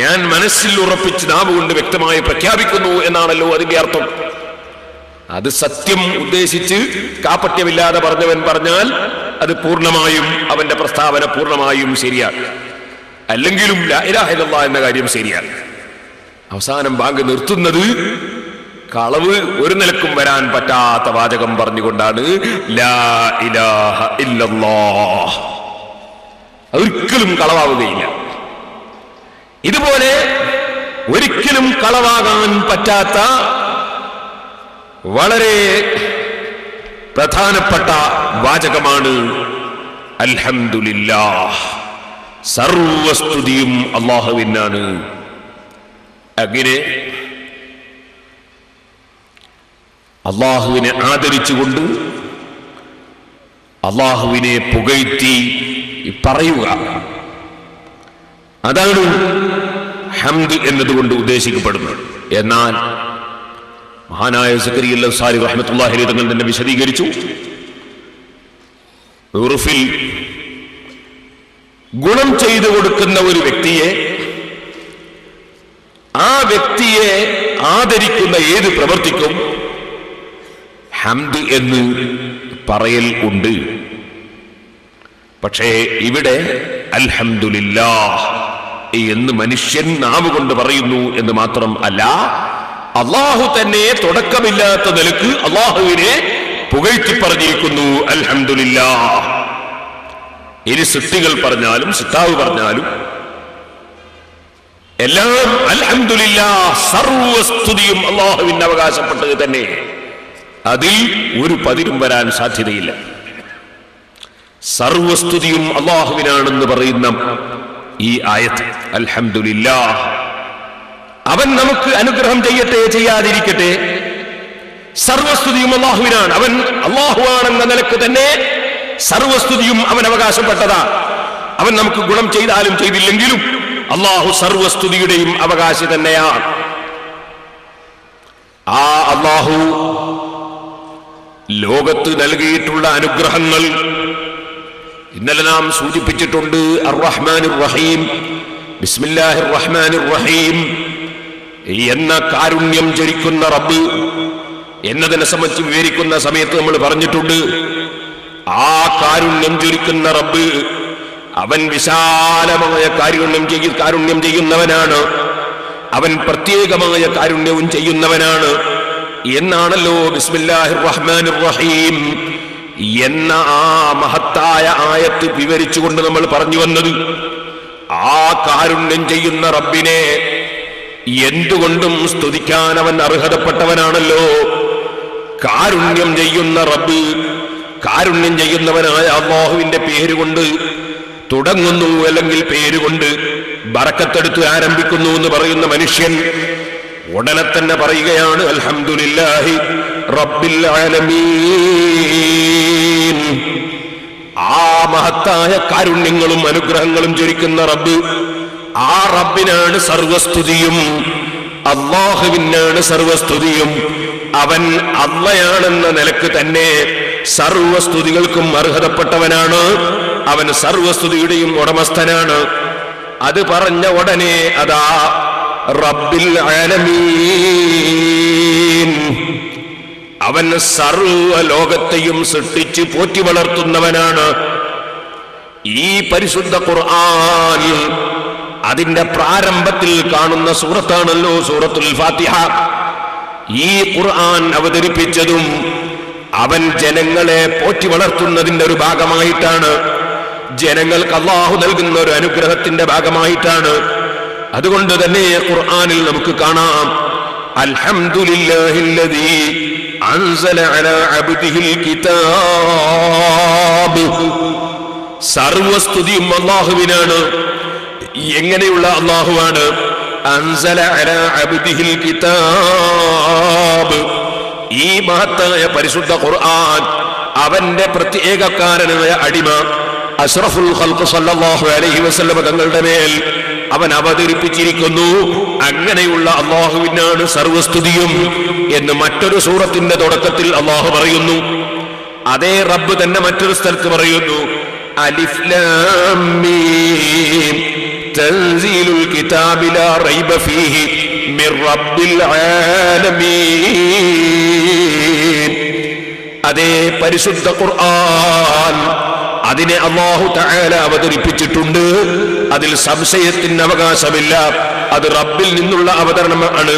ഞാൻ മനസ്സിൽ ഉറപ്പിച്ച് നാവുകൊണ്ട് വ്യക്തമായി പ്രഖ്യാപിക്കുന്നു എന്നാണല്ലോ അതിന്റെ അർത്ഥം. അത് സത്യം ഉദ്ദേശിച്ച് കാപട്യമില്ലാതെ പറഞ്ഞവൻ പറഞ്ഞാൽ അത് പൂർണ്ണമായും അവന്റെ പ്രസ്താവന പൂർണ്ണമായും ശരിയാണ്. അല്ലെങ്കിലും ലാ ഇലാഹ ഇല്ലല്ലാഹ് എന്ന കാര്യം ശരിയാണ്. അവസാനം ബാങ്ക് നിർത്തുന്നത് കളവ് ഒരു നിലക്കും വരാൻ പറ്റാത്ത വാചകം പറഞ്ഞുകൊണ്ടാണ്, ലാ ഇലാഹ ഇല്ലല്ലാഹ്. ഒരിക്കലും കളവാവുകയില്ല. ഇതുപോലെ ഒരിക്കലും കളവാകാൻ പറ്റാത്ത വളരെ പ്രധാനപ്പെട്ട വാചകമാണ് അൽഹംദുലില്ലാഹ്. സർവസ്തുതിയും അല്ലാഹുവിനാണ്. അങ്ങനെ അല്ലാഹുവിനെ ആദരിച്ചുകൊണ്ട് അല്ലാഹുവിനെ പുകഴ്ത്തി പറയുക, അതാണ് ഹംദ് എന്നതുകൊണ്ട് ഉദ്ദേശിക്കപ്പെടുന്നത്. എന്നാൽ മഹാനായ സക്കരിയ അൽ-അൻസാരി റഹ്മത്തുള്ളാഹി അലൈഹി തങ്ങൾ തന്നെ വിശദീകരിച്ചു, ഉറുഫിൽ ഗുണം ചെയ്തു കൊടുക്കുന്ന ഒരു വ്യക്തിയെ, ആ വ്യക്തിയെ ആദരിക്കുന്ന ഏത് പ്രവർത്തിക്കും ഹംദ് എന്ന് പറയൽ ഉണ്ട്. പക്ഷേ ഇവിടെ അൽഹംദുലില്ലാഹ് എന്ന് മനുഷ്യൻ നാവ് കൊണ്ട് പറയുന്നു എന്ന് മാത്രം അല്ല, അള്ളാഹു തന്നെ തുടക്കമില്ലാത്ത നിലക്ക് അള്ളാഹുവിനെ പുകഴ്ത്തി പറഞ്ഞിരിക്കുന്നു അൽഹംദുലില്ലാഹ്. ഇനി സൃഷ്ടികൾ പറഞ്ഞാലും സിത്താവ് പറഞ്ഞാലും എല്ലാം അൽഹംദുലില്ലാഹ്, സർവസ്തുതിയും അള്ളാഹുവിന് അവകാശപ്പെട്ടത് തന്നെ. അതിൽ ഒരു പതിരും വരാൻ സാധ്യതയില്ല. സർവസ്തുതിയും അള്ളാഹുവിനാണെന്ന് പറയുന്ന ഈ ആയത്ത് അൽഹംദുലില്ലാഹ്, അവൻ നമുക്ക് അനുഗ്രഹം ചെയ്യട്ടെ ചെയ്യാതിരിക്കട്ടെ, സർവസ്തുതിയും അള്ളാഹുവിനാണ്. അവൻ അള്ളാഹുവാണെന്ന നിലക്ക് തന്നെ സർവസ്തുതിയും അവൻ അവകാശപ്പെട്ടതാ. അവൻ നമുക്ക് ഗുണം ചെയ്താലും ചെയ്തില്ലെങ്കിലും അള്ളാഹു സർവസ്തുതിയുടെയും അവകാശി തന്നെയാണ്. ആ അള്ളാഹു ലോകത്ത് നൽകിയിട്ടുള്ള അനുഗ്രഹങ്ങൾ ഇന്നലെ നാം സൂചിപ്പിച്ചിട്ടുണ്ട്. അർ-റഹ്മാനിർ റഹീം, ബിസ്മില്ലാഹിർ റഹ്മാനിർ റഹീം എന്ന കാരുണ്യം ജ്വലിക്കുന്ന റബ്ബ് എന്നതിനെ സംബന്ധിച്ച് വിവരിക്കുന്ന സമയത്ത് നമ്മൾ പറഞ്ഞിട്ടുണ്ട്, ആ കാരുണ്യം ജ്വലിക്കുന്ന റബ്ബ് അവൻ വിശാലമായ കാരുണ്യം ചെയ്യുന്നവനാണ്, അവൻ പ്രത്യേകമായ കാരുണ്യവും ചെയ്യുന്നവനാണ് എന്നാണല്ലോ ബിസ്മില്ലാഹിർ റഹ്മാനിർ റഹീം എന്ന ആ മഹത്തായ ആയത്ത് വിവരിച്ചുകൊണ്ട് നമ്മൾ പറഞ്ഞു വന്നത്. ആ കാരുണ്യം ചെയ്യുന്ന റബ്ബിനെ എന്തുകൊണ്ടും സ്തുതിക്കാൻ അവൻ അർഹതപ്പെട്ടവനാണല്ലോ. കാരുണ്യം ചെയ്യുന്ന റബ്ബ്, കാരുണ്യം ചെയ്യുന്നവനായ അല്ലാഹുവിന്റെ പേരുകൊണ്ട് തുടങ്ങുന്നു, അല്ലെങ്കിൽ പേരുകൊണ്ട് ബറക്കത്തെടുത്ത് ആരംഭിക്കുന്നു എന്ന് പറയുന്ന മനുഷ്യൻ ഉടനെ തന്നെ പറയുകയാണ് അൽഹംദുലില്ലാഹി റബ്ബിൽ ആലമീൻ. ആ മഹത്തായ കാരുണ്യങ്ങളും അനുഗ്രഹങ്ങളും ജ്വലിക്കുന്ന റബ്ബ്, ആ റബ്ബിനാണ് സർവസ്തുതിയും, അല്ലാഹുവിനാണ് സർവസ്തുതിയും. അവൻ അള്ളയാണെന്ന നിലക്ക് തന്നെ സർവസ്തുതികൾക്കും അർഹതപ്പെട്ടവനാണ്. അവൻ സർവസ്തുതിയുടെയും ഉടമസ്ഥനാണ്. അത് പറഞ്ഞ ഉടനെ അതാ റബ്ബിൽ ആലമീൻ, അവൻ സർവ ലോകത്തെയും സൃഷ്ടിച്ച് പോറ്റി വളർത്തുന്നവനാണ്. ഈ പരിശുദ്ധ ഖുർആൻ അതിന്റെ പ്രാരംഭത്തിൽ കാണുന്ന സൂറത്താണല്ലോ സൂറത്തുൽ ഫാത്തിഹ. ഈ ഖുർആൻ അവതരിപ്പിച്ചതും അവൻ ജനങ്ങളെ പോറ്റി വളർത്തുന്നതിന്റെ ഒരു ഭാഗമായിട്ടാണ്, ജനങ്ങൾക്ക് അല്ലാഹു നൽകുന്ന ഒരു അനുഗ്രഹത്തിന്റെ ഭാഗമായിട്ടാണ്. അതുകൊണ്ട് തന്നെ ഖുർആനിൽ നമുക്ക് കാണാം അൽഹംദുലില്ലാഹില്ലദീ അൻസല അലാ അബ്ദിഹിൽ കിതാബ്. സർവസ്തുതിയും അല്ലാഹുവിനാണ്. എങ്ങനെയുള്ള അല്ലാഹുവാണ്? അൻസല അലാ അബ്ദിഹിൽ കിതാബ്. ഈ മഹത്തായ പരിശുദ്ധ ഖുർആൻ അവന്റെ പ്രത്യേകക്കാരനായ അടിമ അഷ്റഫുൽ ഖൽഖ് സല്ലല്ലാഹു അലൈഹി വസല്ലം തങ്ങളുടെ മേൽ അവൻ അവതരിപ്പിച്ചിരിക്കുന്നു. അങ്ങനെയുള്ള അല്ലാഹുവിനാണ് സർവസ്തുതിയും എന്ന് മറ്റൊരു സൂറത്തിന്റെ തുടക്കത്തിൽ അല്ലാഹു പറയുന്നു. അതേ റബ്ബ് തന്നെ മറ്റൊരു സ്ഥലത്ത് പറയുന്നു അലിഫ് ലാം മീം തൻസീലുൽ കിതാബി ലാ റൈബ ഫീഹി മിർ റബ്ബിൽ ആലമീൻ. അതേ പരിശുദ്ധ ഖുർആൻ അതിനെ അല്ലാഹു തആല അവതരിപ്പിച്ചിട്ടുണ്ട്. അതിൽ സംശയത്തിന് അവകാശമില്ല. അത് റബ്ബിൽ നിന്നുള്ള അവതരണമാണ്.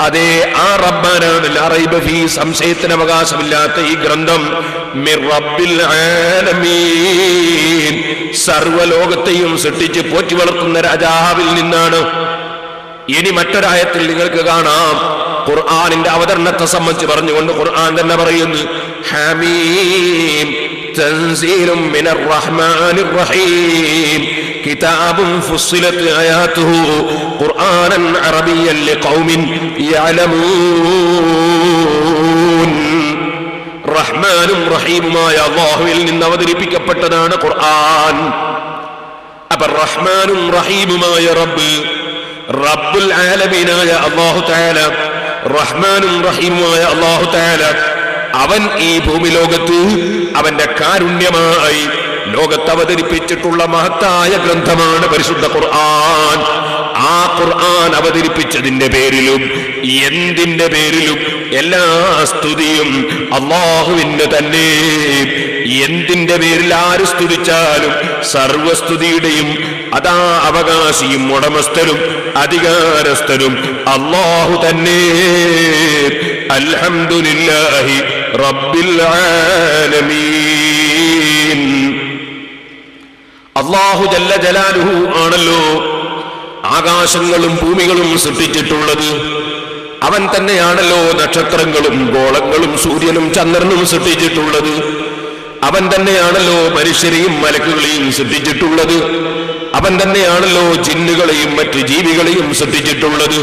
അതേ ആ റബ്ബാനാണ് ലാ റൈബ ഫീ, സംശയത്തിന് അവകാശമില്ലാത്ത ഈ ഗ്രന്ഥം മിർ റബ്ബിൽ ആലമീൻ, സർവ്വലോകത്തെയും സൃഷ്ടിച്ച് പോറ്റി വളർത്തുന്ന രാജാവിൽ നിന്നാണ്. ഇനി മറ്റൊരായത്തിൽ നിങ്ങൾക്ക് കാണാം ഖുർആനിന്റെ അവതരണത്തെ സംബന്ധിച്ച് പറഞ്ഞുകൊണ്ട് ഖുർആൻ തന്നെ പറയുന്നു, ഹമീം തൻസീലും മിനർ റഹ്മാനിർ റഹീം കിതാബുൻ ഫുസ്സിലത് ആയാതുഹു ഖുർആനൻ അറബിയ്യൻ ലിഖൗമിൻ യഅലമൂൻ. റഹ്മാനും റഹീമുമായ അല്ലാഹുവിൽ നിന്ന് അവതരിപ്പിക്കപ്പെട്ടതാണ് ഖുർആൻ. അപ്പോൾ റഹ്മാനും റഹീമുമായ റബ്ബ്, റബ്ബുൽ ആലമീനായ അല്ലാഹു തആല, റഹ്മാനും റഹീമുമായ അല്ലാഹു തആല, അവൻ ഈ ഭൂമി ലോകത്ത് അവന്റെ കാരുണ്യമായി ലോകത്ത് അവതരിപ്പിച്ചിട്ടുള്ള മഹത്തായ ഗ്രന്ഥമാണ് പരിശുദ്ധ ഖുർആൻ. ആ ഖുർആൻ അവതരിപ്പിച്ചതിന്റെ പേരിലും എന്തിന്റെ പേരിലും എല്ലാ സ്തുതിയും അല്ലാഹുവിന് തന്നെ. എന്തിന്റെ പേരിൽ ആര് സ്തുതിച്ചാലും സർവസ്തുതിയുടെയും അതാ അവകാശിയും ഉടമസ്ഥനും അധികാരസ്ഥനും അല്ലാഹു തന്നെ. അൽഹംദുലില്ലാഹി റബ്ബിൽ ആലമീൻ. അല്ലാഹു ജല്ല ജലാലുഹു ആണല്ലോ ആകാശങ്ങളും ഭൂമികളും സൃഷ്ടിച്ചിട്ടുള്ളത്. അവൻ തന്നെയാണല്ലോ നക്ഷത്രങ്ങളും ഗോളങ്ങളും സൂര്യനും ചന്ദ്രനും സൃഷ്ടിച്ചിട്ടുള്ളത്. അവൻ തന്നെയാണല്ലോ മനുഷ്യരെയും മലക്കുകളെയും സൃഷ്ടിച്ചിട്ടുള്ളത്. അവൻ തന്നെയാണല്ലോ ജിന്നുകളെയും മറ്റു ജീവികളെയും സൃഷ്ടിച്ചിട്ടുള്ളത്.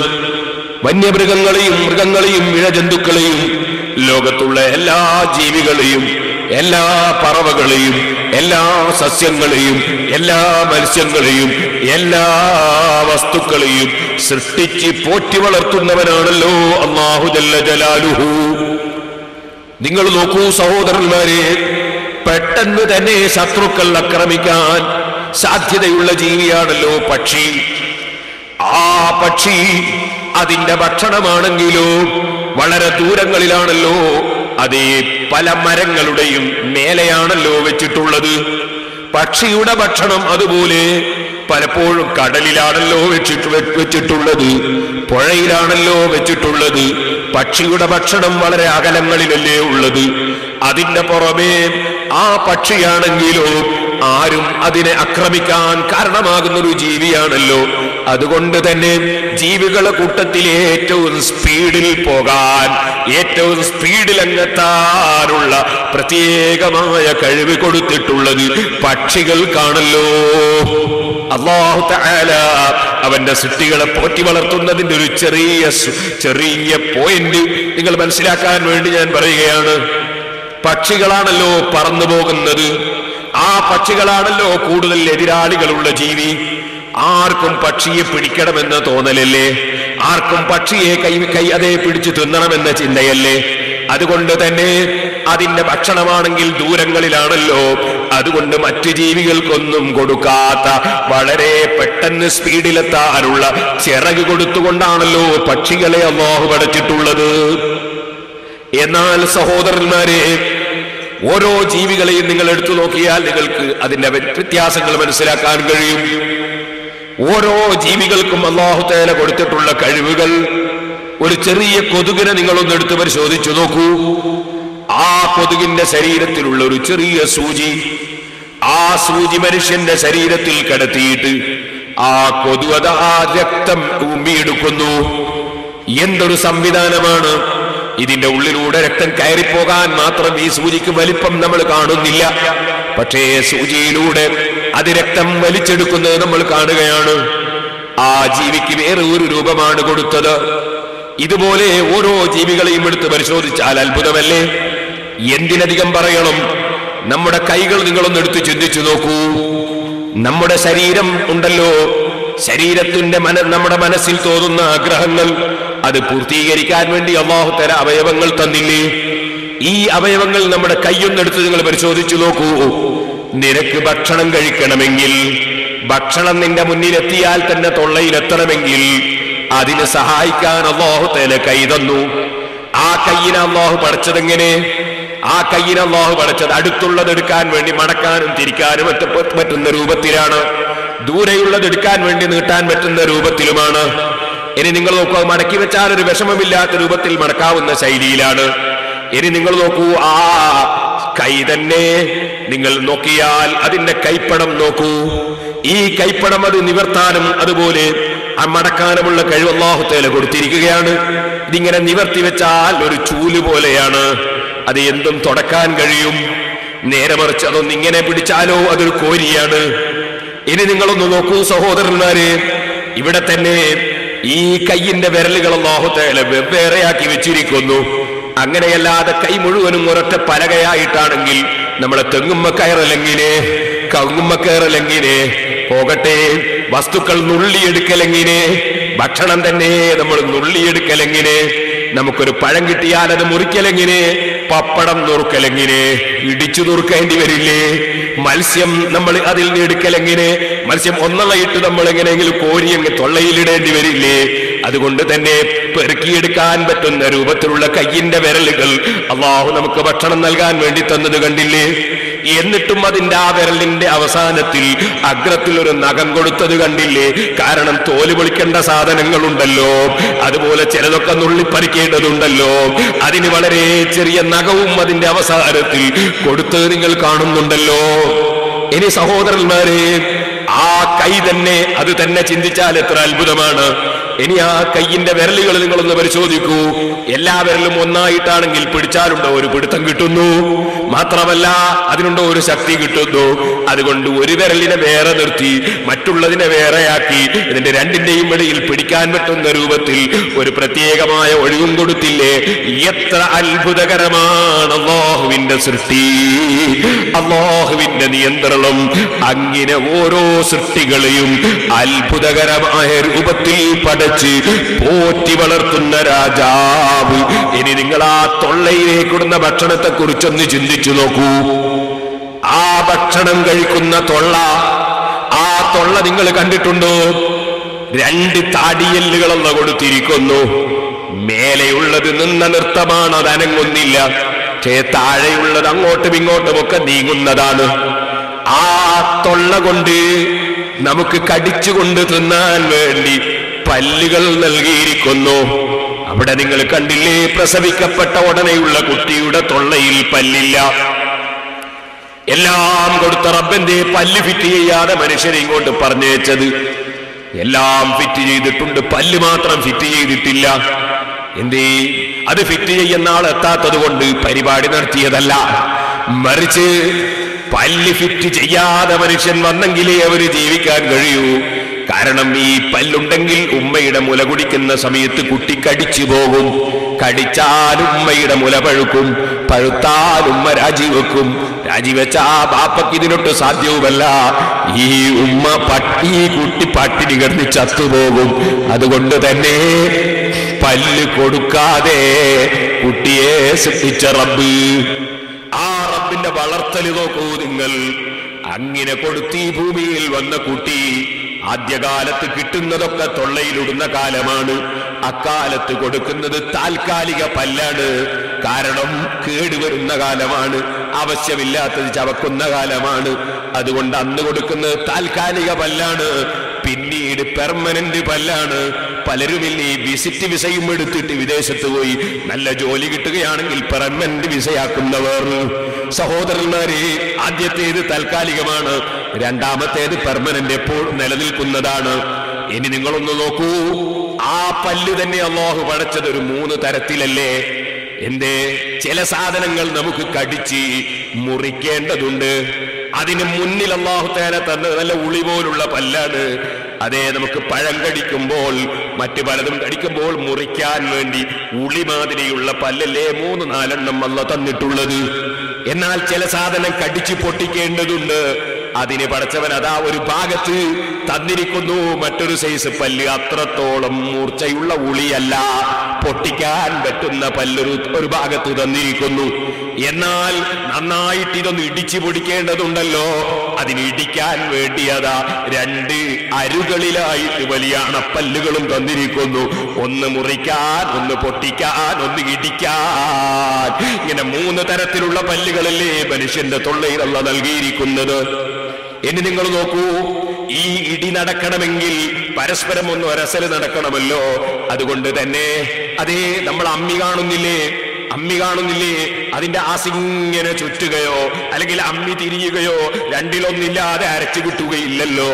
വന്യമൃഗങ്ങളെയും മൃഗങ്ങളെയും ഇഴജന്തുക്കളെയും ലോകത്തുള്ള എല്ലാ ജീവികളെയും എല്ലാ പറവകളെയും എല്ലാ സസ്യങ്ങളെയും എല്ലാ മത്സ്യങ്ങളെയും എല്ലാ വസ്തുക്കളെയും സൃഷ്ടിച്ച് പോറ്റി വളർത്തുന്നവനാണല്ലോ അല്ലാഹു ജല്ല ജലാലുഹു. നിങ്ങൾ നോക്കൂ സഹോദരന്മാരെ, പെട്ടെന്ന് തന്നെ ശത്രുക്കൾ ആക്രമിക്കാൻ സാധ്യതയുള്ള ജീവിയാണല്ലോ പക്ഷി. ആ പക്ഷി അതിന്റെ ഭക്ഷണമാണെങ്കിലോ വളരെ ദൂരങ്ങളിലാണല്ലോ, അതേ പല മരങ്ങളുടെയും മേലെയാണല്ലോ വെച്ചിട്ടുള്ളത്. പക്ഷിയുടെ ഭക്ഷണം അതുപോലെ പലപ്പോഴും കടലിലാണല്ലോ വെച്ചിട്ടുള്ളത്, പുഴയിലാണല്ലോ വെച്ചിട്ടുള്ളത്. പക്ഷിയുടെ ഭക്ഷണം വളരെ അകലങ്ങളിലല്ലേ ഉള്ളത്. അതിന്റെ പുറമേ ആ പക്ഷിയാണെങ്കിലോ ആരും അതിനെ ആക്രമിക്കാൻ കാരണമാകുന്നൊരു ജീവിയാണല്ലോ. അതുകൊണ്ട് തന്നെ ജീവികളുടെ കൂട്ടത്തിൽ ഏറ്റവും സ്പീഡിൽ പോകാൻ, ഏറ്റവും സ്പീഡിൽ അങ്ങെത്താനുള്ള പ്രത്യേകമായ കഴിവ് കൊടുത്തിട്ടുള്ളത് പക്ഷികൾക്കാണല്ലോ. അല്ലാഹു തആല അവന്റെ സൃഷ്ടികളെ പോറ്റി വളർത്തുന്നതിന്റെ ഒരു ചെറിയ പോയിന്റ് നിങ്ങൾ മനസ്സിലാക്കാൻ വേണ്ടി ഞാൻ പറയുകയാണ്. പക്ഷികളാണല്ലോ പറന്നു പോകുന്നത്. ആ പക്ഷികളാണല്ലോ കൂടുതൽ എതിരാളികളുള്ള ജീവി. ആർക്കും പക്ഷിയെ പിടിക്കണമെന്ന തോന്നലല്ലേ, ആർക്കും പക്ഷിയെ അതേ പിടിച്ചു തിന്നണമെന്ന ചിന്തയല്ലേ. അതുകൊണ്ട് തന്നെ അതിന്റെ ഭക്ഷണമാണെങ്കിൽ ദൂരങ്ങളിലാണല്ലോ. അതുകൊണ്ട് മറ്റു ജീവികൾക്കൊന്നും കൊടുക്കാത്ത വളരെ പെട്ടെന്ന് സ്പീഡിലെത്താനുള്ള ചിറക് കൊടുത്തുകൊണ്ടാണല്ലോ പക്ഷികളെ അല്ലാഹു പടച്ചിട്ടുള്ളത്. എന്നാൽ സഹോദരന്മാരെ, ഓരോ ജീവികളെയും നിങ്ങൾ എടുത്തു നോക്കിയാൽ നിങ്ങൾക്ക് അതിന്റെ വ്യത്യാസങ്ങൾ മനസ്സിലാക്കാൻ കഴിയും. ഓരോ ജീവികൾക്കും അല്ലാഹു തആല കൊടുത്തിട്ടുള്ള കഴിവുകൾ. ഒരു ചെറിയ കൊതുകിനെ നിങ്ങളൊന്ന് എടുത്ത് പരിശോധിച്ചു നോക്കൂ. ആ കൊതുകിന്റെ ശരീരത്തിലുള്ള ഒരു ചെറിയ സൂചി, ആ സൂചി മനുഷ്യന്റെ ശരീരത്തിൽ കടത്തിയിട്ട് ആ കൊതുക് ആ രക്തം ഉമ്മിയെടുക്കുന്നു. എന്തൊരു സംവിധാനമാണ്! ഇതിന്റെ ഉള്ളിലൂടെ രക്തം കയറിപ്പോകാൻ മാത്രം ഈ സൂചിക്ക് വലിപ്പം നമ്മൾ കാണുന്നില്ല. പക്ഷേ സൂചിയിലൂടെ അത് രക്തം വലിച്ചെടുക്കുന്നത് നമ്മൾ കാണുകയാണ്. ആ ജീവിക്ക് വേറെ ഒരു രൂപമാണ് കൊടുത്തത്. ഇതുപോലെ ഓരോ ജീവികളെയും എടുത്ത് പരിശോധിച്ചാൽ അത്ഭുതമല്ലേ? എന്തിനധികം പറയണം, നമ്മുടെ കൈകൾ നിങ്ങളൊന്ന് എടുത്ത് ചിന്തിച്ചു നോക്കൂ. നമ്മുടെ ശരീരം ഉണ്ടല്ലോ, ശരീരത്തിന്റെ നമ്മുടെ മനസ്സിൽ തോന്നുന്ന ആഗ്രഹങ്ങൾ അത് പൂർത്തീകരിക്കാൻ വേണ്ടി അല്ലാഹു തആല അവയവങ്ങൾ തന്നില്ലേ? ഈ അവയവങ്ങൾ നമ്മുടെ കൈയൊന്നെടുത്ത് നിങ്ങൾ പരിശോധിച്ചു നോക്കൂ. നിനക്ക് ഭക്ഷണം കഴിക്കണമെങ്കിൽ, ഭക്ഷണം നിന്റെ മുന്നിലെത്തിയാൽ തന്നെ തൊള്ളയിലെത്തണമെങ്കിൽ അതിന് സഹായിക്കാൻ അല്ലാഹു തആല കൈ തന്നു. ആ കൈയിനെ അല്ലാഹു പടച്ചതെങ്ങനെ? ആ കയ്യിന് അല്ലാഹു പടച്ചത് അടുത്തുള്ളത് എടുക്കാൻ വേണ്ടി മടക്കാനും തിരിക്കാനും പറ്റുന്ന രൂപത്തിലാണ്, ദൂരെയുള്ളത് എടുക്കാൻ വേണ്ടി നീട്ടാൻ പറ്റുന്ന രൂപത്തിലുമാണ്. ഇനി നിങ്ങൾ നോക്കൂ, മടക്കി വെച്ചാൽ ഒരു വിഷമമില്ലാത്ത രൂപത്തിൽ മടക്കാവുന്ന ശൈലിയിലാണ്. ഇനി നിങ്ങൾ നോക്കൂ, ആ കൈ തന്നെ നിങ്ങൾ നോക്കിയാൽ അതിന്റെ കൈപ്പടം നോക്കൂ. ഈ കൈപ്പടം അത് നിവർത്താനും അതുപോലെ ആ മടക്കാനുമുള്ള കഴിവ് അല്ലാഹു തആല കൊടുത്തിരിക്കുകയാണ്. ഇതിങ്ങനെ നിവർത്തി വെച്ചാൽ ഒരു ചൂല് പോലെയാണ്, അത് എന്തും തുടക്കാൻ കഴിയും. നേരെ മറിച്ച് അതൊന്നിങ്ങനെ പിടിച്ചാലോ അതൊരു കോരിയാണ്. ഇനി നിങ്ങളൊന്ന് നോക്കൂ സഹോദരന്മാരെ, ഇവിടെ തന്നെ ഈ കയ്യിന്റെ വിരലുകൾ അല്ലാഹു തആല വെവ്വേറെയാക്കി വെച്ചിരിക്കുന്നു. അങ്ങനെയല്ലാതെ കൈ മുഴുവനും ഒരൊറ്റ പലകയായിട്ടാണെങ്കിൽ നമ്മളെ തെങ്ങുമ്മ കയറലെങ്ങനെ, കവുങ്ങുമ്മ കയറലെങ്ങനെ, പോകട്ടെ വസ്തുക്കൾ നുള്ളിയെടുക്കലെങ്ങനെ, ഭക്ഷണം തന്നെ നമ്മൾ നുള്ളിയെടുക്കലെങ്ങനെ, നമുക്കൊരു പഴം കിട്ടിയാൽ അത് മുറിക്കലെങ്ങനെ, പപ്പടം നുറുക്കലെങ്ങനെ, ഇടിച്ചു നുറുക്കേണ്ടി വരില്ലേ? മത്സ്യം നമ്മൾ അതിൽ നിന്ന് എടുക്കലെങ്ങനെ, മത്സ്യം ഒന്നളയിട്ട് നമ്മൾ എങ്ങനെയെങ്കിലും കോരിയെങ്കിൽ തൊള്ളയിലിടേണ്ടി വരില്ലേ? അതുകൊണ്ട് തന്നെ പെറുക്കിയെടുക്കാൻ പറ്റുന്ന രൂപത്തിലുള്ള കയ്യിന്റെ വിരലുകൾ അല്ലാഹു നമുക്ക് ഭക്ഷണം നൽകാൻ വേണ്ടി തന്നത് കണ്ടില്ലേ? എന്നിട്ടും അതിന്റെ ആ വിരലിന്റെ അവസാനത്തിൽ അഗ്രത്തിൽ ഒരു നഖം കൊടുത്തത് കണ്ടില്ലേ? കാരണം തോല് പൊളിക്കേണ്ട സാധനങ്ങളുണ്ടല്ലോ, അതുപോലെ ചിലതൊക്കെ നുള്ളിപ്പറിക്കേണ്ടതുണ്ടല്ലോ, അതിന് വളരെ ചെറിയ നഖവും അതിന്റെ അവസാനത്തിൽ കൊടുത്തത് നിങ്ങൾ കാണുന്നുണ്ടല്ലോ. ഇനി സഹോദരന്മാരെ, ആ കൈ തന്നെ അത് തന്നെ ചിന്തിച്ചാൽ എത്ര അത്ഭുതമാണ്. ഇനി ആ കയ്യിന്റെ വിരലുകൾ നിങ്ങളൊന്ന് പരിശോധിക്കൂ. എല്ലാ വിരലും ഒന്നായിട്ടാണെങ്കിൽ പിടിച്ചാലുണ്ടോ ഒരു പിടുത്തം കിട്ടുന്നു, മാത്രമല്ല അതിനുണ്ടോ ഒരു ശക്തി കിട്ടുന്നു. അതുകൊണ്ട് ഒരു വിരലിനെ വേറെ നിർത്തി മറ്റുള്ളതിനെ വേറെയാക്കി ഇതിന്റെ രണ്ടിന്റെയും ഇടയിൽ പിടിക്കാൻ പറ്റുന്ന രൂപത്തിൽ ഒരു പ്രത്യേകമായ ഒഴിവും കൊടുത്തില്ലേ? എത്ര അത്ഭുതകരമാണ് അല്ലാഹുവിന്റെ സൃഷ്ടി, അല്ലാഹുവിന്റെ നിയന്ത്രണം. അങ്ങനെ ഓരോ സൃഷ്ടികളെയും അത്ഭുതകരമായ രൂപത്തിൽ പഠിച്ച് പോറ്റി വളർത്തുന്ന രാജാവ്. ഇനി നിങ്ങൾ ആ തൊള്ളയിലേക്കിടുന്ന ഭക്ഷണത്തെ കുറിച്ചൊന്ന് ചിന്തിച്ചു നോക്കൂ. ആ ഭക്ഷണം കഴിക്കുന്ന തൊള്ള, ആ തൊള്ള നിങ്ങൾ കണ്ടിട്ടുണ്ടോ? 2 താടിയെല്ലുകളെന്ന് കൊടുത്തിരിക്കുന്നു. മേലെയുള്ളത് നിന്ന നൃത്തമാണ്, അത് അനങ്ങുന്നില്ല. പക്ഷേ താഴെയുള്ളത് അങ്ങോട്ടും ഇങ്ങോട്ടും ഒക്കെ നീങ്ങുന്നതാണ്. ആ തൊള്ള കൊണ്ട് നമുക്ക് കടിച്ചുകൊണ്ട് തിന്നാൻ വേണ്ടി പല്ലുകൾ നൽകിയിരിക്കുന്നു. അവിടെ നിങ്ങൾ കണ്ടില്ലേ, പ്രസവിക്കപ്പെട്ട ഉടനെയുള്ള കുട്ടിയുടെ തൊള്ളയിൽ പല്ലില്ല. എല്ലാം കൊടുത്ത റബ്ബന്റെ പല്ല് ഫിറ്റ് ചെയ്യാതെ മനുഷ്യരെ ഇങ്ങോട്ട് പറഞ്ഞേച്ചത്. എല്ലാം ഫിറ്റ് ചെയ്തിട്ടുണ്ട്, പല്ല് മാത്രം ഫിറ്റ് ചെയ്തിട്ടില്ല. എന്തേ? അത് ഫിറ്റ് ചെയ്യുന്ന ആൾ എത്താത്തത് കൊണ്ട് പരിപാടി നടത്തിയതല്ല, മറിച്ച് പല്ല് ഫിറ്റ് ചെയ്യാതെ മനുഷ്യൻ വന്നെങ്കിലേ അവര് ജീവിക്കാൻ കഴിയൂ. കാരണം ഈ പല്ലുണ്ടെങ്കിൽ ഉമ്മയുടെ മുല കുടിക്കുന്ന സമയത്ത് കുട്ടി കടിച്ചു പോകും. കടിച്ചാൽ ഉമ്മയുടെ മുല പഴുക്കും, പഴുത്താൽ ഉമ്മ രാജിവെക്കും. രാജിവെച്ചാ ബാപ്പയ്ക്ക് ഇതിനൊട്ട് സാധ്യവുമല്ല. ഈ ഉമ്മ ഈ കുട്ടി പട്ടിണി കിടന്ന് ചത്തുപോകും. അതുകൊണ്ട് തന്നെ പല്ല് കൊടുക്കാതെ കുട്ടിയെ സൃഷ്ടിച്ച റബ്ബ്, ആ റബ്ബിന്റെ വളർത്തല് നോക്കൂ നിങ്ങൾ. അങ്ങനെ കൊടുത്ത് ഈ ഭൂമിയിൽ വന്ന കുട്ടി ആദ്യകാലത്ത് കിട്ടുന്നതൊക്കെ തൊള്ളയിലിടുന്ന കാലമാണ്. അക്കാലത്ത് കൊടുക്കുന്നത് താൽക്കാലിക പല്ലാണ്. കാരണം കേടുവരുന്ന കാലമാണ്, ആവശ്യമില്ലാത്തത് ചവക്കുന്ന കാലമാണ്. അതുകൊണ്ട് അന്ന് കൊടുക്കുന്നത് താൽക്കാലിക പല്ലാണ്, പിന്നീട് പെർമനന്റ് പല്ലാണ്. പലരുമില്ലേ വിസിറ്റ് വിസയും എടുത്തിട്ട് വിദേശത്ത് പോയി നല്ല ജോലി കിട്ടുകയാണെങ്കിൽ പെർമനന്റ് വിസയാക്കുന്നവർ. സഹോദരന്മാരെ, ആദ്യത്തേത് താൽക്കാലികമാണ്, രണ്ടാമത്തേത് പെർമനന്റ്, എപ്പോൾ നിലനിൽക്കുന്നതാണ്. ഇനി നിങ്ങളൊന്ന് നോക്കൂ, ആ പല്ല് തന്നെ അല്ലാഹു പടച്ചത് ഒരു 3 തരത്തിലല്ലേ? എന്തേ? ചില സാധനങ്ങൾ നമുക്ക് കടിച്ച് മുറിക്കേണ്ടതുണ്ട്. അതിന് മുന്നിൽ അല്ലാഹു തആല തന്നത് നല്ല ഉളി പോലുള്ള പല്ലാണ്. അതേ, നമുക്ക് പഴം കടിക്കുമ്പോൾ മറ്റു പലതും കടിക്കുമ്പോൾ മുറിക്കാൻ വേണ്ടി ഉളി മാതിരിയുള്ള പല്ലല്ലേ 3-4 അല്ലാഹു തന്നിട്ടുള്ളത്. എന്നാൽ ചില സാധനം കടിച്ചു പൊട്ടിക്കേണ്ടതുണ്ട്. അതിന് പടച്ചവൻ അതാ ഒരു ഭാഗത്ത് തന്നിരിക്കുന്നു മറ്റൊരു സൈസ് പല്ല്. അത്രത്തോളം മൂർച്ചയുള്ള ഉളിയല്ല, പൊട്ടിക്കാൻ പറ്റുന്ന പല്ലൊരു ഭാഗത്ത് തന്നിരിക്കുന്നു. എന്നാൽ നന്നായിട്ട് ഇതൊന്ന് ഇടിച്ചു പൊടിക്കേണ്ടതുണ്ടല്ലോ. അതിനിടിക്കാൻ വേണ്ടിയതാ 2 അരുകളിലായിട്ട് വലിയ അണപ്പല്ലുകളും തന്നിരിക്കുന്നു. ഒന്ന് മുറിക്കാൻ, ഒന്ന് പൊട്ടിക്കാൻ, ഒന്ന് ഇടിക്കാൻ. ഇങ്ങനെ 3 തരത്തിലുള്ള പല്ലുകളല്ലേ മനുഷ്യന്റെ തൊള്ളയിൽ അല്ലാഹു നൽകിയിരിക്കുന്നത്. ഇനി നിങ്ങൾ നോക്കൂ, ഈ ഇടി നടക്കണമെങ്കിൽ പരസ്പരം ഒന്ന് ഒരസൽ നടക്കണമല്ലോ. അതുകൊണ്ട് തന്നെ അതേ നമ്മൾ അമ്മി കാണുന്നില്ലേ, അതിന്റെ ആസിങ്ങനെ ചുറ്റുകയോ അല്ലെങ്കിൽ അമ്മി തിരിയുകയോ രണ്ടിലൊന്നില്ലാതെ അരച്ചു കിട്ടുകയില്ലല്ലോ.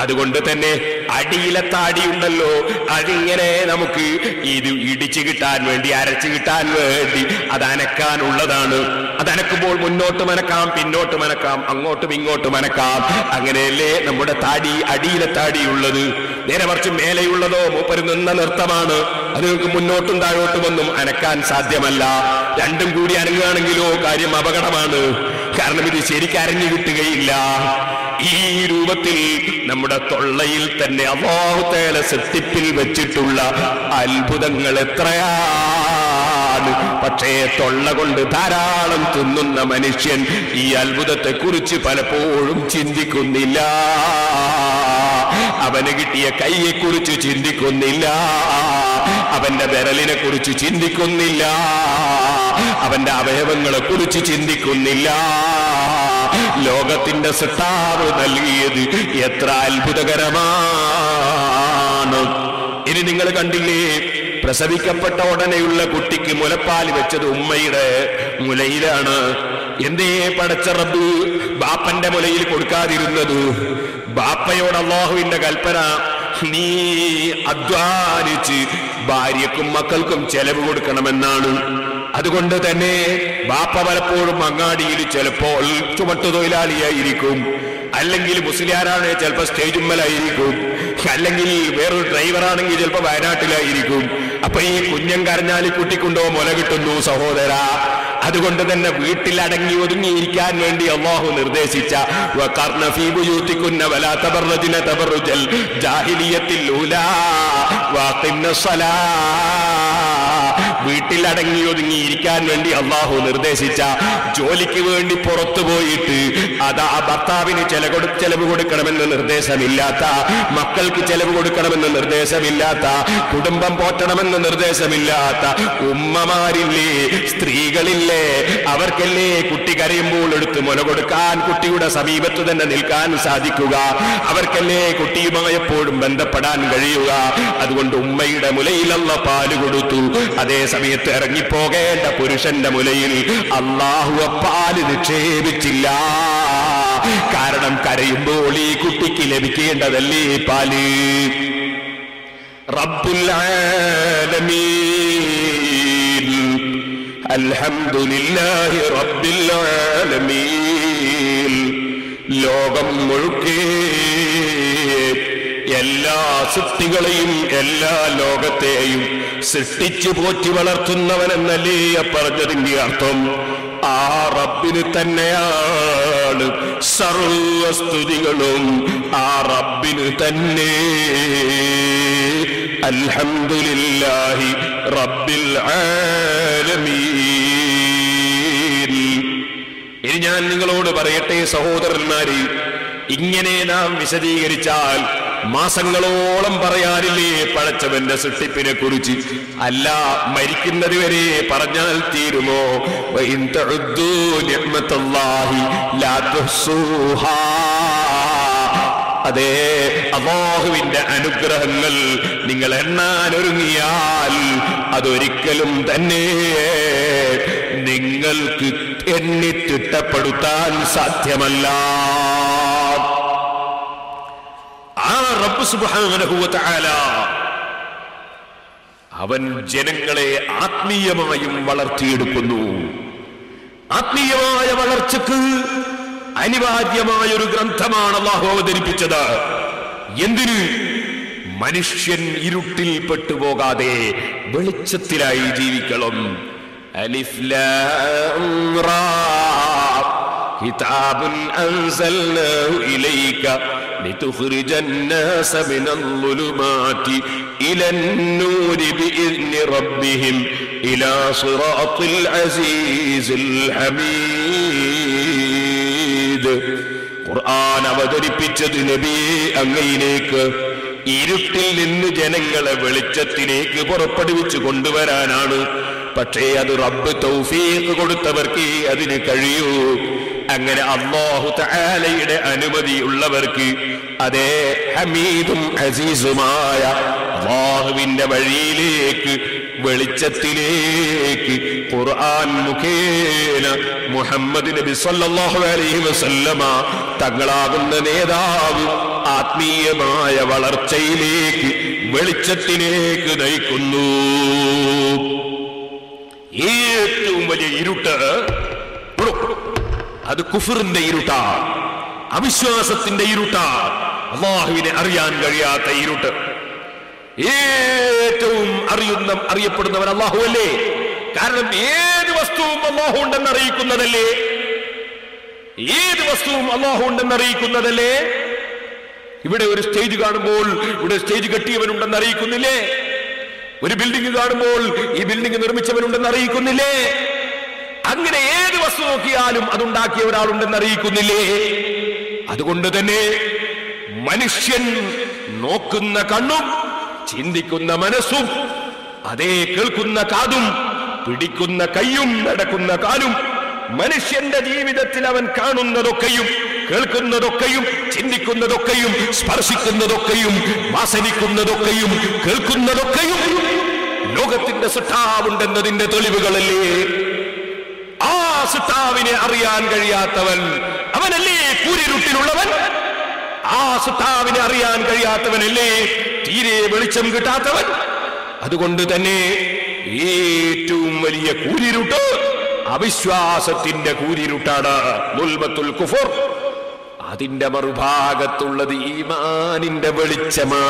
അതുകൊണ്ട് തന്നെ അടിയിലെ താടിയുണ്ടല്ലോ, അതിങ്ങനെ നമുക്ക് ഇത് ഇടിച്ചു കിട്ടാൻ വേണ്ടി, അരച്ചു കിട്ടാൻ വേണ്ടി അത് അനക്കാനുള്ളതാണ്. അതനക്കുമ്പോൾ മുന്നോട്ട് മനക്കാം, പിന്നോട്ട് മനക്കാം, അങ്ങോട്ടും ഇങ്ങോട്ടും മനക്കാം. അങ്ങനെയല്ലേ നമ്മുടെ താടി, അടിയിലെ താടിയുള്ളത്. നേരെ മറിച്ച് മേലെയുള്ളതോ മൂപ്പര് നിന്ന നൃത്തമാണ്. അത് നിങ്ങൾക്ക് മുന്നോട്ടും താഴോട്ടും ഒന്നും അനക്കാൻ സാധ്യമല്ല. രണ്ടും കൂടി അനങ്ങുകയാണെങ്കിലോ കാര്യം അപകടമാണ്. കാരണം ഇത് ശരിക്കും അരഞ്ഞു കിട്ടുകയില്ല. ഈ രൂപത്തിൽ നമ്മുടെ തൊള്ളയിൽ തന്നെ അല്ലാഹു തആല സൃഷ്ടിപ്പിൽ വെച്ചിട്ടുള്ള അത്ഭുതങ്ങൾ എത്രയാണ്. പക്ഷേ തൊള്ള കൊണ്ട് ധാരാളം തിന്നുന്ന മനുഷ്യൻ ഈ അത്ഭുതത്തെ കുറിച്ച് പലപ്പോഴും ചിന്തിക്കുന്നില്ല. അവന് കിട്ടിയ കൈയെ കുറിച്ച് ചിന്തിക്കുന്നില്ല, അവന്റെ വിരലിനെ കുറിച്ച് ചിന്തിക്കുന്നില്ല, അവന്റെ അവയവങ്ങളെ കുറിച്ച് ചിന്തിക്കുന്നില്ല. ലോകത്തിന്റെ സൃഷ്ടാവ് നൽകിയത് എത്ര അത്ഭുതകരമാണ്. ഇനി നിങ്ങൾ കണ്ടില്ലേ, പ്രസവിക്കപ്പെട്ട ഉടനെയുള്ള കുട്ടിക്ക് മുലപ്പാൽ വെച്ചത് ഉമ്മയുടെ മുലയിലാണ്. എന്തേ പടച്ച റബ്ബ് ബാപ്പന്റെ മുലയിൽ കൊടുക്കാതിരുന്നത്? ബാപ്പയോട് അല്ലാഹുവിന്റെ കൽപ്പന, നീ അധ്വാനിച്ച് ഭാര്യക്കും മക്കൾക്കും ചെലവ് കൊടുക്കണമെന്നാണ്. അതുകൊണ്ട് തന്നെ ബാപ്പ പലപ്പോഴും അങ്ങാടിയിൽ ചിലപ്പോൾ ചുമട്ടുതൊഴിലാളിയായിരിക്കും, അല്ലെങ്കിൽ മുസ്ലിയാരാണ് ചിലപ്പോൾ സ്റ്റേജുമ്മലായിരിക്കും, അല്ലെങ്കിൽ വേറൊരു ഡ്രൈവറാണെങ്കിൽ ചിലപ്പോൾ വയനാട്ടിലായിരിക്കും. അപ്പൊ ഈ കുഞ്ഞൻ കരഞ്ഞാൽ കുട്ടിക്കുണ്ടോ മുല കിട്ടുന്നു സഹോദര. അതുകൊണ്ട് തന്നെ വീട്ടിൽ അടങ്ങി ഒതുങ്ങിയിരിക്കാൻ വേണ്ടി അല്ലാഹു നിർദ്ദേശിച്ച വഖർന ഫീ ബുയൂതികുന്ന വലാ തബറജ്ന തബറുജൽ ജാഹിലിയത്തിൽ ഊലാ വഖിംന സ്വലാ. വീട്ടിൽ അടങ്ങി ഒതുങ്ങിയിരിക്കാൻ വേണ്ടി അല്ലാഹു നിർദ്ദേശിച്ച, ജോലിക്ക് വേണ്ടി പുറത്തു പോയിട്ട് അതാ ഭർത്താവിന് ചെലവ് കൊടുക്കണമെന്ന് നിർദ്ദേശമില്ലാത്ത, മക്കൾക്ക് ചെലവ് കൊടുക്കണമെന്ന് നിർദ്ദേശമില്ലാത്ത, കുടുംബം പോറ്റണമെന്ന് നിർദ്ദേശമില്ലാത്ത ഉമ്മമാരില്ലേ, സ്ത്രീകളില്ലേ, അവർക്കല്ലേ കുട്ടി കരയുമ്പോൾ എടുത്ത് മുല കൊടുക്കാൻ, കുട്ടിയുടെ സമീപത്ത് തന്നെ നിൽക്കാൻ സാധിക്കുക, അവർക്കല്ലേ കുട്ടിയുമായി എപ്പോഴും ബന്ധപ്പെടാൻ കഴിയുക. അതുകൊണ്ട് ഉമ്മയുടെ മുലയിലുള്ള പാല് കൊടുത്തു. അതേ സമയത്ത് ഇറങ്ങിപ്പോകേണ്ട പുരുഷന്റെ മുലയിൽ അല്ലാഹു പാല് നിക്ഷേപിച്ചില്ല. കാരണം കരയുമ്പോൾ ഈ കുട്ടിക്ക് ലഭിക്കേണ്ടതല്ലേ പാല്. റബ്ബുൽ ആലമീൻ അൽഹംദുലില്ലാഹി റബ്ബിൽ ആലമീൻ. ലോകം മുഴുക്കെ എല്ലാ സൃഷ്ടികളെയും എല്ലാ ലോകത്തെയും സൃഷ്ടിച്ചു പോറ്റി വളർത്തുന്നവനെന്നല്ലേ പറഞ്ഞതിന്റെ അർത്ഥം. ആ റബ്ബിന് തന്നെയാണ് സർവസ്തുതികളും, ആ റബ്ബിന് തന്നെ. അൽഹംദുലില്ലാഹി റബ്ബിൽ ആലമീൻ. ഇനി ഞാൻ നിങ്ങളോട് പറയട്ടെ സഹോദരന്മാരെ, ഇങ്ങനെ നാം വിശദീകരിച്ചാൽ മാസങ്ങളോളം പറയാനില്ലേ പടച്ചവന്റെ സൃഷ്ടിപ്പിനെ കുറിച്ച്. അല്ല, മരിക്കുന്നത് വരെ പറഞ്ഞാൽ തീരുമോ? വഇൻ തഉദ്ദൂ നിഅമത്തല്ലാഹി ലാ തുഹ്സൂഹാ. അതേ, അല്ലാഹുവിന്റെ അനുഗ്രഹങ്ങൾ നിങ്ങൾ എണ്ണാൻ ഒരുങ്ങിയാൽ അതൊരിക്കലും തന്നെ നിങ്ങൾക്ക് എണ്ണി തിട്ടപ്പെടുത്താൻ സാധ്യമല്ല. ആ റബ്ബ് സുബ്ഹാനഹു വ തആല അവൻ ജനങ്ങളെ ആത്മീയമായും വളർത്തിയെടുക്കുന്നു. ആത്മീയമായ വളർച്ചക്ക് അനിവാര്യമായ ഒരു ഗ്രന്ഥമാണ് അല്ലാഹു അവതരിപ്പിച്ചത്. എന്തിന്? മനുഷ്യൻ ഇരുട്ടിൽ പെട്ടുപോകാതെ വെളിച്ചത്തിലായി ജീവിക്കണം. അലിഫ് ലാം റാ കിതാബുൻ അൻസൽനാഹു ഇലൈക ലിതുഖ്രിജൻ നാസ മിനൽ ളുലുമാതി ഇലൻ നൂരി ബിഇذن റബ്ബിഹിം ഇലാ സിറാത്തിൽ അസീസിൽ ഹമീദ്. ഖുർആൻ അവതരിപ്പിച്ചത് നബിയെ അങ്ങയിലേക്ക് ഇരുട്ടിൽ നിന്ന് ജനങ്ങളെ വെളിച്ചത്തിലേക്ക് പുറപ്പെടുവിച്ചു കൊണ്ടുവരാനാണ്. പക്ഷേ അത് റബ്ബ് തൗഫീഖ് കൊടുത്തവർക്ക് അതിന് കഴിയൂ. അങ്ങനെ അല്ലാഹു തആലയുടെ അനുമതി ഉള്ളവർക്ക് അതേ ഹമീദും അസീസുമായ അല്ലാഹുവിന്റെ വഴിയിലേക്ക് വെളിച്ചത്തിലേക്ക് ഖുർആൻ മുഖേന മുഹമ്മദ് നബി സല്ലല്ലാഹു അലൈഹി വസല്ലമ തങ്ങളാകുന്ന നേതാവ് ആത്മീയമായ വളർച്ചയിലേക്ക് വെളിച്ചത്തിലേക്ക് നയിക്കുന്നു. ഏറ്റവും വലിയ ഇരുട്ട് അത് കുഫറിന്റെ ഇരുട്ടാണ്, അവിശ്വാസത്തിന്റെ ഇരുട്ടാണ്, അല്ലാഹുവിനെ അറിയാൻ കഴിയാത്ത ഇരുട്ട്. ഏറ്റവും അറിയപ്പെടുന്നവൻ അല്ലാഹു അല്ലേ? കാരണം ഏത് വസ്തുവും അല്ലാഹു ഉണ്ടെന്ന് അറിയിക്കുന്നതല്ലേ? ഏത് വസ്തുവും അല്ലാഹു ഉണ്ടെന്ന് അറിയിക്കുന്നതല്ലേ? ഇവിടെ ഒരു സ്റ്റേജ് കാണുമ്പോൾ ഇവിടെ സ്റ്റേജ് കെട്ടിയവനുണ്ടെന്ന് അറിയിക്കുന്നില്ലേ? ഒരു ബിൽഡിംഗ് കാണുമ്പോൾ ഈ ബിൽഡിംഗ് നിർമ്മിച്ചവനുണ്ടെന്ന് അറിയിക്കുന്നില്ലേ? അങ്ങനെ ഏത് വസ്തു നോക്കിയാലും അതുണ്ടാക്കിയ ഒരാളുണ്ടെന്ന് അറിയിക്കുന്നില്ലേ? അതുകൊണ്ട് തന്നെ മനുഷ്യൻ നോക്കുന്ന കണ്ണും ചിന്തിക്കുന്ന മനസ്സും അതേ കേൾക്കുന്ന കാതും പിടിക്കുന്ന കൈയും നടക്കുന്ന കാലും മനുഷ്യന്റെ ജീവിതത്തിൽ അവൻ കാണുന്നതൊക്കെയും കേൾക്കുന്നതൊക്കെയും ചിന്തിക്കുന്നതൊക്കെയും സ്പർശിക്കുന്നതൊക്കെയും വാസനിക്കുന്നതൊക്കെയും കേൾക്കുന്നതൊക്കെയും ലോകത്തിന്റെ സൃഷ്ടാവുണ്ടെന്നതിന്റെ തെളിവുകളല്ലേ? ആ സൃഷ്ടാവിനെ അറിയാൻ കഴിയാത്തവൻ അവനല്ലേ കൂരിരുട്ടിലുള്ളവൻ? ആ സൃഷ്ടാവിനെ അറിയാൻ കഴിയാത്തവനല്ലേ തീരെ വെളിച്ചം കിട്ടാത്തവൻ? അതുകൊണ്ട് തന്നെ ഏറ്റവും വലിയ കൂരിരുട്ട് അവിശ്വാസത്തിന്റെ കൂരിരുട്ടാണ്, ദുൽമത്തുൽ കുഫർ. അതിന്റെ മറുഭാഗത്തുള്ളത് ഈമാനിന്റെ വെളിച്ചമാണ്.